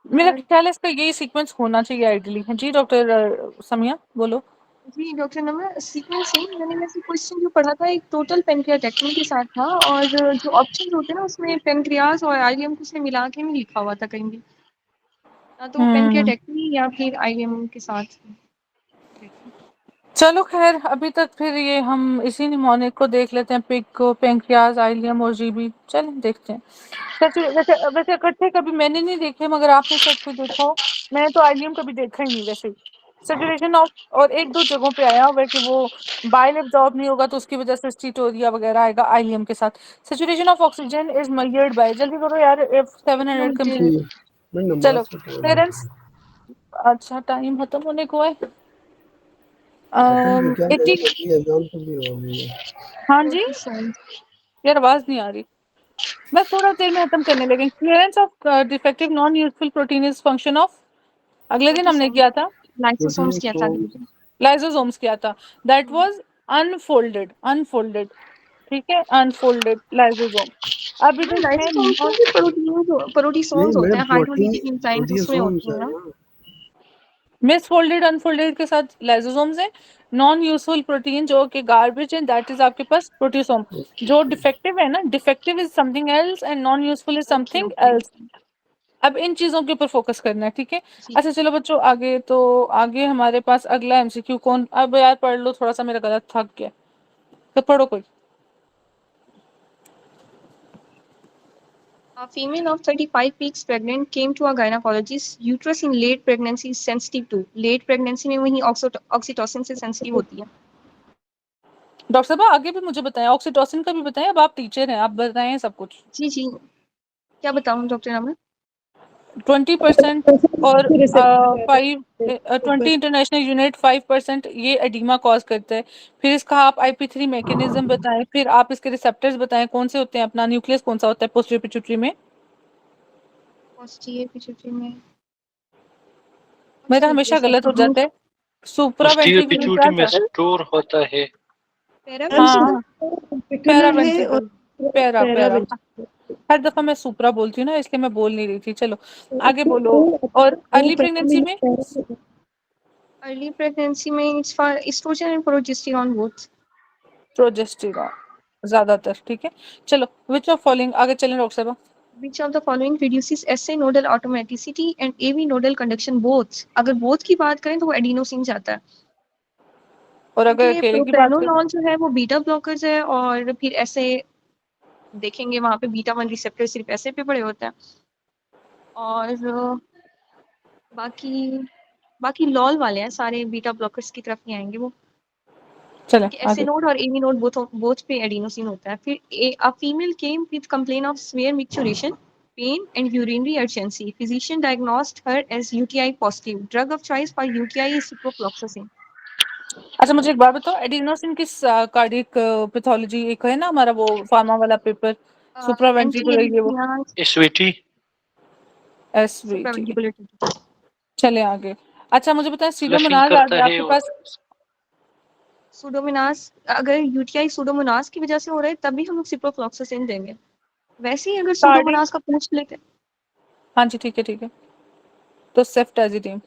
मेरा ख्याल है इसका यही सीक्वेंस होना चाहिए आइडियली। जी डॉक्टर समिया बोलो। जी डॉक्टर नमन, सीक्वेंस सेम। मैंने वैसे क्वेश्चन जो पढ़ा था एक टोटल पेनक्रियाटेक्टमी के साथ था, और जो ऑप्शन होते हैं ना उसमें पेनक्रियाज और आईलियम कुछ ने मिला के नहीं लिखा हुआ था कहीं भी, ना तो पेनक्रियाटेक्टमी या फिर आईलियम के साथ। चलो खैर, अभी तक फिर ये हम इसी निमोनिक को देख लेते हैं, पिग को, पेंक्रियाज, आइलियम और जीबी। चल देखते हैं। वैसे इकट्ठे कभी मैंने नहीं देखे, मगर आपने सब कुछ देखा हो। मैंने तो आइलियम कभी देखा ही नहीं वैसे। सैचुरेशन ऑफ, और एक दो जगहों पे आया हुआ है कि वो बाइल एब्जॉर्ब नहीं होगा तो उसकी वजह से स्टीटोरिया वगैरह आएगा आइलियम के साथ। Saturation of oxygen is measured by, जल्दी करो यार, F700 कंप्लीट। चलो पेरेंट्स, अच्छा टाइम खत्म होने को है। 80, हाँ जी यार आवाज नहीं आ रही, बस थोड़ा देर में खत्म करने लगे। Clearance of defective non useful protein is function of, अगले दिन हमने किया था लाइसोसोम्स किया था, लाइसोसोम्स किया था, दैट वाज अनफोल्डेड, ठीक है, अनफोल्डेड लाइसोसोम। अब इधर है प्रोटीसोम्स होते हैं, हाइड्रोलाइटिक एंजाइम्स उसमें होते हैं ना। मिसफोल्डेड, अनफोल्डेड के साथ लाइसोसोम्स है। नॉन यूजफुल प्रोटीन जो कि गार्बेज है, दैट इज आपके पास प्रोटीसोम। जो डिफेक्टिव है ना, defective is something else and non useful is something else. अब इन चीजों के ऊपर फोकस करना है, ठीक है। जी। अच्छा चलो बच्चों आगे, तो आगे हमारे पास अगला एमसीक्यू कौन, अब यार पढ़ लो थोड़ा सा, मेरा गला थक गया, तो पढ़ो कोई। A female of 35 weeks pregnant came to a gynecologist. Uterus in late pregnancy is sensitive to. Late pregnancy में वही ऑक्सीटोसिन से सेंसिटिव होती है। डॉक्टर साहब आगे भी मुझे बताएं, ऑक्सीटोसिन का भी बताएं, अब आप टीचर हैं, आप बताएं सब कुछ। जी जी, क्या बताऊं डॉक्टर अमन? 20% और 20 इंटरनेशनल यूनिट 5% ये एडिमा कॉज करता है। फिर इसका आप IP3 मैकेनिज्म बताएं, फिर आप इसके रिसेप्टर्स बताएं कौन से होते हैं, अपना न्यूक्लियस कौन सा होता है पोस्टीरियर पिट्यूटरी में। पोस्टीरियर पिट्यूटरी में कौन सा मेरा हमेशा न्यूक्लियस गलत होता हो है? जाता है। सुप्रा पोस्टीरियर वेंट्रिकुलर क्या पिट्यूटरी में था? स्टोर होता है। पैरा हाँ पैरा है और वेंट्रिकल, पैरा पैरा पैरा, हर दफा मैं सुप्रा बोलती हूँ ना, इसलिए मैं बोल नहीं रही थी। चलो आगे बोलो। और अर्ली प्रेगनेंसी में, अर्ली प्रेगनेंसी में it's for estrogen and progesterone both. Progesterone ज्यादातर, ठीक है। चलो विच ऑफ फॉलोइंग, आगे चलें डॉक्टर साहब। Which of the following reduces SA nodal automaticity and AV nodal conduction both? अगर both की बात करें तो वो एडिनोसिन जाता है, और अगर क्योंकि अकेले की बात करें, प्रोप्रानोलॉल जो है वो बीटा ब्लॉकर्स है, और फिर ऐसे देखेंगे वहां पे बीटा 1 रिसेप्टर सिर्फ ऐसे पे पड़े होते हैं, और बाकी बाकी लॉल वाले हैं सारे बीटा ब्लॉकर्स की तरफ नहीं आएंगे वो, चले क्योंकि एसए आगे। नोड और एवी नोड बोथ पे एडिनोसिन होता है। फिर a female came with complain of swear micturition, pain and urinary urgency. Physician diagnosed her as UTI positive. Drug of choice for UTI is ciprofloxacin. अच्छा मुझे एक बात बताओ, एडिनोसिन किस कार्डियक पैथोलॉजी, एक है ना हमारा वो फार्मा वाला पेपर, सुप्रा वेंट्रिकुलर, ये वो एसवीटी। एसवीटी। चले आगे। अच्छा मुझे बताएं फ्लशिंग सीडोमोनास करता है आपके और पास, सुडोमोनास, अगर यूटीआई सुडोमोनास की वजह से हो रहा है तभी हम लोग सिप्रोफ्लॉक्सासिन देंगे, वैसे ही अगर कार्डिक, सुडोमोनास का पूछ लेते। हाँ जी ठीक है ठीक है, तो सेफ्टाजिडिम,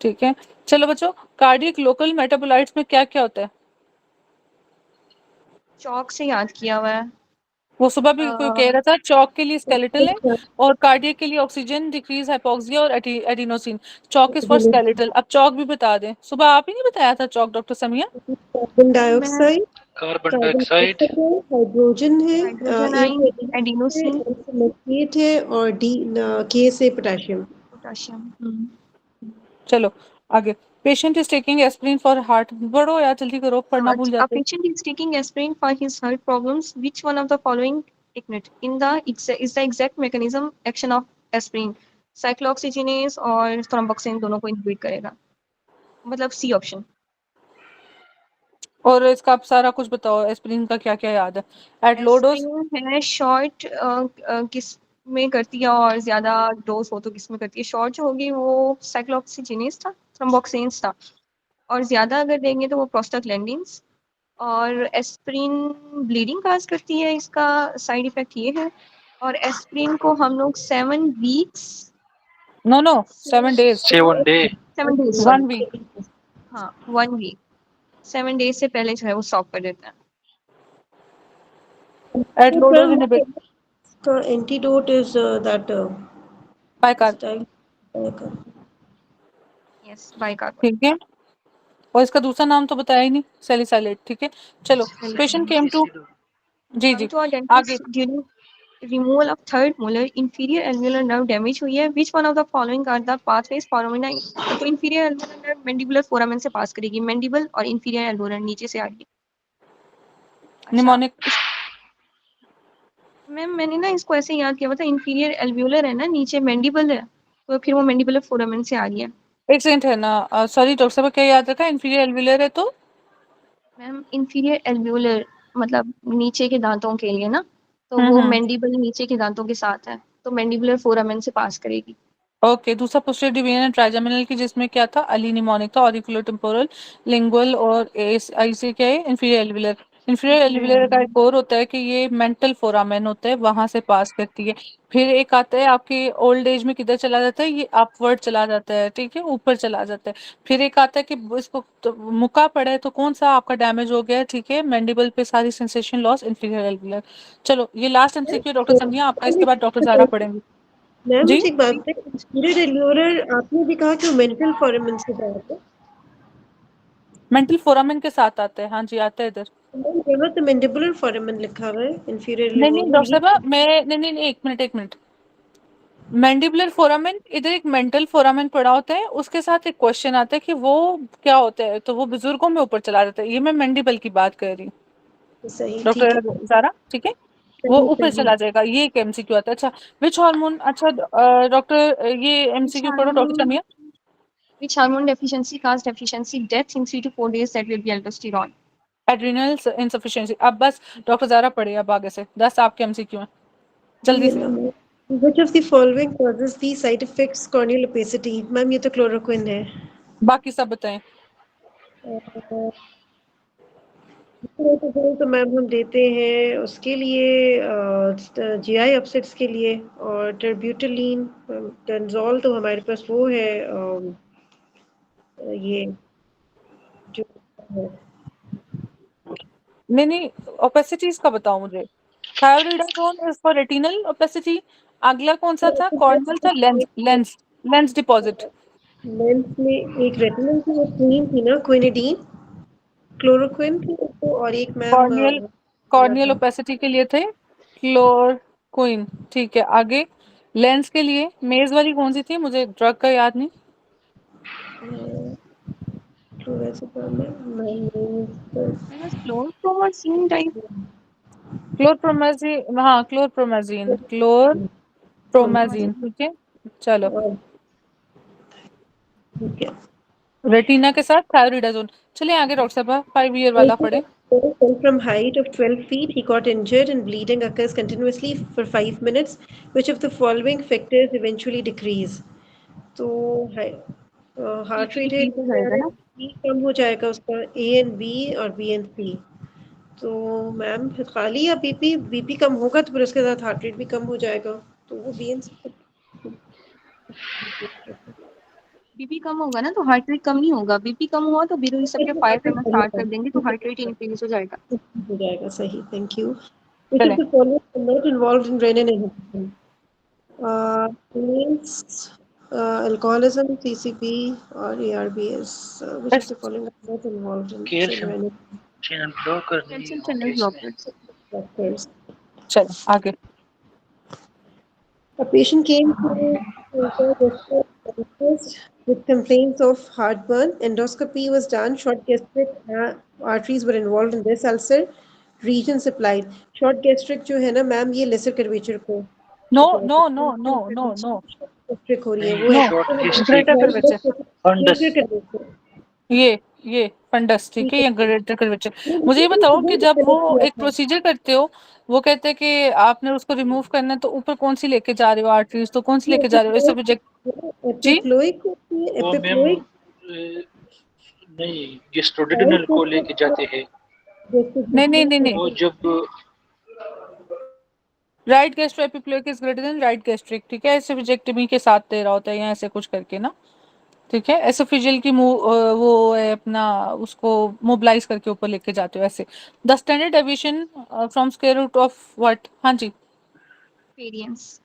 ठीक है। चलो बच्चों कार्डियक लोकल मेटाबोलाइट्स में क्या क्या होता है? चौक से याद किया हुआ है। वो सुबह भी कोई कह रहा था, चौक के लिए स्केलेटल है और कार्डियक के लिए ऑक्सीजन डिक्रीज हाइपोक्सिया और adenosine. Chowk is for skeletal. अब चौक भी बता दें, सुबह आप ही नहीं बताया था चौक doctor Samiya? Carbon dioxide, carbon dioxide, hydrogen है, हाइड्रोजन ए आयन, से एडिनोसिन, मर्क्यूरेट है, और डी के से पोटेशियम। पोटेशियम। चलो आगे। Patient is taking aspirin for heart, बढ़ो यार जल्दी करो, पढ़ना भूल A जाते। patient is taking aspirin for his heart problems. Which one of the following is the exact mechanism action of aspirin? Cyclooxygenase और thromboxane दोनों को inhibit करेगा, मतलब सी ऑप्शन। और इसका आप सारा कुछ बताओ, एस्पिरिन का क्या क्या याद है? एट लो डोज, एस्पिरिन है शॉर्ट किस में करती है और ज्यादा डोज हो तो किस में करती है? शॉर्ट जो होगी वो साइक्लोऑक्सीजिनेस था, थ्रोम्बोक्सेन्स था, और ज्यादा अगर देंगे तो वो प्रोस्टाग्लैंडिन्स। और एस्प्रिन ब्लीडिंग काज करती है, इसका साइड इफेक्ट ये है। और एस्प्रिन को हम लोग 7 weeks, no no 7 days, 7 day, 7 days 1 sorry, week. हाँ 1 वीक, 7 डेज से पहले जो है वो स्टॉप कर देते हैं। एट लो डोज इनहिबिट का antidote is that bicar, yes bicarbonate. ठीक है। और इसका दूसरा नाम तो बताया ही नहीं, सैलिसाइलेट, ठीक है। चलो पेशेंट केम टू, जी जी Come to our आगे। dentist during removal of third molar. Inferior alveolar nerve damage हुई है. Which one of the following are the pathways foramina? तो inferior alveolar nerve mandibular foramen से पास करेगी, mandible और inferior alveolar नीचे से आ रही है। अच्छा निमोनिक, मैम मैंने ना इसको ऐसे याद किया, मतलब inferior alveolar है ना, नीचे mandible है, तो फिर वो mandibular foramen से आ रही है। एक सेकंड है ना, सॉरी डॉक्टर साहब क्या याद रखा, इंफीरियर एल्विलर है तो? मैम inferior alveolar मतलब नीचे के दांतों के लिए ना, तो वो mandible नीचे के दांतों के साथ है, तो mandibular foramen से पास करेगी। ओके। दूसरा पोस्टीरियर डिवीजन ट्राइजेमिनल की, जिसमें क्या था, अली निमोनिक था, ऑरिकुलर टेम्पोरल, लिंगुअल और एस आई से क्या है, इंफीरियर एल्विलर। इंफीरियर एल्विलर का एक और होता है कि ये मेंटल फोरामेन होता है, वहां से पास करती है। फिर एक आता है आपकी ओल्ड एज में, किधर चला जाता है, ये अपवर्ड चला जाता है, ठीक है, ऊपर चला जाता है। फिर एक आता है कि इसको तो मुक्का पड़ा है, तो कौन सा आपका डैमेज हो गया है, ठीक है, मैंडिबल पे सारी सेंसेशन लॉस, इंफीरियर एल्विलर। चलो ये लास्ट एमसीक्यू डॉक्टर समिया आपका, इसके बाद डॉक्टर ज़ारा पढ़ेंगे। मैम जी मुझे एक बात बताइए, इंफीरियर एल्वियोलर आपने भी कहा कि वो मेंटल फोरामेन से बात है। मेंटल फोरामेन के साथ आते हैं, हाँ जी आते हैं इधर। मैम यहाँ तो मैंडिबुलर फोरामेन लिखा हुआ है, इंफीरियर नहीं नहीं एल्वियोलर डॉक्टर ये साहब मैं नहीं, एक मिनट। मैंडिबुलर फोरामेन इधर एक मेंटल फोरामेन पड़ा होता है, उसके साथ एक क्वेश्चन आता है कि वो क्या होता है, तो वो बुजुर्गों में ऊपर चला जाता है। ये मैं मैंडिबल की बात कर रही हूँ सही, ठीक डॉक्टर है, जारा, ठीक है। वो सही ऊपर सही। चला जाएगा, ये एक एमसीक्यू आता है। अच्छा विच हार्मोन, अच्छा डॉक्टर ये Which एमसीक्यू पढ़ो doctor hormone, Samiya. which hormone deficiency cause deficiency death in 3 to 4 days? That will be aldosterone. Adrenal insufficiency. अब बस डॉक्टर जारा पढ़े अब आगे से, 10 आपके एमसीक्यू हैं जल्दी ये से। Ma'am, which of the following causes the side effects corneal opacity? Ma'am ये तो क्लोरोक्विन है। बाकी सब बताएं। तो मैम हम देते हैं उसके लिए जीआई अपसेट्स के लिए, और टर्ब्यूटलीन, टेंजोल तो हमारे पास वो है ये जो है। नहीं ओपेसिटीज का बताओ मुझे। थायरोइडाजोन इज फॉर रेटिनल ओपेसिटी। अगला कौन सा था, कॉर्नियल था, लेंस डिपॉजिट। लेंस में एक रेटिनल की वो क्रीम थी ना, क्विनिडीन, क्लोरोक्विन थी तो, और एक मैम कॉर्नियल ओपेसिटी के लिए थे क्लोरक्विन, ठीक है। आगे लेंस के लिए मेज वाली कौन सी थी, मुझे ड्रग का याद नहीं। It was chlorpromazine type. क्लोरप्रोमेजीन, हाँ क्लोरप्रोमेजीन, ठीक है। चलो ठीक है। रेटिना के साथ थायरोइडाजोन। चलिए आगे डॉक्टर साहब, 5 ईयर वाला पढ़े। Fell from height of 12 feet, he got injured and bleeding occurs continuously for 5 minutes. Which of the following factors eventually decrease? तो हार्ट BP रेट है, decrease हो जाएगा ना। बी कम हो जाएगा उसका, ए एंड बी और बी एंड सी। तो मैम खाली या बीपी कम होगा तो फिर उसके साथ हार्ट रेट भी कम हो जाएगा, तो वो बी एंड सी। बीपी कम होगा ना तो हार्ट रेट कम नहीं होगा। बीपी कम हुआ तो बीरो रिसेप्टर फायर करना स्टार्ट कर देंगे तो हार्ट रेट इंक्रीज हो जाएगा। हो जाएगा, सही, थैंक यू। Which of चले the following are not involved in renin inhibition? Means alcoholism, TCP, or ARBS. Which of the following are not involved in calcium renin channel blocker नहीं calcium होंगे channel इसमें। Blockers. factors? चलो आगे। A patient came to dentist with complaints of heartburn. Endoscopy was done. Short gastric arteries were involved in this ulcer. Region supplied. Short gastric जो है ना ma'am, ये lesser curvature को no supply no करती no है। No no no gastric हो रही है, वो नो शॉर्ट है district greater curvature, fundus greater curvature। ये फंडस, ठीक ठीक है, है, या ग्रेटर कर्वेचर। ये मुझे ये बताओ कि जब वो connect किया एक था। प्रोसीजर करते हो, वो कहते हैं कि आपने उसको रिमूव करना है, तो ऊपर कौन सी लेके जा रहे हो आर्टरीज, तो कौन सी ये लेके जा रहे हो, इससे प्रोजेक्ट। जी एपिफ्लोइक होती है, वो मैम एपिफ्लोइक नहीं गेस्ट्रोडिनल को लेके जाते हैं। नहीं वो जब right gastro epiploic is greater then right gastric, ठीक है। ऐसे विजेक्टमी के साथ दे रहा होता है या ऐसे कुछ करके ना, ठीक है। एसोफिजियल की वो है अपना, उसको मोबिलाइज करके ऊपर लेके जाते हो ऐसे। The standard deviation from square root of what, हाँ जी वेरिएंस।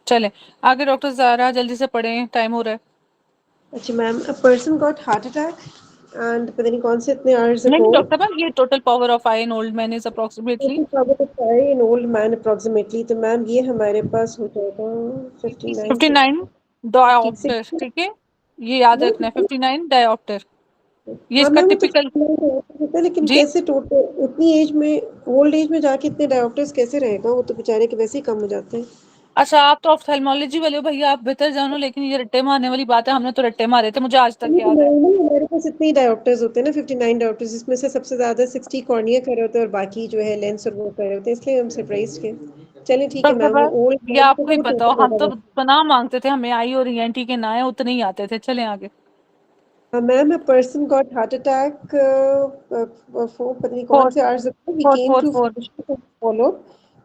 चले आगे डॉक्टर ज़ारा, जल्दी से पढ़ें, टाइम हो रहा है। अच्छा ma'am, a person got heart attack and पता नहीं कौन से इतने hours नहीं ago, डॉक्टर साहब, ये total power of I in old man is approximately total power of I in old man approximately, तो मैम ये हमारे पास हो जाएगा 59 56। 59 56। डायोप्टर, ठीक है, ये याद रखना है, 59 डायोप्टर, ये हाँ इसका मैम वो तो टिपिकल। होता है, लेकिन जी कैसे टोटल उतनी एज में, ओल्ड एज में जाके इतने डायोप्टर्स कैसे रहेगा, वो तो बेचारे के वैसे ही कम हो जाते हैं। अच्छा, आप तो ऑफ्थेल्मोलॉजी वाले हो भैया, आप बेहतर जानो, लेकिन ये रट्टे मारने वाली बात है, हमने तो रट्टे मारे थे, मुझे आज तक नहीं तो याद है। नॉर्मली हमारे पास इतने ही डायोप्टर्स होते हैं ना, 59 डायोप्टर्स, जिसमें से सबसे ज्यादा 60 कॉर्निया कर रहे होते हैं और बाकी जो है लेंस और वो कर रहे होते हैं, इसलिए हम सरप्राइज के। चलिए ठीक है डॉक्टर मैम, वो साहब ओल्ड ये मैन को आपको ही वो पता हो, टोटल हम तो होगा। पनाह मांगते थे, हमें आई और ENT के ना है, उतने ही आते थे। चलें आगे। Ma'am, a person got heart attack पता नहीं कौन फोर से hours ago, he four came four to four follow.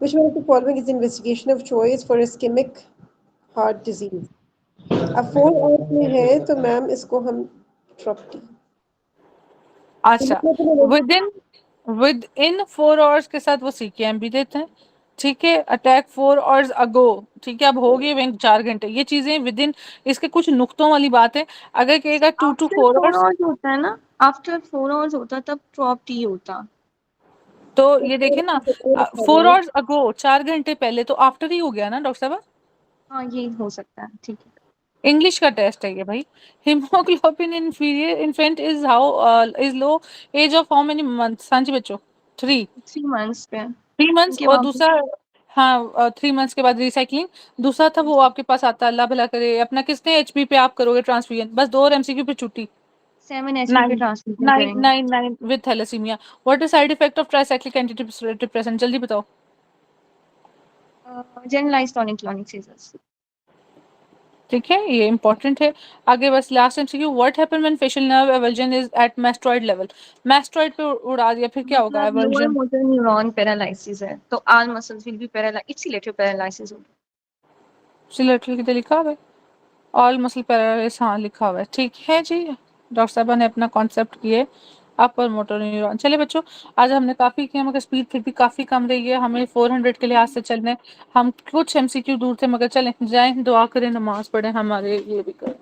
Which one of the following is investigation of choice for ischemic heart disease? अब 4 hours में है तो मैम इसको हम ड्रॉप डी। अच्छा, विद इन 4 आवर्स के साथ वो CKM भी देते हैं, ठीक है, अटैक 4 आवर्स अगो, ठीक है, अब हो गए वहीं 4 घंटे, ये चीजें विद इन, इसके कुछ नुक्तों वाली बात है। अगर कहेगा 2 to आफ्टर 4 4 आवर्स, आवर्स होता है ना, आफ्टर 4 आवर्स होता तब ड्रॉप टी होता। तो ये देखे ना, 4 आवर्स अगो, 4 घंटे पहले, तो आफ्टर ही हो गया ना डॉक्टर साहब। हाँ ये हो सकता है, ठीक है। इंग्लिश का टेस्ट है ये भाई। Haemoglobin inferior infant is how is low age of how many months, हाँ जी बच्चों, 3 3 मंथ्स पे 3 मंथ्स, उनके और बाद दूसरा, हाँ 3 मंथ्स के बाद रिसाइकलिंग, दूसरा था वो आपके पास आता है, अल्लाह भला करे, अपना किसने एचपी पे आप करोगे ट्रांसफ्यूजन, बस 2 और एमसीक्यू पे छुट्टी। 7 एचपी पे 9 ट्रांसफ्यूजन 9 करेंगे। 9 9 with thalassaemia. What is side effect of tricyclic antidepressant, जल्दी बताओ। Generalised tonic clonic seizures. ठीक है, ये इंपॉर्टेंट है। आगे बस last MCQ, what happen when facial nerve avulsion is at mastoid level, mastoid पे उड़ा दिया फिर क्या होगा, मतलब lower avulsion. Motor neuron paralysis है, तो all muscles will be paralysed, it's related paralysis होगी। सिलेटल की लिखा हुआ है, ऑल मसल पैरालिसिस, हाँ लिखा हुआ है, ठीक है जी। डॉक्टर साहबा ने अपना कॉन्सेप्ट किए, अपर मोटर न्यूरॉन। चलिए बच्चों, आज हमने काफ़ी किया, मगर स्पीड फिर भी काफ़ी कम रही है, हमें 400 के लिहाज से चलने, हम कुछ एमसीक्यू दूर थे, मगर चलें जाएं, दुआ करें, नमाज पढ़ें, हमारे ये भी करें।